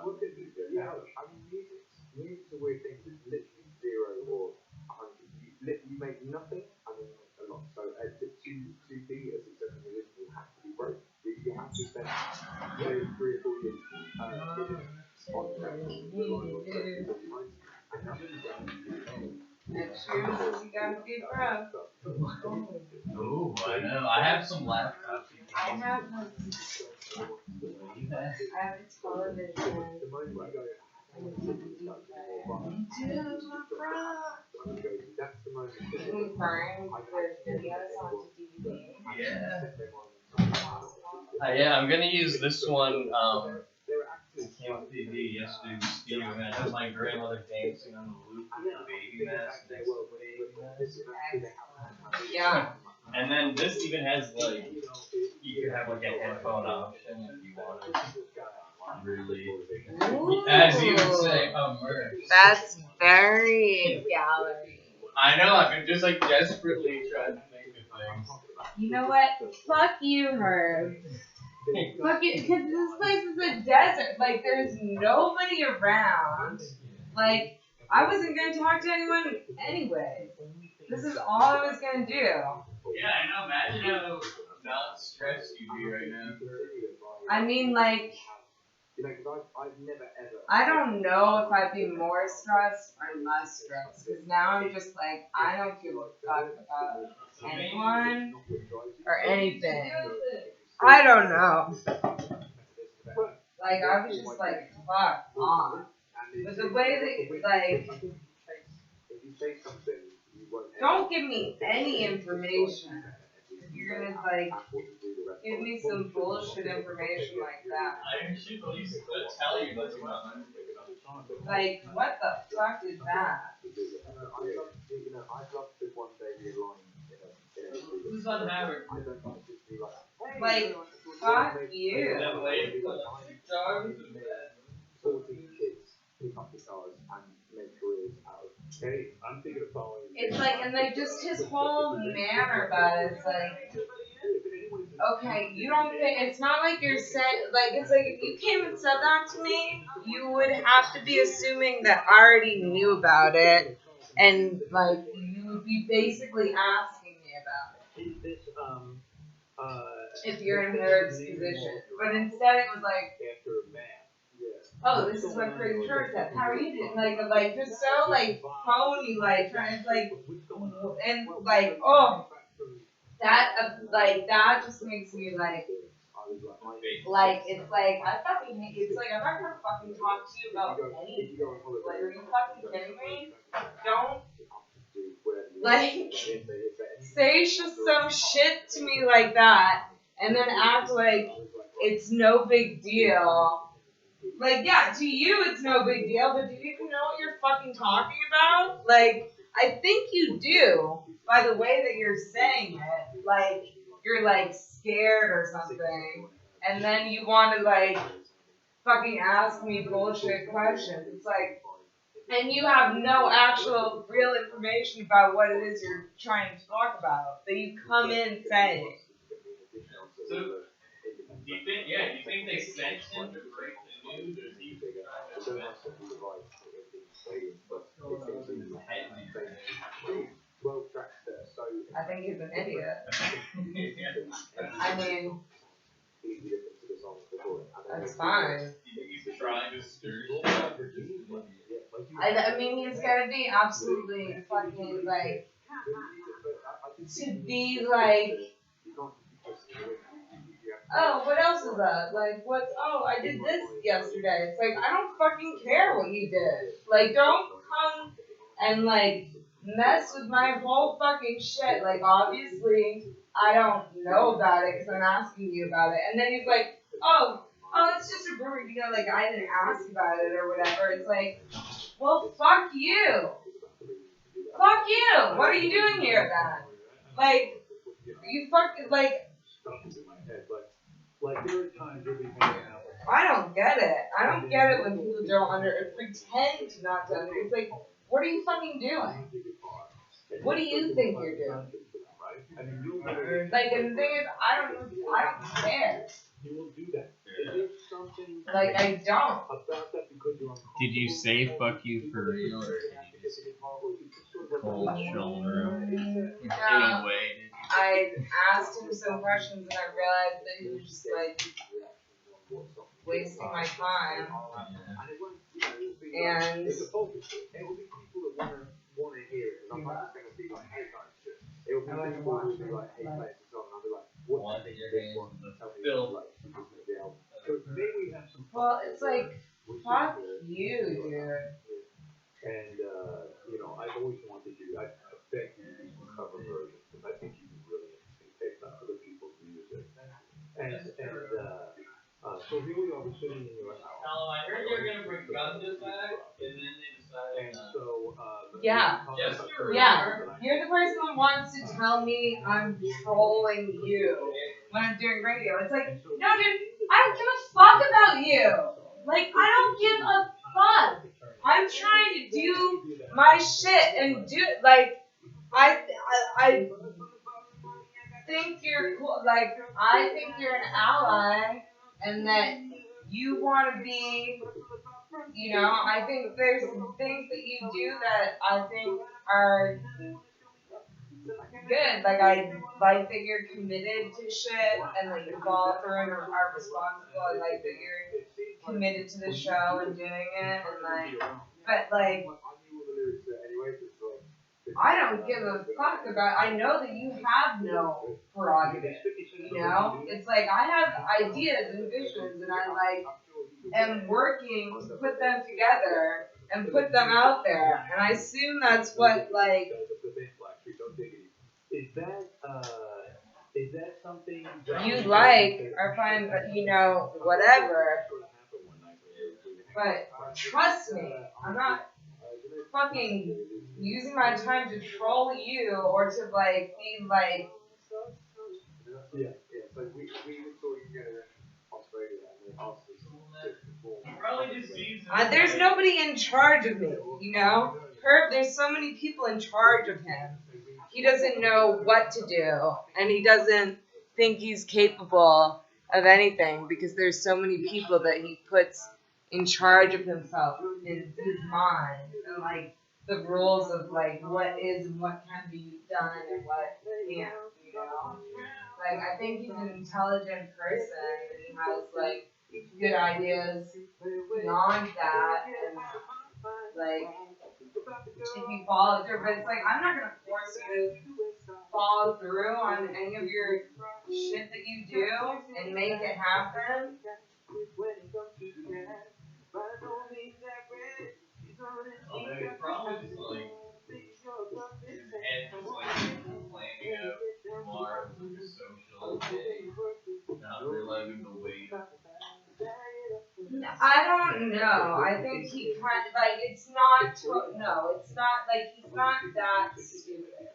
look at music. Yeah. I mean, music's a weird thing. It's literally 0 or 100. You make nothing, and then you make a lot. So to be a successful musician, you have to be broke. You have to spend 3 or 4 years on track. Next year, you gotta be broke. Ooh, I know. I have some laptops. I have a television. Yeah, I'm gonna use this one. Camp TV yesterday with Steve, and I had my grandmother dancing on the loop with the baby mask. Yeah. And then this even has like, you could have like a headphone option if you wanted. Really, as you would say, immersed. That's very gallery. I know, I've been just like desperately trying to think of things. You know what? Fuck you, Herb. Fuck it, because this place is a desert. Like, there's nobody around. Like, I wasn't going to talk to anyone anyway. This is all I was going to do. Yeah, I know. Imagine how not stressed you'd be right now. I mean, like, I've never ever. I don't know if I'd be more stressed or less stressed. Because now I'm just like, I don't give a fuck about anyone or anything. I don't know. Like, I was just like, fuck off. But the way that, like, don't give me any information. You're gonna, like, give me some bullshit information like that. I should at least tell you what's going on. Like, what the fuck is that? I'd love to one day be aligned in a Who's on Howard? Like, fuck you. 14 kids pick up guitars and make careers out of. Hey, I'm thinking of following. It's like, and like, just his whole manner about it, it's like, okay, you don't think, it's not like you're saying, like, it's like, if you came and said that to me, you would have to be assuming that I already knew about it, and, like, you would be basically asking me about it. If you're in Herb's position. But instead it was like, oh, this is what Crazy Church said. How are you doing? Like, just so, like, phony, like, trying to, like, and, like, oh, that, that just makes me, like, it's like, I fucking hate, it's like, I'm not gonna fucking talk to you about anything. Like, are you fucking kidding me? Don't, like, say just some shit to me like that, and then act like it's no big deal. Like, yeah, to you it's no big deal, but do you even know what you're fucking talking about? Like, I think you do, by the way that you're saying it. Like, you're, like, scared or something, and then you want to, like, fucking ask me bullshit questions. It's like, and you have no actual real information about what it is you're trying to talk about, that you come in saying. So, do you think they sent him to break the news, or is he trying to I think he's an idiot. I mean, that's fine. He's trying to stir shit. I mean, he's gotta be absolutely fucking, like, to be like, oh, what else is that? Like, I did this yesterday. It's like, I don't fucking care what you did. Like, don't come and, like, mess with my whole fucking shit. Like, obviously, I don't know about it because I'm asking you about it. And then he's like, oh, it's just a rumor, you know, like, I didn't ask about it or whatever. It's like, well, fuck you. Fuck you. What are you doing here, then? Like, you fucking, like, there are times you'll be hanging out. I don't get it. I don't get it when people don't pretend not to understand. It's like, what are you fucking doing? What do you think you're doing? Like, and the thing is, I don't care. You will do that. Is there something Like, I don't. about that Did you say fuck you for real, or did you just cold shoulder him in a way? I asked him some questions and I realized that he was just like wasting my time. And well, it's like, fuck you, dude. And, I've always wanted you, I begged you to cover versions, because I think you do really interesting takes on other people's music. So here we are, we're sitting in your house. Hello, I heard you're gonna bring Gunja back, and then they decided. And so, yeah, you're the person that wants to tell me I'm trolling you when I'm doing radio. It's like, no, dude, I don't give a fuck about you. Like, I don't give a fuck. I'm trying to do my shit and do like I think you're cool. Like, I think you're an ally, and that you want to be. I think there's things that you do that I think are good. Like, I like that you're committed to shit and that you follow through and are responsible. I like that you're committed to the show and doing it, and but I don't give a fuck about. I know that you have no prerogative. It's like I have ideas and visions, and I am working to put them together and put them out there, and I assume that's what Is that something you like or find, whatever. But trust me, I'm not fucking using my time to troll you or to be like. Yeah. So we were talking together in Australia, and they asked us to perform. There's nobody in charge of me, Herb, there's so many people in charge of him. He doesn't know what to do, and he doesn't think he's capable of anything because there's so many people that he puts in charge of himself in his mind, and the rules of what is and what can be done and what can't, I think he's an intelligent person, and he has good ideas beyond that, and if you follow through, but it's I'm not gonna force you to follow through on any of your shit that you do and make it happen. Probably planning out tomorrow as a social day, not realizing the weight. I don't know. I think he kind of it's not. No, it's not he's not that stupid.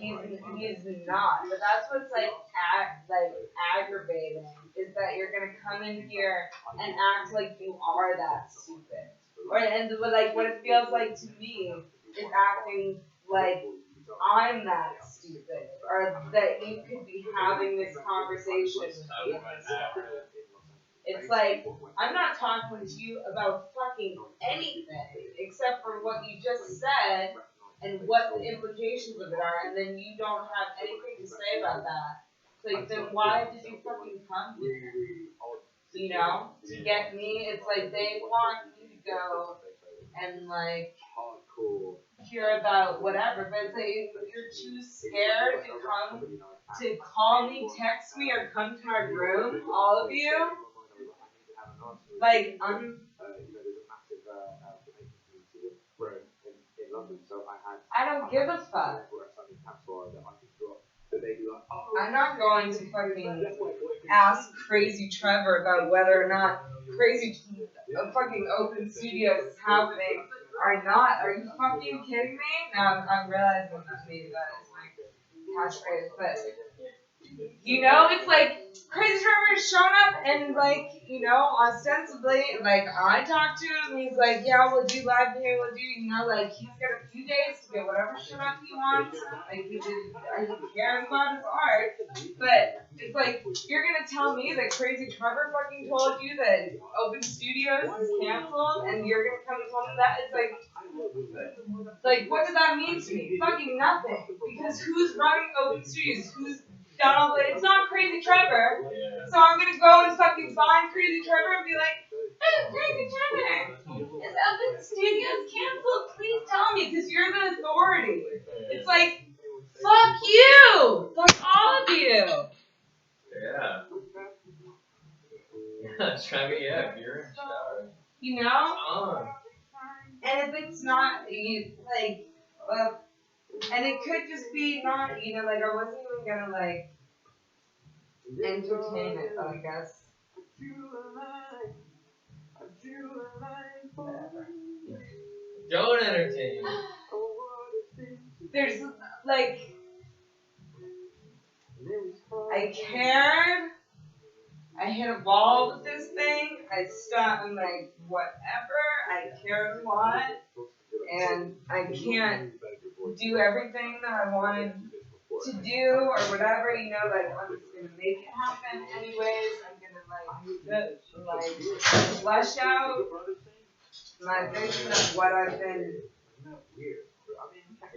He's not. But that's what's aggravating is that you're gonna come in here and act like you are that stupid. What it feels like to me is acting like I'm that stupid, or that you could be having this conversation with me. It's I'm not talking to you about fucking anything except for what you just said and what the implications of it are, and then you don't have anything to say about that. Then why did you fucking come here? To get me? It's they want you to go and hear about whatever, but if you're too scared to come to call me, text me, or come to my room, all of you, I don't give a fuck. I'm not going to fucking ask Crazy Trevor about whether or not a fucking open studio is happening or not. Are you fucking kidding me? Now I'm realizing that maybe that is my catchphrase, but it's Crazy Trevor is showing up and ostensibly I talked to him and he's yeah, we'll do live here, we'll do he's few days to get whatever shit up he wants. Like, he cares about his art. But it's like, you're gonna tell me that Crazy Trevor fucking told you that Open Studios is canceled, and you're gonna come and tell me that? It's like, what does that mean to me? Fucking nothing. Because who's running Open Studios? Who's done all the, it's not Crazy Trevor. So I'm gonna go and fucking find Crazy Trevor and be like, hey, Crazy Trevor, is Open Studios canceled? Please tell me, because you're the authority. It's like, fuck you! Fuck all of you! Yeah. Yeah, Trevor, yeah, if you're in the shower. You know? And if it's not, like, and it could just be not, you know, like, I wasn't even gonna, like, entertain it, I guess. Whatever. Don't entertain. There's, like, I cared. I hit a wall with this thing. I stopped. I'm like, whatever. I cared a lot. And I can't do everything that I wanted to do or whatever. You know, like, I'm just going to make it happen anyways. I'm going to, like, flesh out my vision of what I've been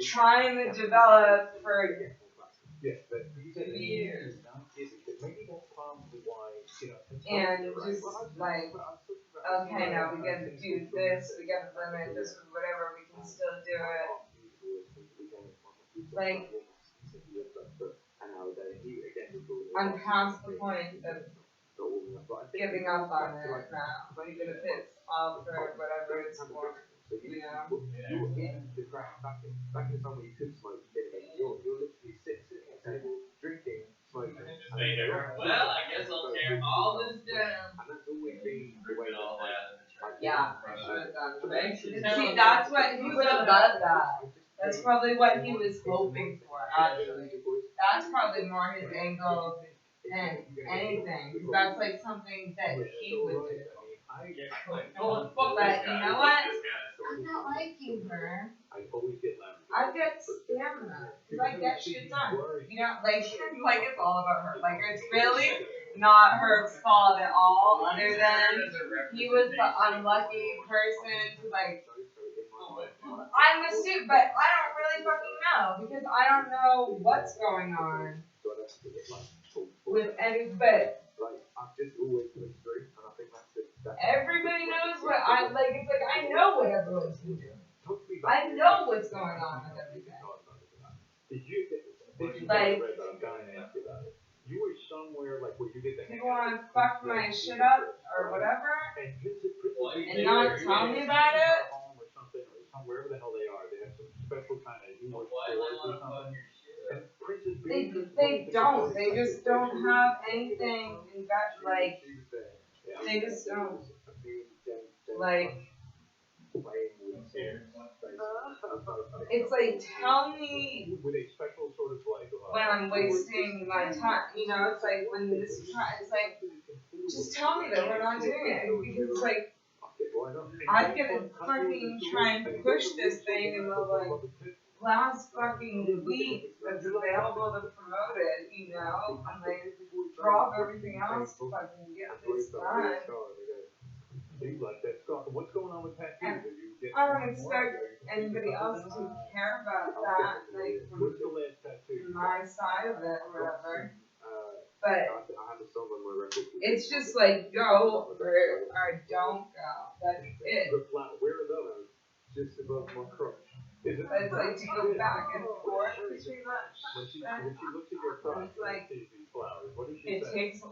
trying to develop for 2 years. And just like, okay, now we gotta do this, we gotta limit this, whatever, we can still do it. Like, I'm past the point of giving up on it now, even if it's all for whatever it's for, you know? Back in the time when you could smoke, you're literally sitting at the table, drinking, smoking. Well, I guess I'll tear all this down. And that's always been the way all that. Yeah, I should have done that. See, that's what he would have done that. That's probably what he was hoping for, actually. That's probably more his angle than anything. Because that's like something that he would do. But you know what? I'm not like you, Vern. I get stamina. Because I get shit done. You know, like it's all about her. Like, it's really not her fault at all, other than he was the unlucky person to, like, I'm a student, but I don't really fucking know, because I don't know what's going on with any, but everybody knows what I, like, it's like, I know what everyone's doing. I know what's going on with everything. Like, you were somewhere like where you did the you want to fuck my shit up or whatever, and not tell me about it. Or something, or wherever the hell they are, they have some special kind of humor stories or something. They don't. They just don't have anything in that, like, they just don't, like, it's like, tell me with a special sort of like when I'm wasting my time, you know, it's like, when this is trying, it's like, just tell me that we're not doing it, because it's like, I'm gonna fucking try and push this thing in the, like, last fucking week that's available to promote it, you know, and like, drop everything else to fucking get this done. Like that stuff. What's going on with tattoos? I don't expect anybody else to care about that, like, from my side of it or whatever. But it's just like, go or don't go. That's it. Where are those? Just above my crotch. It's like to go back and forth between that. When she looks at your crotch, it's like, what does she it say? takes a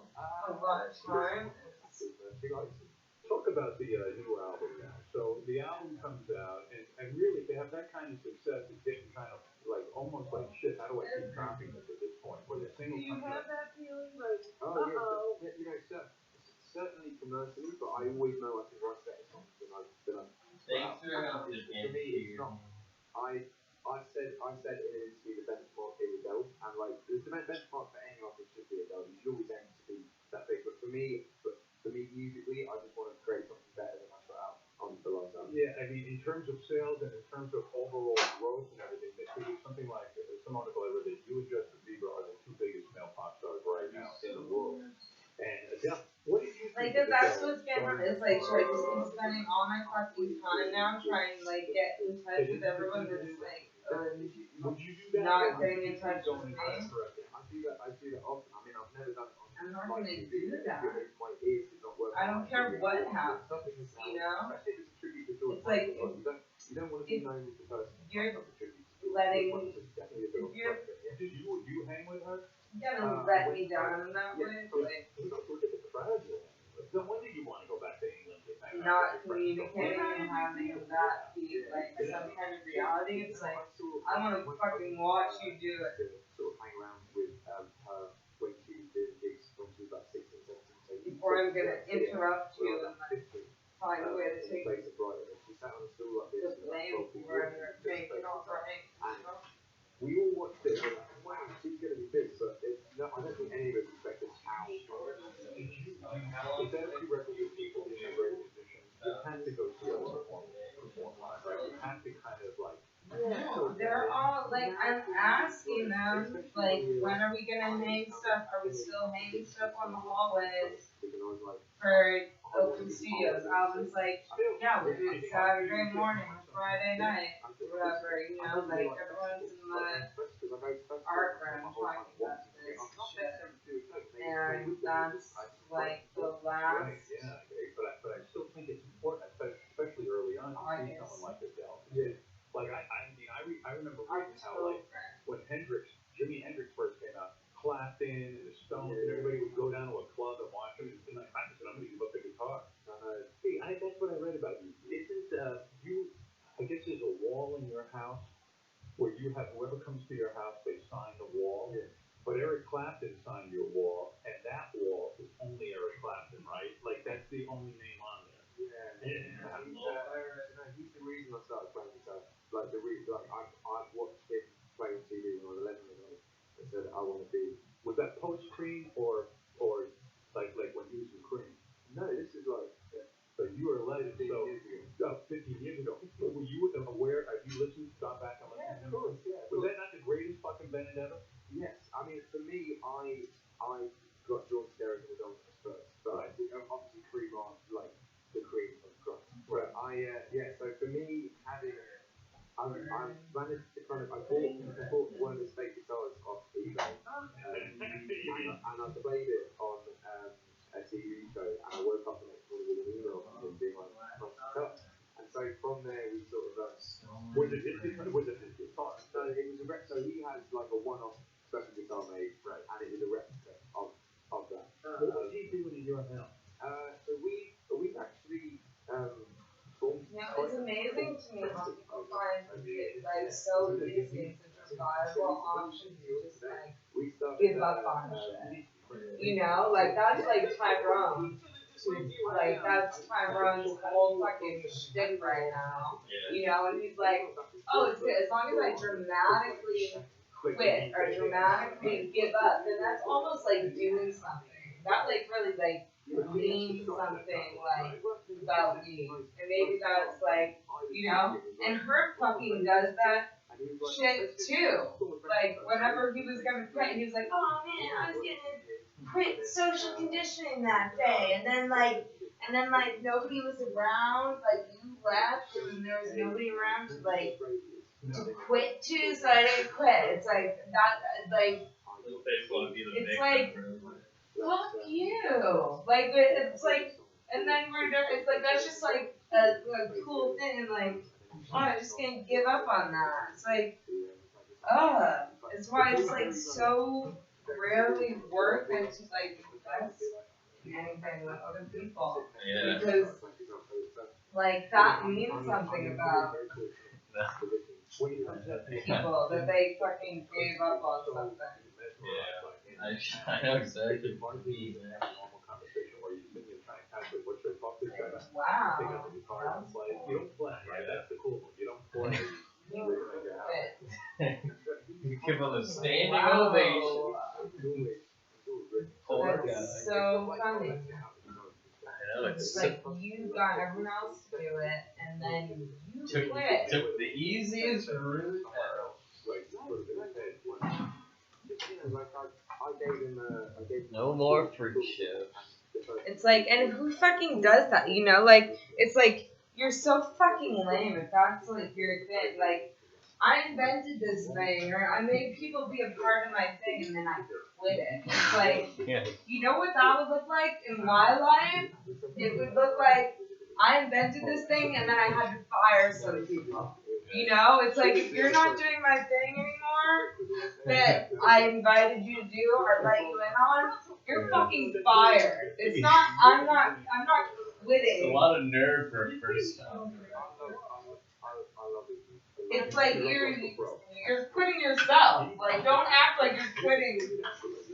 lot of time. Talk about the new album now. So the album comes out, and really to have that kind of success is getting kind of like almost like shit. How do I keep copying this at this point? With a single. Do you have that feeling like, yeah, you know, certainly commercially, but I always know I can write better songs than I've Thanks for helping me. For me, it's not. I said it is to be the benchmark is Adele, and like the benchmark for any artist should be Adele. You should always aim to be that big, but for me musically, I just want to create something better than I put out on the last album. Yeah, I mean, mean, in terms of sales and in terms of overall growth and everything, there was something like, some article I read that you and Justin Bieber are the two biggest male pop stars right now in the world. And Adele, what do you think? Like, that's what's getting on. It's like, should I just be spending all my fucking time now trying to, like, get in touch with everyone that's, like, not getting in touch with me? I do that often. I mean, I've never done it on I'm not gonna do that. my ears did not work. I don't care what happens, you know? It's like, you don't want to be known as the person. you're letting, Did you hang with her? you gotta let me down in that way, like, No wonder you want to go back to England. not communicating and having that be, like, some kind of reality. It's like, I wanna fucking watch you do it. Sort of hang around with her when she was doing gigs when she was like 16, 17, 18. Before I'm gonna interrupt you and, like, find a way to take Place of Brighton, and she sat on a stool like this. the blame for it or make it all right, you know? We all watched it and we're like, wow, she's going to be big, but I don't think any of us expected how strong. If there are two record people in a great position, you have to go see other perform live, right? You have to kind of like. No, they're all, like, I'm asking them, like, when are we gonna hang stuff? Are we still hanging stuff on the hallways for open studios? Album's like, yeah, we'll do it Saturday morning or Friday night, or whatever, you know, like, everyone's in the art room talking about this shit. And that's, like, the last. Yeah, but I still think it's important, especially early on, to see someone like Adele. Yeah. Like, I remember reading how, like, when Jimi Hendrix first came out, Clapton and the Stones and everybody would go down to a club and watch him, and like, I said, I'm gonna give up the guitar. Hey, that's what I read about you. Isn't, I guess there's a wall in your house where you have, whoever comes to your house, they sign the wall. Yeah. But Eric Clapton signed your wall, and that wall is only Eric Clapton, right? Like, that's the only name on there. Yeah. He's the reason I started playing guitar. Like, I've watched him play on TV when I was 11 years old and said, I want to be. Was that post-Cream or like when he was in Cream? No, this is like. So you were 11, 15 years ago. But were you aware, have you gone back and listened to him? Of course, yeah. Was that not the greatest fucking band ever? Yes, I mean, for me, I got drawn to Derek and the Dominos first, but obviously Cream aren't like the Cream of Christ. But so for me, I managed to kind of, I bought one of his fake guitars off eBay, and I played it on a TV show, and I woke up the next morning with an email from him being like, and so from there we sort of, was it his guitar? No, it was so he has like a one-off special guitar made, right, and it was a replica of that. What was he doing in your house? So we've actually formed. You know, it's amazing to me how people find it, like, so easy, such a viable option to just, like, give up on shit. You know, like, that's like Tyrone. Like, that's Tyrone's whole fucking shtick right now. You know, and he's like, oh, it's good. As long as I dramatically quit or dramatically give up, then that's almost like doing something. That, like, really, like, means something, like, about me. And maybe that's, like, you know, and Herb fucking does that shit too. Like, whenever he was gonna quit, he was like, oh man, I was gonna quit social conditioning that day, and then like nobody was around, like you left, and there was nobody around to like to quit to, so I didn't quit. It's like that, like it's like fuck you, like it's like, and then it's like that's just like a cool thing, and like oh, I'm just gonna give up on that. It's like it's why it's like so rarely worth it to like invest in anything with other people. Yeah. Because like that means something about people that they fucking gave up on something. Yeah. I know exactly what you mean. Wow. You don't play, right? That's the cool one. You don't play. You give them a standing ovation. That's so funny. I know, It's like you got everyone else to do it, and then you quit. Took the easiest route out. No more friendship. It's like, and who fucking does that? You know, like, it's like, you're so fucking lame if that's like your thing. Like, I invented this thing, or I made people be a part of my thing, and then I quit it. It's like, you know what that would look like in my life? It would look like I invented this thing, and then I had to fire some people. You know, it's like, if you're not doing my thing anymore, that I invited you to do or let you in on, you're fucking fired. It's not, I'm not quitting. It's a lot of nerve for a first time. It's like you're quitting yourself. Like, don't act like you're quitting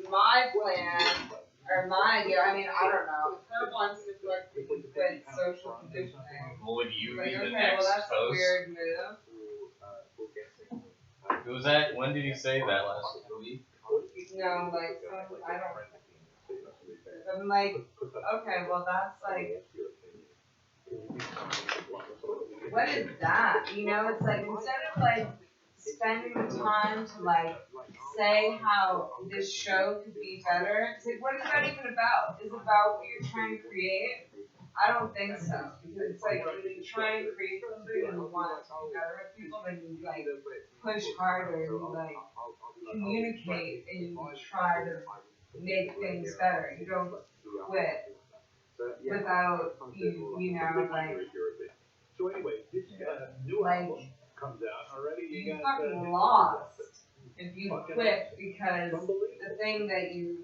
my plan or my idea. I mean, I don't know. Her wants to quit social conditioning. Well, would you Like, be the okay, next well, that's a host? weird move. Was that? When did you say that last week? No, like, I don't. I'm like, okay, well, that's like, what is that? You know, it's like, instead of like spending the time to like say how this show could be better, it's like, what is that even about? Is it about what you're trying to create? I don't think so. Because it's like, when you try and create something and you want to be better with people, then you like push harder and you like communicate and you try to make things better. You don't quit without you know, like, So anyway, this new album comes out already. You fucking lost if you quit because the thing that you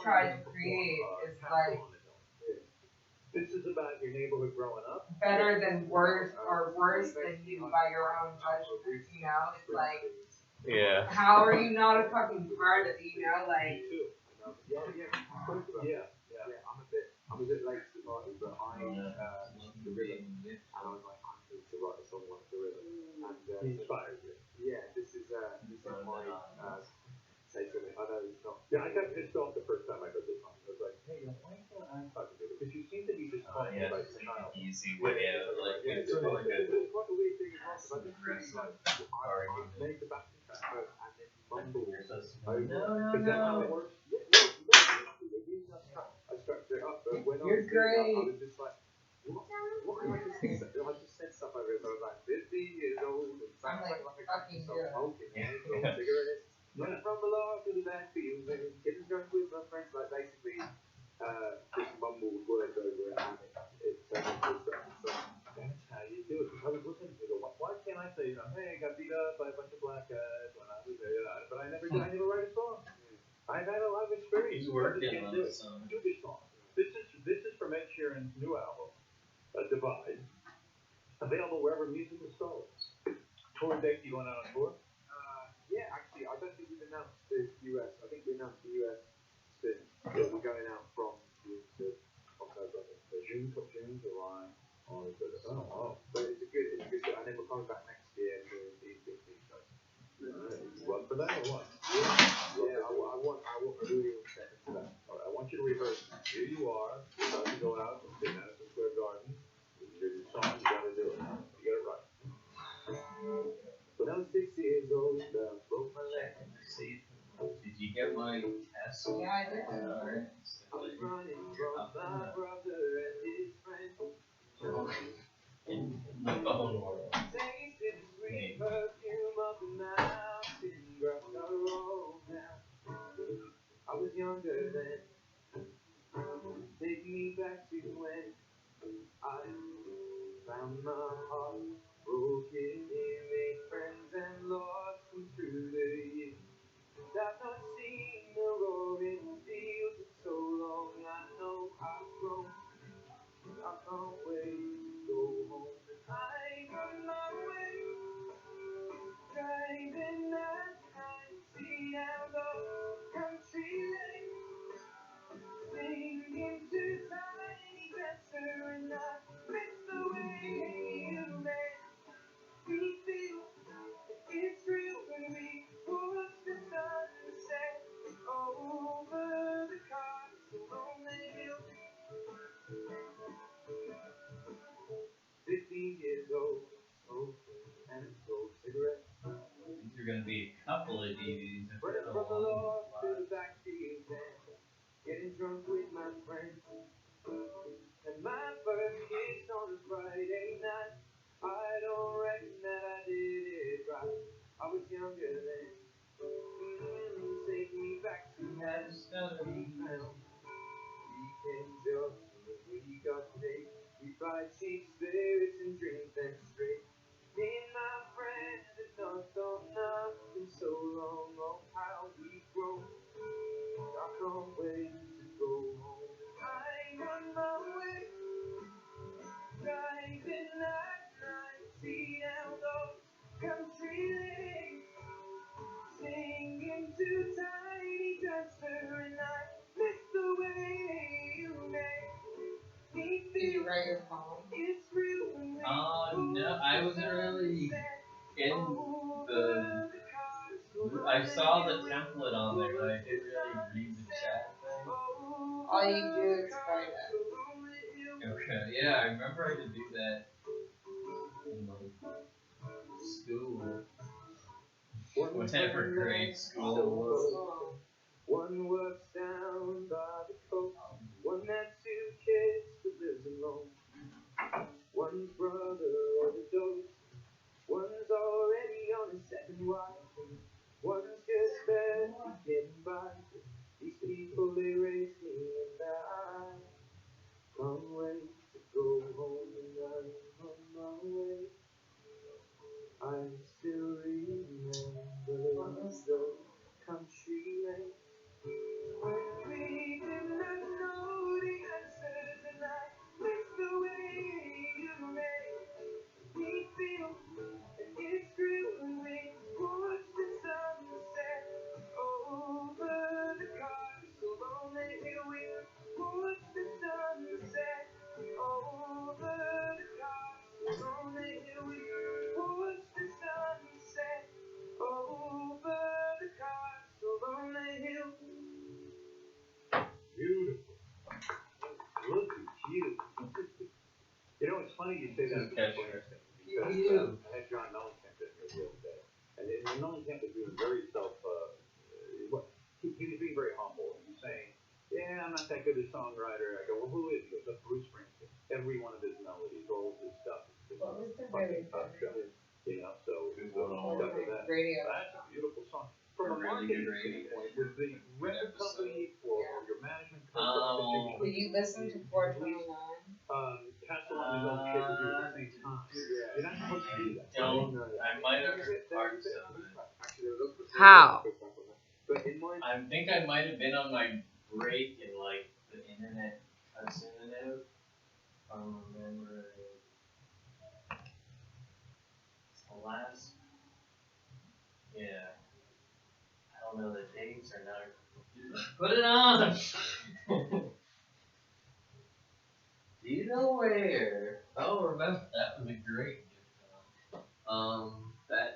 tried to create is like This is about your neighborhood growing up. better than worse or worse than you by your own judgment. You know, it's like, Yeah. how are you not a fucking part of it? You know, like. I'm a bit late to the party, but I the rhythm, and I was like, I need to write a song like the rhythm. And Inspired you. Yeah, this is my say something. I know it's not. Yeah, I got pissed off the first time I heard this song. I was like, hey, why can't I fucking do it? Because you seem to be just talking Yeah, about it's your like child. an easy way out. Like, it's like a passive-aggressive argument. Make the backing track first and then mumble over. No, Is that how it works? I structured it up, but when I was doing it, I was just like, what can I just say? I just said stuff over it. So I was like, 50 years old and sounds like a fucking smoking, cigarettes. Running from the law to the backfield, and kittens going with my friends, like basically just mumbled words over it, and it turned into a song. That's how you do it. Because I was listening to it. Why can't I say, hey, I got beat up by a bunch of black guys when I was there, but I never write a song. I've had a lot of experience. You working on the song. Do this song. This is from Ed Sheeran's new album, Divide. Available wherever music is sold. Tour date, you going out on tour? Yeah, actually, I don't think we've announced the US. I think we announced the US soon. We're going out from June to October. So June, July, August. Oh. But it's a good show. And then we're coming back next year doing these 15 shows. What, for that or what? Yeah, I want really set to that. All right, I want you to rehearse. Here you are. You're about to go out to Madison Square Garden. Here's your song. You gotta do it. You get it right. When I was 6 years old, I broke my leg. See, did you get my test? Yeah, I did. Alright. I was running from my brother and his friends. Oh, Tasted the sweet perfume of the mountain grass I rolled down. I was younger then. Take me back to when I found my heart broken. Made friends and lost them through the years. I've not seen the roaring fields in so long. I know I've grown. I can't wait to go home. I run my way, driving at night, see how the country lanes, singing to tiny dancer, and I miss the way you make me feel. It's real when we watch the sunset over the castle on the hill. are gonna be a couple of DVDs. Running from the Lord to the backseat van, getting drunk with my friends. And my first kiss on a Friday night, I don't reckon that I did it right. I was younger then. Take me back to that stuff we found. Weekend jobs when we got paid. We buy cheap spirits and drink them straight. Me and my friends had not thought nothing so long. Oh, how we've grown. I can't wait to go home. I'm on my way. Driving at night, see down those country lanes. Singing to Tiny Dancer, and I miss the way you make me feel. Did you write your poem? It's real when No, I wasn't really in the. I saw the template on there, but I didn't really read the chat thing. All you do is write it. Okay, yeah, I remember I could do that in like school. Whatever grade school it was. One works down by the coast. One has two kids that lives alone. One's brother overdosed. One's already on his second wife. One's just barely getting by. These people, they raised me and I can't wait to go home and I'm on my way. I still remember those country lanes. When we did not know the answers, and I miss the way you make me feel. And it's true when we watch the sunset over the castle on the hill. We watch the sunset over the castle on the hill. We watch the sunset over the castle on the hill. Beautiful. Look at you. You know, it's funny you say that. Because I had John Mellencamp in here the other day, and Mellencamp was being very he was being very humble. He was saying, "Yeah, I'm not that good a songwriter." I go, "Well, who is?" He goes, "That's Bruce Springsteen. Every one of his melodies, all of his stuff, is What was the fucking very top shelf." You know, so stuff like that. radio? That's a beautiful song. From a marketing standpoint, was the record company or your management company? Did you listen to 429? Castle on his own shit with you at the same time. You're not supposed to do that. I might have heard parts of it. How? I think I might have been on my break in like the internet cuts in and out. I don't remember. It's the last. Yeah. I don't know the dates or not. Put it on! Do you know where? Oh, remember that was a great gift. That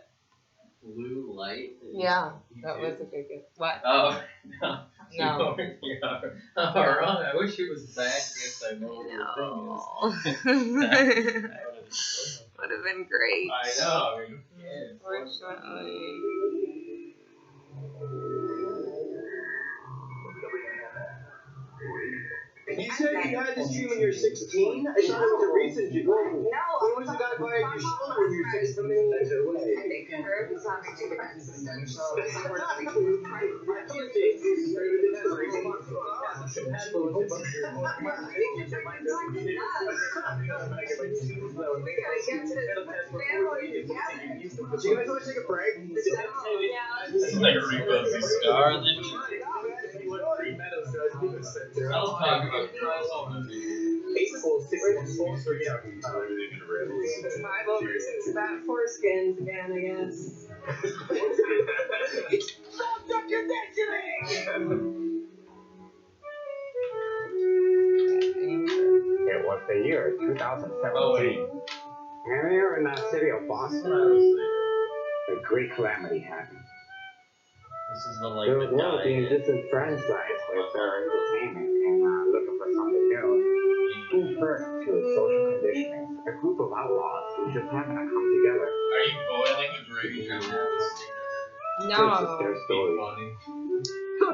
blue light. Yeah, that was a good gift. What? Oh, no. No. Alright, I wish it was that gift. I know what the thing is. Would have been great. I know. I mean, yeah, unfortunately. You said you had this dream when you were 16? I thought it was a recent dream. When was the guy by your shoulder when you were 16? I think her was having inconsistent. Do you guys want to take a break? This is like a Ringo Star and then I'll talk about crossover. 5 over 6 fat foreskins again, I guess. Stop your dictionary! It was the year 2017. And here in the city of Boston, a great calamity happened. This is the The world being disenfranchised with their entertainment and looking for something new. Gave birth to social conditioning, a group of outlaws who just happened to come together. Are you boiling a gravy right now? No. Their story.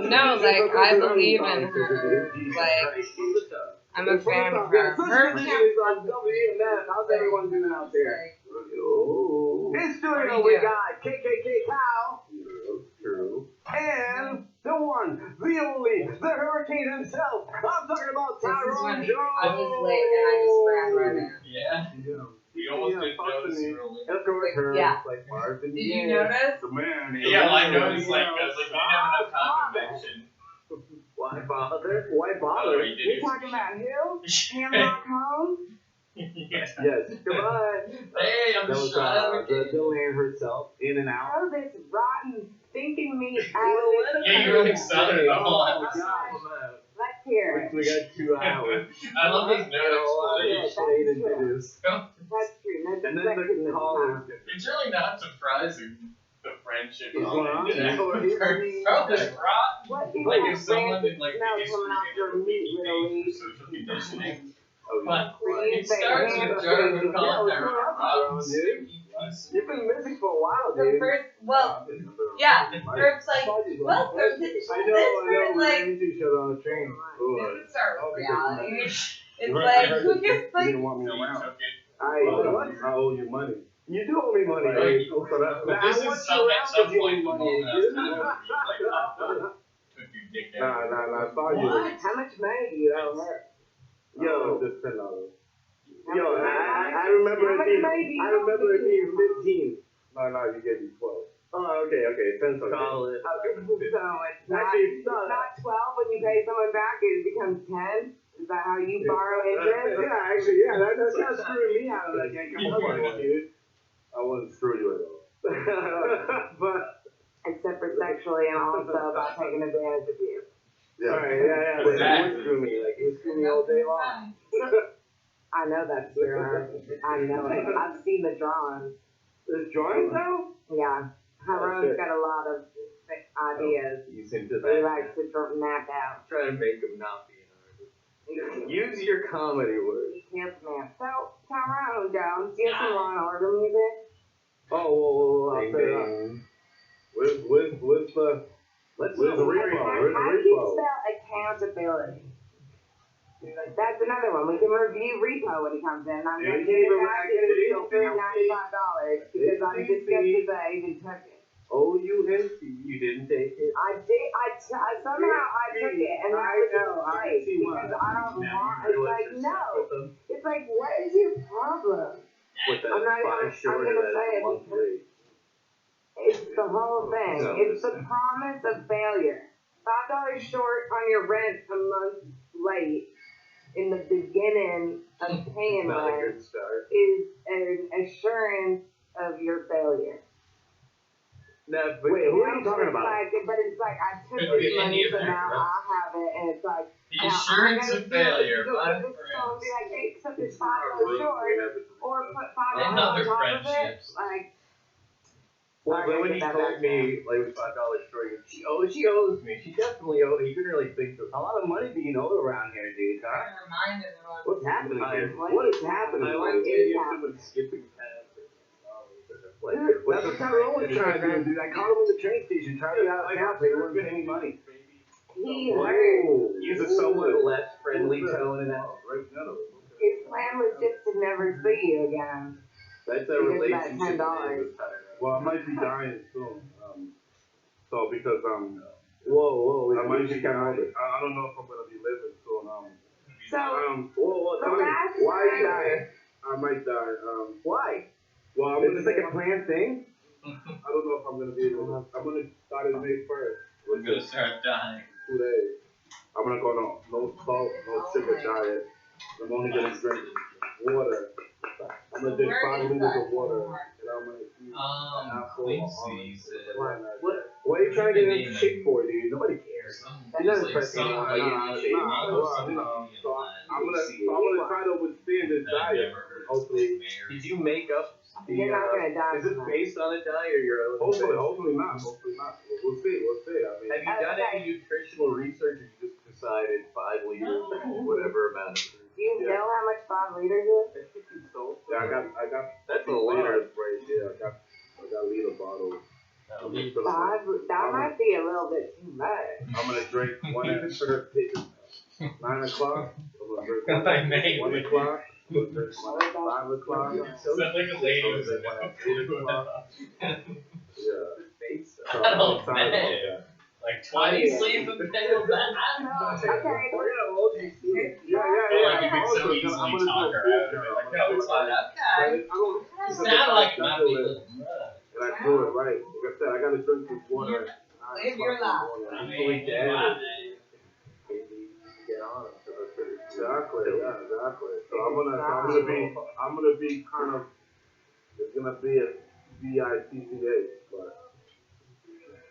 No, like, I believe in her. Like, I'm a fan of her. Her How's everyone doing out there? In studio we got KKK Cow. True. And the one, the only, the Hurricane himself. I'm talking about Tyrone Jones. I was late and I just ran right in. Yeah. We almost didn't notice you were late. Of course, her. Yeah. Like Marvin. Did you notice? The man. Yeah, I noticed, like, because like, we didn't have enough time to mention. Why bother? Why Oh, bother? you did You're it. talking about who? Hamlock Holmes? Yeah. Yes. Goodbye. Hey, I'm That was the land herself, in and out. Oh, this rotten, stinking meat Yeah, you were excited the whole Oh, episode. God. Let's hear it. We got 2 hours. I love his no explanation. That's true. No And then the callers. It's really not surprising, the friendship. He's lying. Probably rotten. What Like if someone in like smell the history coming off your meat, little league? social conditioning. Oh, But it starts with Jordan calling her a rotten stinky piece. You've been missing for a while, The dude. first, well, yeah, Herb's like, welcome to the show. I know, This we're like, going to show on the train. doesn't start with reality. It's like, who gets You like, didn't want me So you around. took it. I owe you money. You do owe me money. Right. So that's But I this want is you some, around at some to give point me the money. moment I was kind of like took your dick down. Nah, I saw you. How much money do you owe her? Yo, just $10. Yo, much- I remember how it much being, money do you I owe remember it me? being 15. No, you gave me 12. Oh, okay, $10. Call it. So it's not, Actually, no. not 12 when you pay someone back, it becomes 10? Is that how you borrow interest? Yeah, actually, that's not screwing me out of that game. Come on, dude. I wasn't screwing you at all. But, Except for sexually and also by taking advantage of you. yeah. Exactly. It would screw me. Like, it would screw me all day long. I know that's true. I know it. I've seen the drawings. There's drawings now? Yeah. Tyrone got a lot of ideas. You seem to He likes to nap out. try to make him not be an artist. Use your comedy words. Yes, ma'am. So, Tyrone Jones, do you have some Law and Order music? Oh, I'll Ding, set it up. ding. Where's the Let's repo? Where's the How do you repo? spell accountability? That's another one. We can review repo when he comes in. I'm going to give it back to you for $95 because I'm disgusted that I even took it. Oh, you didn't take it. I did. Somehow I took it, and that was a mistake because I don't want. It's like no. It's like, what is your problem? With that I'm not even. five short I'm of gonna that say it month because rate. it's the whole thing. No, It's the promise of failure. $5 short on your rent a month late in the beginning of paying Not a rent good start. is an assurance of your failure. No, but Wait, who are you But talking it's about? But it's like I took Could this be money, any so of now that, I have it, and it's like The now assurance I'm of gonna failure, go my to the store and be friends. like, hey, except there's $5 short, or put $5 And on other top of it. friendships. Like, Well, Sorry, but I when get he that told back me like it was $5 short, she owes me. She definitely owes me. You couldn't really think of A lot of money being owed around here, dude. Huh? I'm reminded of What's happening here? What What is is happening? I What like is getting happening? into it skipping past it. Like, That's what Tyrone was trying to do, dude. I called him in the train station, trying to get out of town, so he wouldn't pay me money. he heard. Use a somewhat less friendly tone and that. His plan was just to never see you again. That's a Because of that relationship $10. name with Tyler. Well, I might be dying soon. So because Whoa, I might be you dying. got it. I don't know if I'm gonna be living soon. So, Whoa, the last why are you time- dying? I might die. Why? Well, I'm Is gonna this like a planned thing? I don't know if I'm gonna be able to. I'm gonna start in May 1st. I'm gonna start dying. 2 days. I'm gonna go no salt, no sugar diet. I'm only gonna drink water. I'm gonna drink 5 liters of water, and I'm gonna eat apple. Quincy said. What are you trying to get into shape for, dude? Nobody cares. That doesn't impress me. I'm gonna try to withstand this diet. Hopefully. Did you make up the? You're not gonna die Is it from that. based on a diet or your own? Hopefully not. We'll see. I mean, Have you done any nutritional research, or you just decided 5 liters or whatever amount of? Do you know how much 5 liters is? yeah, I got. That's a liters lot. right there. I got a liter bottle. 5 That might be a little bit too much. I'm gonna drink one at 9 o'clock. I'm gonna drink one Like at me. 1 o'clock. I'm gonna drink one at 5 o'clock. Sounds like a lady I'm was gonna drink one at 8 o'clock. Yeah. So I I'm don't excited about know. that. Like 20 sleeping pills? I don't know. Okay. Like you could so easily talk her out of it. Like, no, it's not okay. You sound like it might be a little much. And I do it right. Like I said, I gotta drink this water. Live your life. I mean, why? Exactly, yeah, exactly. So I'm gonna be kind of, it's gonna be a VICCH, but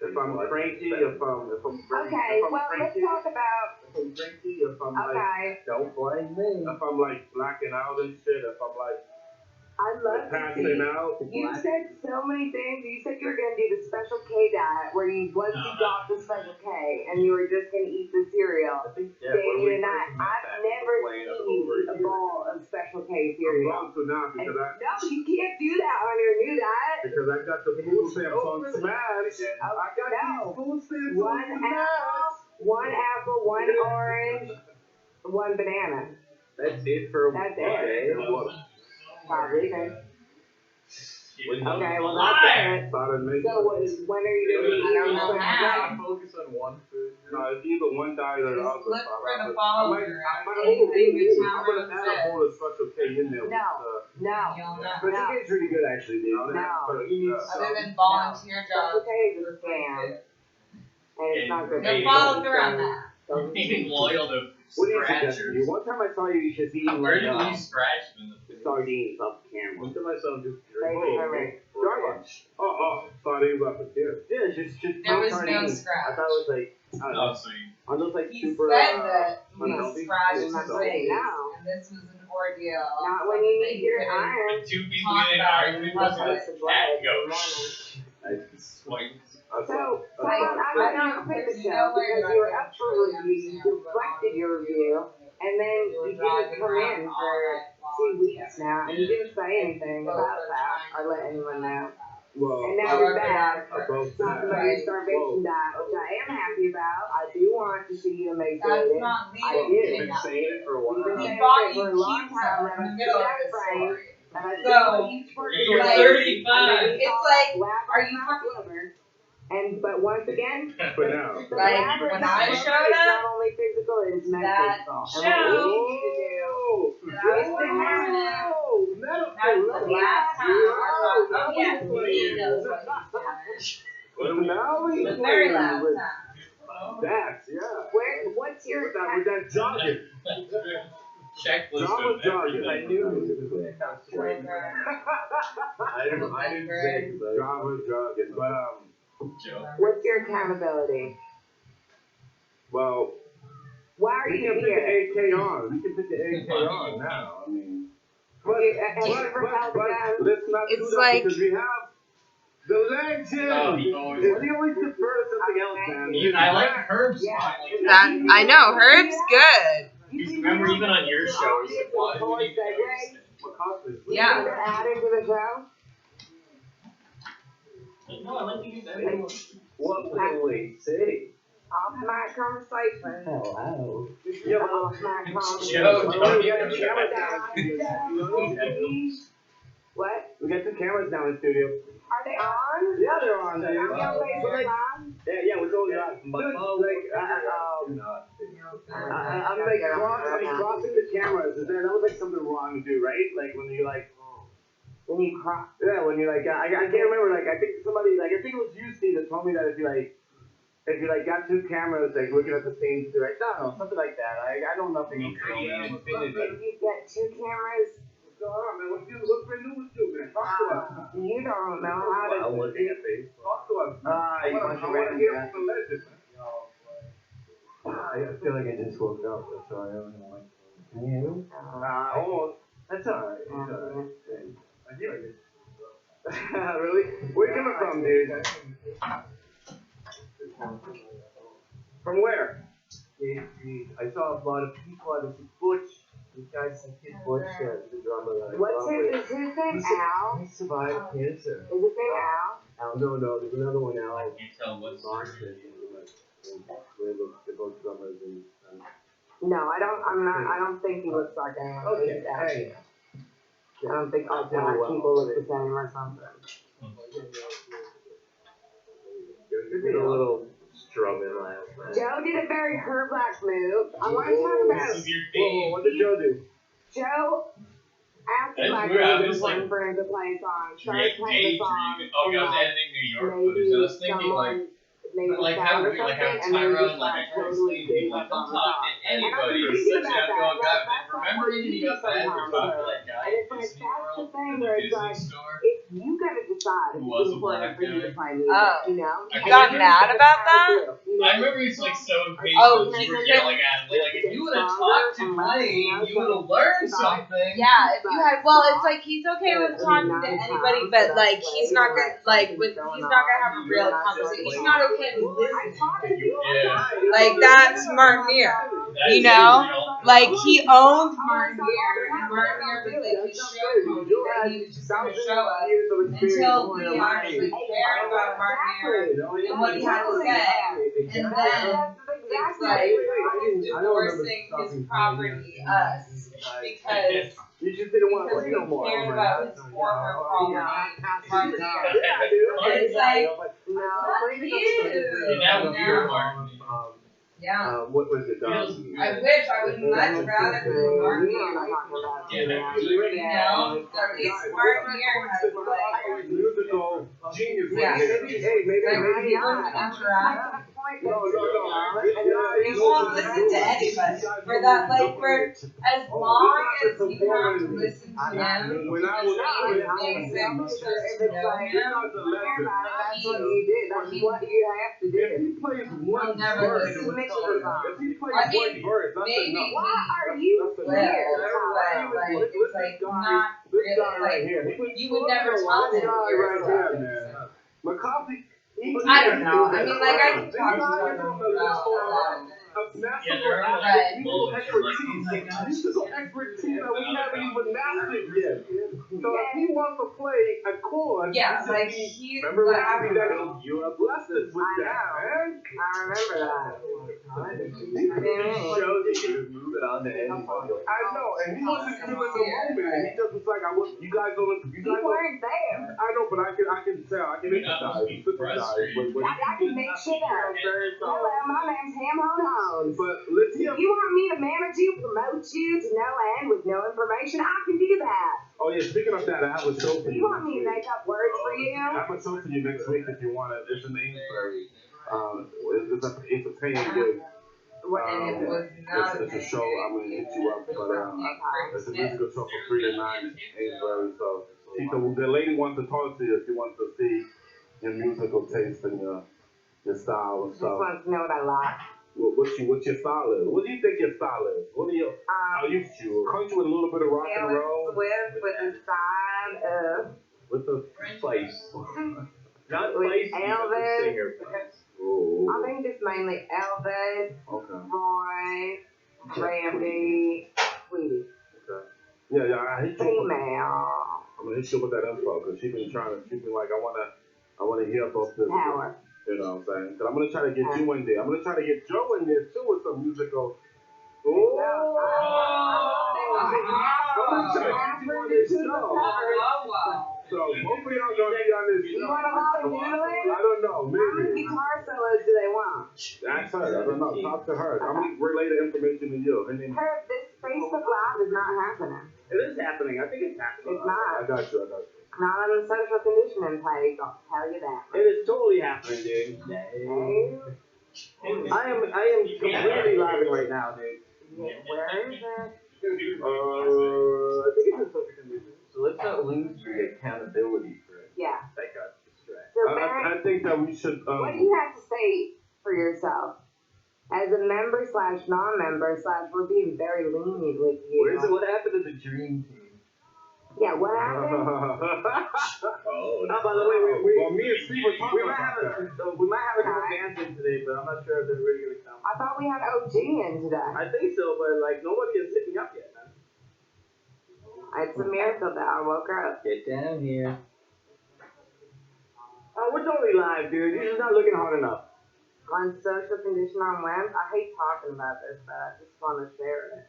if I'm cranky, if I'm Okay, well, let's talk about. if I'm cranky, if I'm like, don't blame me. If I'm like blacking out and shit, if I'm like I love to passing see. out. You said so many things. You said you were gonna do the special K diet, where you once you got the special K, and you were just gonna eat the cereal day and night. I've never seen a bowl of special K cereal. I'm going to now because No, you can't do that on your new diet. because I got the food stamps on Smash. I got these food stamps on Smash. One apple, one orange, one banana. That's it for a That's day. it. Probably then. Okay, well Why? that's it. Started making. So when are you gonna eat your know special how. K? Focus on one food. No, it's either one diet or the other. Look So for the I follower. might Anything the I'm gonna town add a whole special K in there. No. No. But it gets really good actually, dude. Other than volunteer jobs. Okay, is a scam. And it's not good. Maybe. Follow through on that. Being loyal to What do you suggest? scratchers. One time I saw you just eating Where did like, you scratch them? sardines off the camera. One time I saw him just Right. Starbucks. Oh, sardines off the camera. Yeah, just There was no sardines. scratch. I thought it was like, I don't know. Oh, so you Are those like He super said that he unhealthy? scratched my So- face, and this was an ordeal. Not when you need your iron. When two people get in an argument, was it cat goes? Swipe. So, I'm not quit the show because you were up for review, you deflected your review, and then you didn't come in for 2 weeks now, and you didn't say anything about that or let anyone know. Well, And now you're back, about talking about your starvation diet, which I am happy about. I do want to see you emaciated. That's not I legal. do. You've been saying it for a while. You've been He saying bought it for you a long pizza time, in the and middle of I'm this frame, story. and I So, see each person You're like, 35. It's like, are you fucking? But once again, for now. the Like, lab when is I not showed not only physical, it's that metaphysical. And what we need you to do, that I was doing that was the last time I thought, oh yeah, he knows what he's doing. Now we The very last with time. that, yeah. what's your With that jogging. Checklist Java of jogging. everything. I knew it was I didn't think so. Java jogging. But Joke. what's your accountability? well, Why are we you can put the here? AK on. We can put the AK on now. I mean, but Have you ever held a gun? let's not do It's that like- because we have the legend. Oh, he always- If we always defer to something else, man. Even I like Herb's Yeah. smiling. That, I know, Herb's good. Remember, even on your show, he's like, why do we need to do this? What cost is Yeah. You ever added to the show? No, I like you better. What will we see? Off mic conversation. Hello. Off mic conversation. Joe, don't We got even the cameras down in studio. What? We got some cameras down in studio. Are they on? Yeah, they're on, dude. Are you on Facebook Live? Yeah, we're totally on. Dude, I'm like crossing the cameras. That was like something wrong to do, right? Like when you like. When you cross. Yeah, when you're like, I can't remember. Like I think somebody, like I think it was you, Steve, that told me that if you got two cameras like looking at the same direction, I don't know, something like that. I don't know nothing. If you get two cameras, What's going on, man? What's new with you, man? Talk to us. you don't know how to. I'm looking at Facebook. Talk to us. Man. I you want want to to hear random from the legend, man. I feel like I just woke up. That's why I don't know. Can you hear me? Almost. That's alright. It's alright. I hear it. Really? Where you coming from, dude? From where? I saw a lot of people. I was Butch. These guys like Kid Butch, the drummer. What's his name? Al? He survived cancer. Is his name Al? No, there's another one now. I can't tell what's. Marston. They're both drummers and. No, I don't think he looks like anyone. Okay, Actually. hey. I don't think all black people look the same or something. There's been a little strumming last night. Joe did a very her black move. I want to talk about. This is your theme. What did Joe do? Joe acted That's like weird, I he was was like, waiting for him to play a song. Started Daydreaming. playing the song. Oh, and I was like, editing New York footage. I was thinking like. maybe Like sound how or weird, like how something, and then Tyrone, just like I totally totally gave like up don't on the talk song. to anybody. And I'm He's thinking such an about outgoing that. guy. That's Remember what he we got bad for sometimes, talking to that guy And at it's like, Disney that's the World, thing in the where it's Disney like, store. if you gotta decide Who if was it's a important black for you to guy. play music, you know? I You got know, mad it's about how I that? feel, you know? I remember he's like so impatient. Oh, You were because yelling at him. Like, if you would have talked to Blaine, you would have learned something. Yeah, if you had, well, it's like he's okay with talking to anybody, but like he's not gonna like with he's not gonna have a real conversation. He's not okay with listening. Yeah. Like that's Martinier, you know? Like he owns Martinier, and Martinier was like his show pony that he was just gonna show us until we actually cared about Martinier and what he had to say, and then it's like he's divorcing his property us because. You just didn't want to Because play we no more. cared about his former property, Martinier. Yeah, And it's like, no, fuck you. now we're Martin. Yeah. What was it? I wish I would much rather be Martinier. Yeah. No, at least Martinier has like. Musical genius. Yeah. Maybe Interact. No. He won't listen to anybody. For that, like, for as long as you have to listen to him, When I was things that was just to know him, that's what you did. That's what you have to do. If he plays one never verse, listen. if he plays one verse, that's maybe enough. Why are you Well, here? like, it's like not This really, guy right like, here. you would never talk to This him guy here. right here, man. McCarthy. I don't know. I mean, like, I can talk to him about Yeah, there are Right. musical expertise that we haven't even mastered yet. So if he wants to play a chord, Yeah, he like, should be- he, remember when I he don't did that? know. You are blessed with that, man. I remember that. Shows that you just move it on to anybody. I know, and he wasn't even in the moment. And he just was like, you guys don't. You weren't there. I know, but I can tell. I can empathize. I can make shit up. Hello, my name's Ham Hones. But let's hear. If you want me to manage you, promote you to no end with no information, I can do that. Oh yeah, speaking of that, I have a show for You you. want me to make up words for you? I have a show for you next week if you want it. It's in Amesbury. It's a paying gig. And it was not It's a show. I'm gonna hit you up, but it's a musical show for 3 to 9 in Amesbury. So the lady wants to talk to you. She wants to see your musical taste and your style and Just stuff. wants to know what I like. What's your style is? What do you think your style is? What are your? Are you country with a little bit of rock and roll? Swift with a side of With the spice. Not with spicy, but the Elvis. singer. Oh. I think it's mainly Elvis, Okay. Roy, Randy, Sweetie. Okay. Yeah, I hit you. Female. I'm gonna hit you with that info because she's been like, I wanna hear about this. Power. You know what I'm saying? Because I'm gonna try to get you in there. I'm gonna try to get Joe in there too with some musical. So hopefully y'all gonna be on this. You want a lot of noodling? I don't know, How many maybe. guitar solos do they want? Ask her. I don't know. Talk to her. I'm gonna relay the information to you. Her name. This Facebook Live is not happening. It is happening. I think it's happening. It's not. I got you. Not on the social conditioning page, I'll tell you that. It is totally happening, dude. I am completely live right now, dude. Where is it? I think it's in social conditioning. So let's not lose the accountability for it. Yeah. That got distracted. So Barry, I think that we should. what do you have to say for yourself? As a member / non-member / we're being very lenient with you. What happened to the dream team? Yeah, what happened? Oh, by the way, well, me and Steve were talking we about that. we might have a couple fans in today, but I'm not sure if they're really gonna come. I thought we had OG in today. I think so, but like nobody is hitting up yet, man. It's a miracle that I woke her up. Get down here. We're totally live, dude. You're just not looking hard enough. On social condition on web, I hate talking about this, but I just want to share it.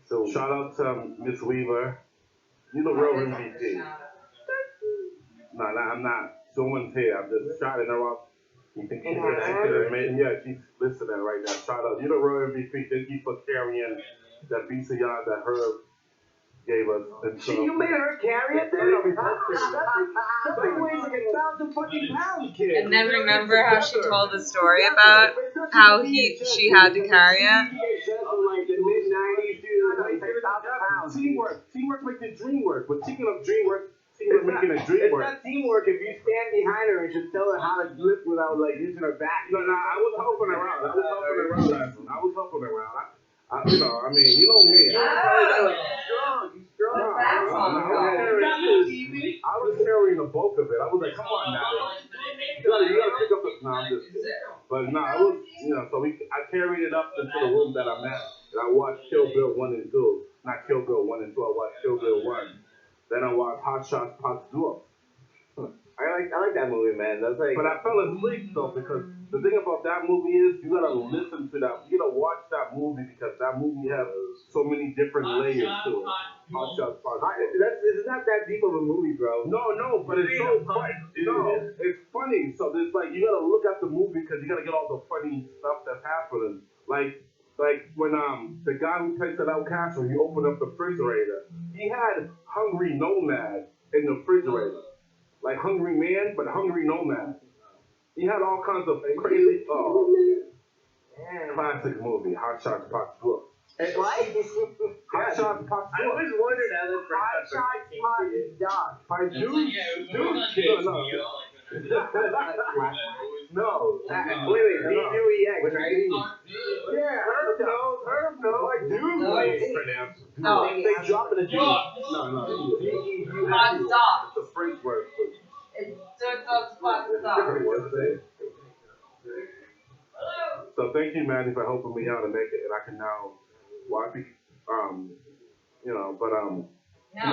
So shout out to Miss Weaver. You the real MVP. No, I'm not. Someone's here. I'm just shouting her up. You think she's an actor? Yeah, she's listening right now. Shout out. You the real MVP. Thank you for carrying that BCR that Herb gave us. You made her carry it then? That weighs like 1,000 fucking pounds, kid. And then remember how she told the story about how she had to carry it? Like the mid-90s, dude, like 1,000 pounds. Teamwork makes the dream work. But speaking of dream work, making a dream work. It's not teamwork if you stand behind her and just tell her how to lift without like using her back. No, I was helping her out. You know, I mean, you know me. I was carrying the bulk of it. I was like, come on now. You gotta pick up the. No, I'm just. But no, it was, you know, so I carried it up into the room that I'm at. And I watched Kill Bill 1 and 2. Not Kill Bill 1 and 2, I watched Kill Bill 1. Then I watched Hot Shots Part 2. I like that movie, man. That's like. But I fell asleep though, because the thing about that movie is you gotta listen to that. You gotta watch that movie because that movie has so many different layers to it. Hot Shots Part 2. It's not that deep of a movie, bro. No, but it's so funny. It's funny. So there's like you gotta look at the movie because you gotta get all the funny stuff that's happening. Like when the guy who takes it out castle, you open up the refrigerator. He had Hungry Nomad in the refrigerator. Like Hungry Man, but Hungry Nomad. He had all kinds of crazy. Classic movie, Hot Shots Part 2. What? Hot Shots Part 2. I always wondered how this Hot Shots Part 2. Part 2? No. Wait, D-U-E-X, right? Yeah, Herb knows. Like dude. They drop it a D. No. Hot Stop. It's a French word. It's Hot Stop. So thank you, Manny, for helping me out to make it, and I can now watch it. You're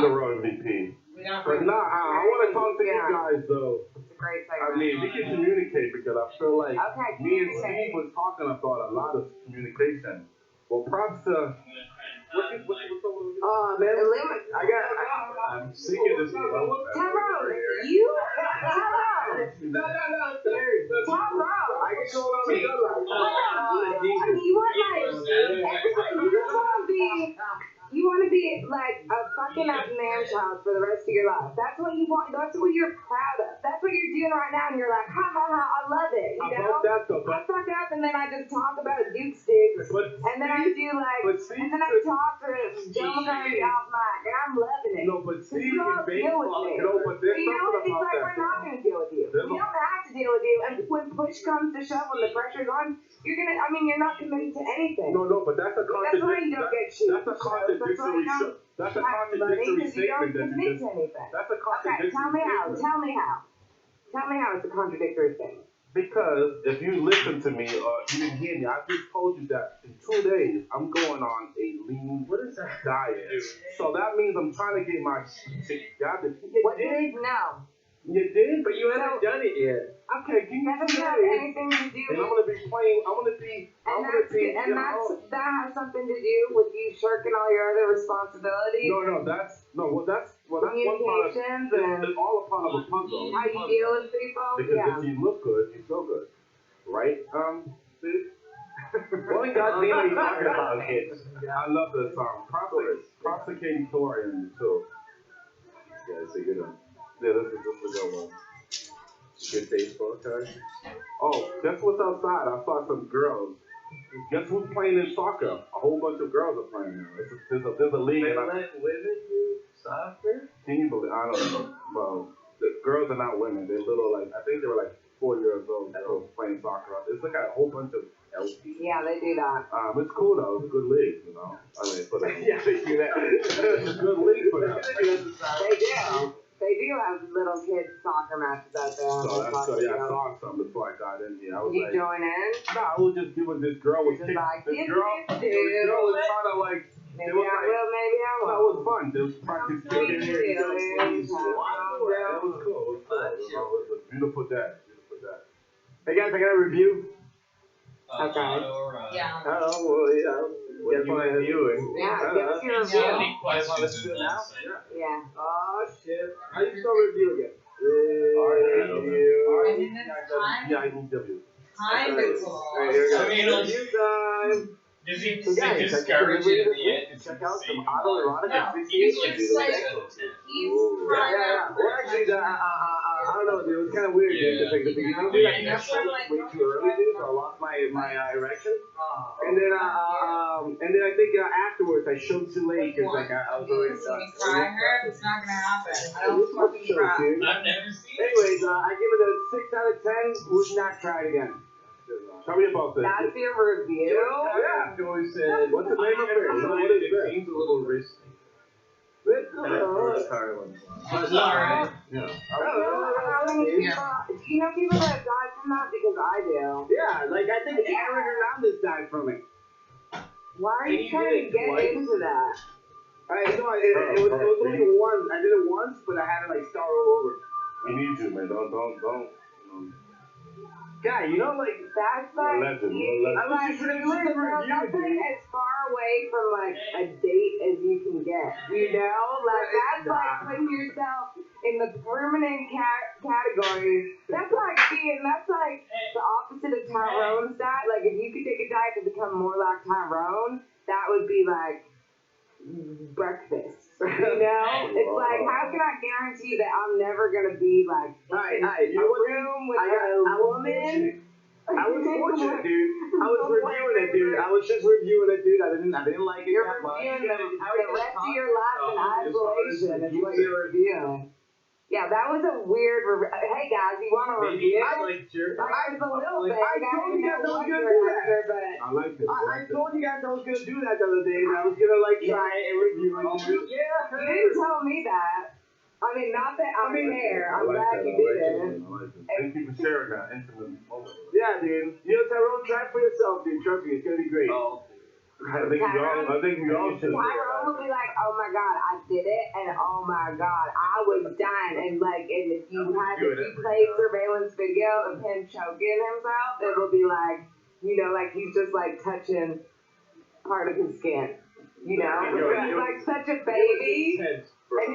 the real MVP. But I want to talk to you guys though. It's a great I segment. mean, we can communicate because I feel like me and Steve was talking about a lot of communication. Well, props to. Man, I'm singing this. Tyrone, you? Tyrone. I can go on the You want to be like a fucking up man child for the rest of your life. That's what you want. That's what you're proud of. That's what you're doing right now, and you're like, ha ha ha, I love it. You know? I fuck up, and then I just talk about Duke sticks, and then I do like, and then I talk for Joe Murray off mic, and I'm loving it. No, but Steve you don't deal with me. No, but there's you know, something it's about like that. we're not gonna deal with you. We don't have to deal with you, and when push comes to shove, when the pressure's on, you're gonna. I mean, you're not committed to anything. No, but that's a That's why you don't get shit. That's a contradictory statement that you just That's a contradictory Tell me how it's a contradictory statement. Because if you listen to me or you didn't hear me, I just told you that in 2 days I'm going on a lean diet. So that means I'm trying to get my shit together. What did? No. You did? But you haven't done it yet. Okay, give me 2 days. That has anything to do And with. I'm gonna be playing. That has something to do with you shirking all your other responsibilities. That's one part of Communications and it's all a part of a puzzle. how you deal with people. Because if you look good, you feel good, right? Steve? Only God knows what you're talking about, kids. I love this song. Prosecutorian too. Yeah, it's a good one. Yeah, this is a good one. Good baseball card. Oh, guess what's outside? I saw some girls. Guess who's playing in soccer? A whole bunch of girls are playing now. There's a league. They let women do soccer? Can you believe? I don't know. Well, the girls are not women. They're little, like, I think they were like 4 years old girls playing soccer. It's like a whole bunch of LP. Yeah, they do that. It's cool though. It's a good league, you know. I mean, for them. Yeah, they do that. It's a good league for them. They do. They do have little kids soccer matches out there. So I saw some before I got in here. I was you like, join in? No, I was just giving this girl was Just like, this girl was trying to like. Maybe I will, maybe I won't. No, it was fun. There was practice kicking. It was cool. It was Beautiful dad. Hey guys, I got a review. Okay. Yeah. Oh, well, What are you reviewing? Yeah, give us your Any review. questions let's do it in now. that sense? Yeah. Oh shit. How do you spell review again? I mean, it's time. B-I-E-W. Time is a Alright, here we go. I mean, like- Review time. Does he So guys, discourage it in the end? check out some autoerotic No, asphyxiation. he's just like, he's trying to. Well, actually, I don't know, dude. It was kind of weird, dude. Because like the beginning, dude, I think I started way too early, dude. So I lost my erection. And then I think afterwards I showed too late because like I was already. See me cry her? It's not gonna happen. I don't fucking show, cry. dude. I've never seen it. Anyways, I give it a 6 out of 10. Would not try it again. Tell me about this. That's your review? Yeah. Joey said, what's the name of it? What is It this? seems a little risky. This That first car one. It's alright. Yeah. How many people, do you know people that have died from that? Because I do. Yeah, like I think Aaron Hernandez died from it. Why are you trying to get into that? I know it was only once. I did it once, but I had to like start all over. We need you, man. Don't. Guy, you know, like That's like, Legend. I was just gonna say that's like as far away from like a date as you can get. You know, like that's like putting yourself in the permanent category. That's like the opposite of Tyrone's diet. Like if you could take a diet to become more like Tyrone, that would be like breakfast. You know, it's like how can I guarantee that I'm never gonna be like in a room with a woman? I was fortunate, dude. I was reviewing it, dude. I was just reviewing it, dude. I didn't like it You're that much. reviewing the rest of your life in isolation is what you're reviewing. Yeah, that was a weird review. Hey guys, you want to review? I liked your. I was a little bit. I told you guys I was gonna do that. I like this. I told you guys I was gonna do that the other day. That I was gonna like try it and review it. Yeah, you didn't tell me that. I mean, not that I'm there. I'm glad you did it. Thank you for sharing that intimate moment. Yeah, dude. You know, Tyrone, try it for yourself, dude. Trust me, it's gonna be great. I think we all should. Tyrone would be like, oh my god, I did it, and oh my god, I was dying, and like, and if you played surveillance video of him choking himself, it will be like, you know, like he's just like touching part of his skin, you know, he's like such a baby, and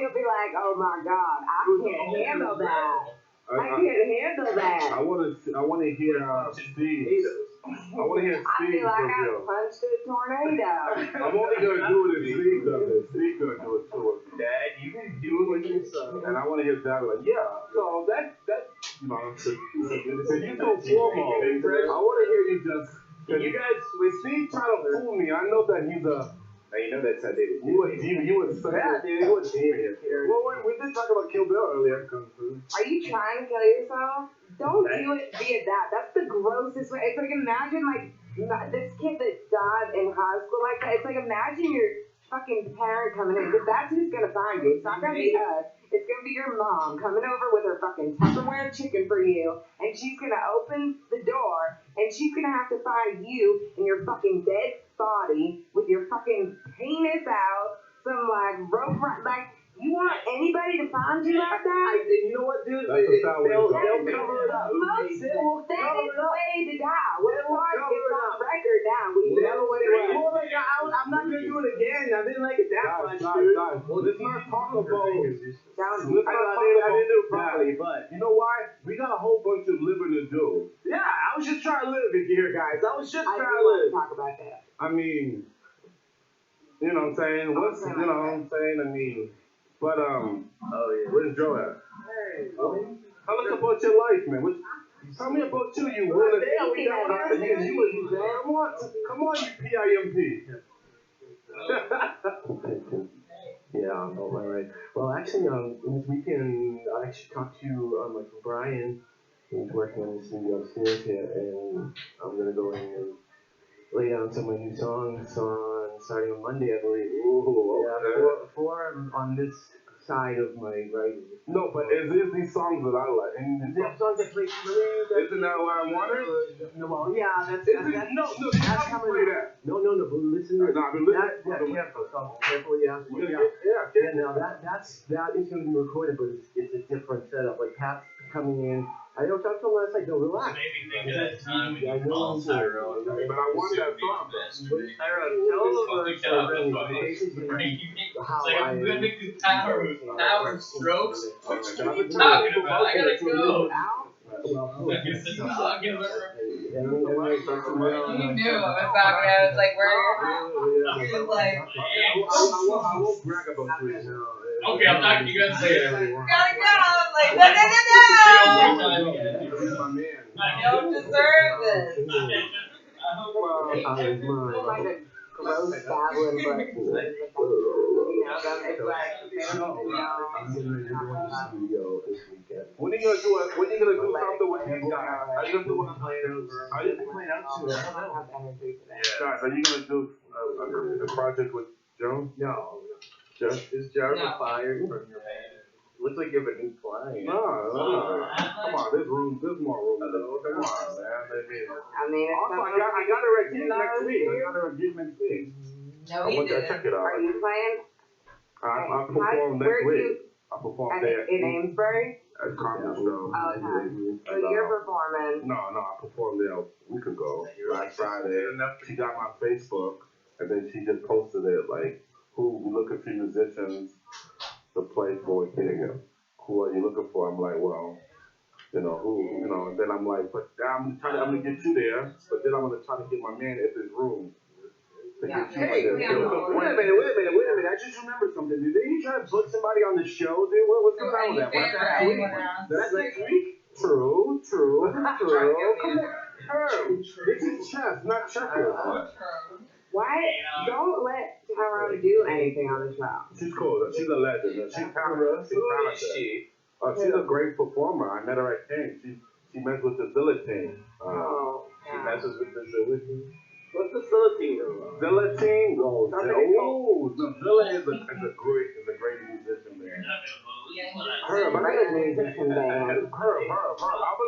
you'll be like, oh my god, I can't handle that. I can't handle that. I want to hear Steve. I want to hear I Steve feel like I review. punched a tornado. I'm only gonna do it if Steve does it. Steve's gonna do it too. Dad, you can do it when you son. And I want to hear Dad like, yeah. So that you know, so you do slow-mo. I want to hear you just. You guys, when Steve trying to fool me, I know that he's a. Now you know that's how they do. You would say. Yeah, dude. You would say. Well, we did talk about Kill Bill earlier. Are you trying to kill yourself? Don't do it via that. That's the grossest way. It's like imagine like this kid that died in high school like that. It's like imagine your fucking parent coming in because that's who's gonna find you. It's not gonna be us. It's gonna be your mom coming over with her fucking Tupperware chicken for you, and she's gonna open the door and she's gonna have to find you and your fucking dead body with your fucking penis out, some like rope like. You want anybody to find you like that? You know what, dude? They'll cover it up. That is the way to die. It's on record now. We know what it was. Well, like, I'm not gonna do it again. I didn't like it that much, dude. Let's not talk about. I didn't do it properly, but you know why? We got a whole bunch of living to do. yeah, I was just trying to live it here, guys. I was just I trying do to want to live. talk about that. I mean, you know what I'm saying? I mean, but where's Joe at? Hey, Tell us about your life, man. Tell me about you. You willing? Come on, you PIMP. Yeah, all right. Well, actually, this weekend I actually talked to my friend Brian, who's working on this studio upstairs here, and I'm gonna go in and lay down some of my new songs starting on Monday, I believe. Ooh, yeah, four on this side of my writing. No, but it's these songs that I like. And the songs that play isn't that what I wanted? No, well, yeah, that's coming. No, but listen. Careful. So carefully, yeah. Now that is going to be recorded, but it's a different setup. Like Pat's coming in. I don't talk to him last night. No, relax. I know I'm Tyrone. But I want that song. Tyrone, tell him how I I'm gonna do power strokes. What are you talking about? I gotta go. You knew I was talking. I was like, where? He was like, I won't brag about you now. Okay, I'll talk to you guys later. gotta go. I'm like, no. I don't deserve this. Gross goblin breakfast. When are you gonna do something with these guys? Are you gonna do what I'm playing? Are you playing out to it? Guys, are you gonna do a project with Joan? No. Is Jared fired from your band? Looks like you have a new client. No. Come on, there's more room. Come on, man. I mean, also, I got her at gig next week. No, I want you to check it out. Are you playing? I perform next week. I perform there. In Amesbury? At Carmen Show. Okay. So you're performing. No, I performed there a week ago, last Friday. She got my Facebook, and then she just posted it, like, who looking for musicians to play for King? Who are you looking for? I'm like, well, who, and then I'm like, but I'm gonna get you there, but then I'm gonna try to get my man at his room. Hey, wait a minute. I just remembered something, dude. Didn't you try to book somebody on the show, dude? What's going on with that? That's next week? True. Come on. This is chess, not checkers. Why? Don't let Tyrone do anything on the show. She's cool. She's a legend. She's talented. She's a great performer. I met her at King. She met with the Zilla team. She messes with the Zilla team. What's the Zilla team? Zilla team? Zilla is a great musician, man. Her, my musician band. Her. I'm gonna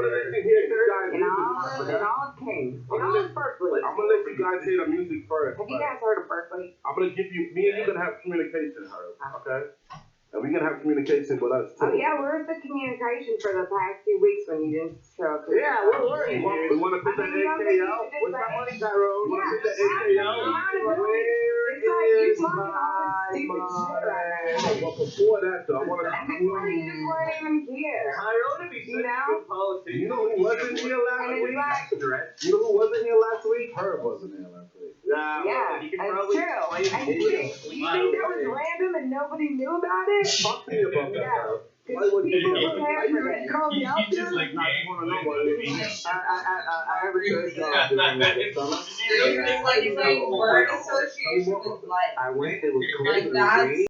let you hear you guys. In all of Kings. In all of Berkeley. I'm gonna let you guys hear the music first. Have you guys heard of Berkeley? I'm gonna give you, me and you gonna have communication, okay? And we're gonna have communication with us too. Oh yeah, where's the communication for the past few weeks when you didn't show up? Yeah, we're worried. We wanna put that AK out. What's that money, Tyrone? We wanna put that AK out. Well, before that though, I wanna. You weren't even here. Tyrone would be such a good politician. You know who wasn't here last week? You know who wasn't here last week? Herb wasn't here last week. Yeah, he can that's probably true. explain And you think that was random and nobody knew about it? Talk to me about that. Yeah. Why would you People do prepare for it. He's just like, I wanna know what it is. I have a good job doing that this summer. It's like word association with life. I went, it was cold, Like it was that's rainy.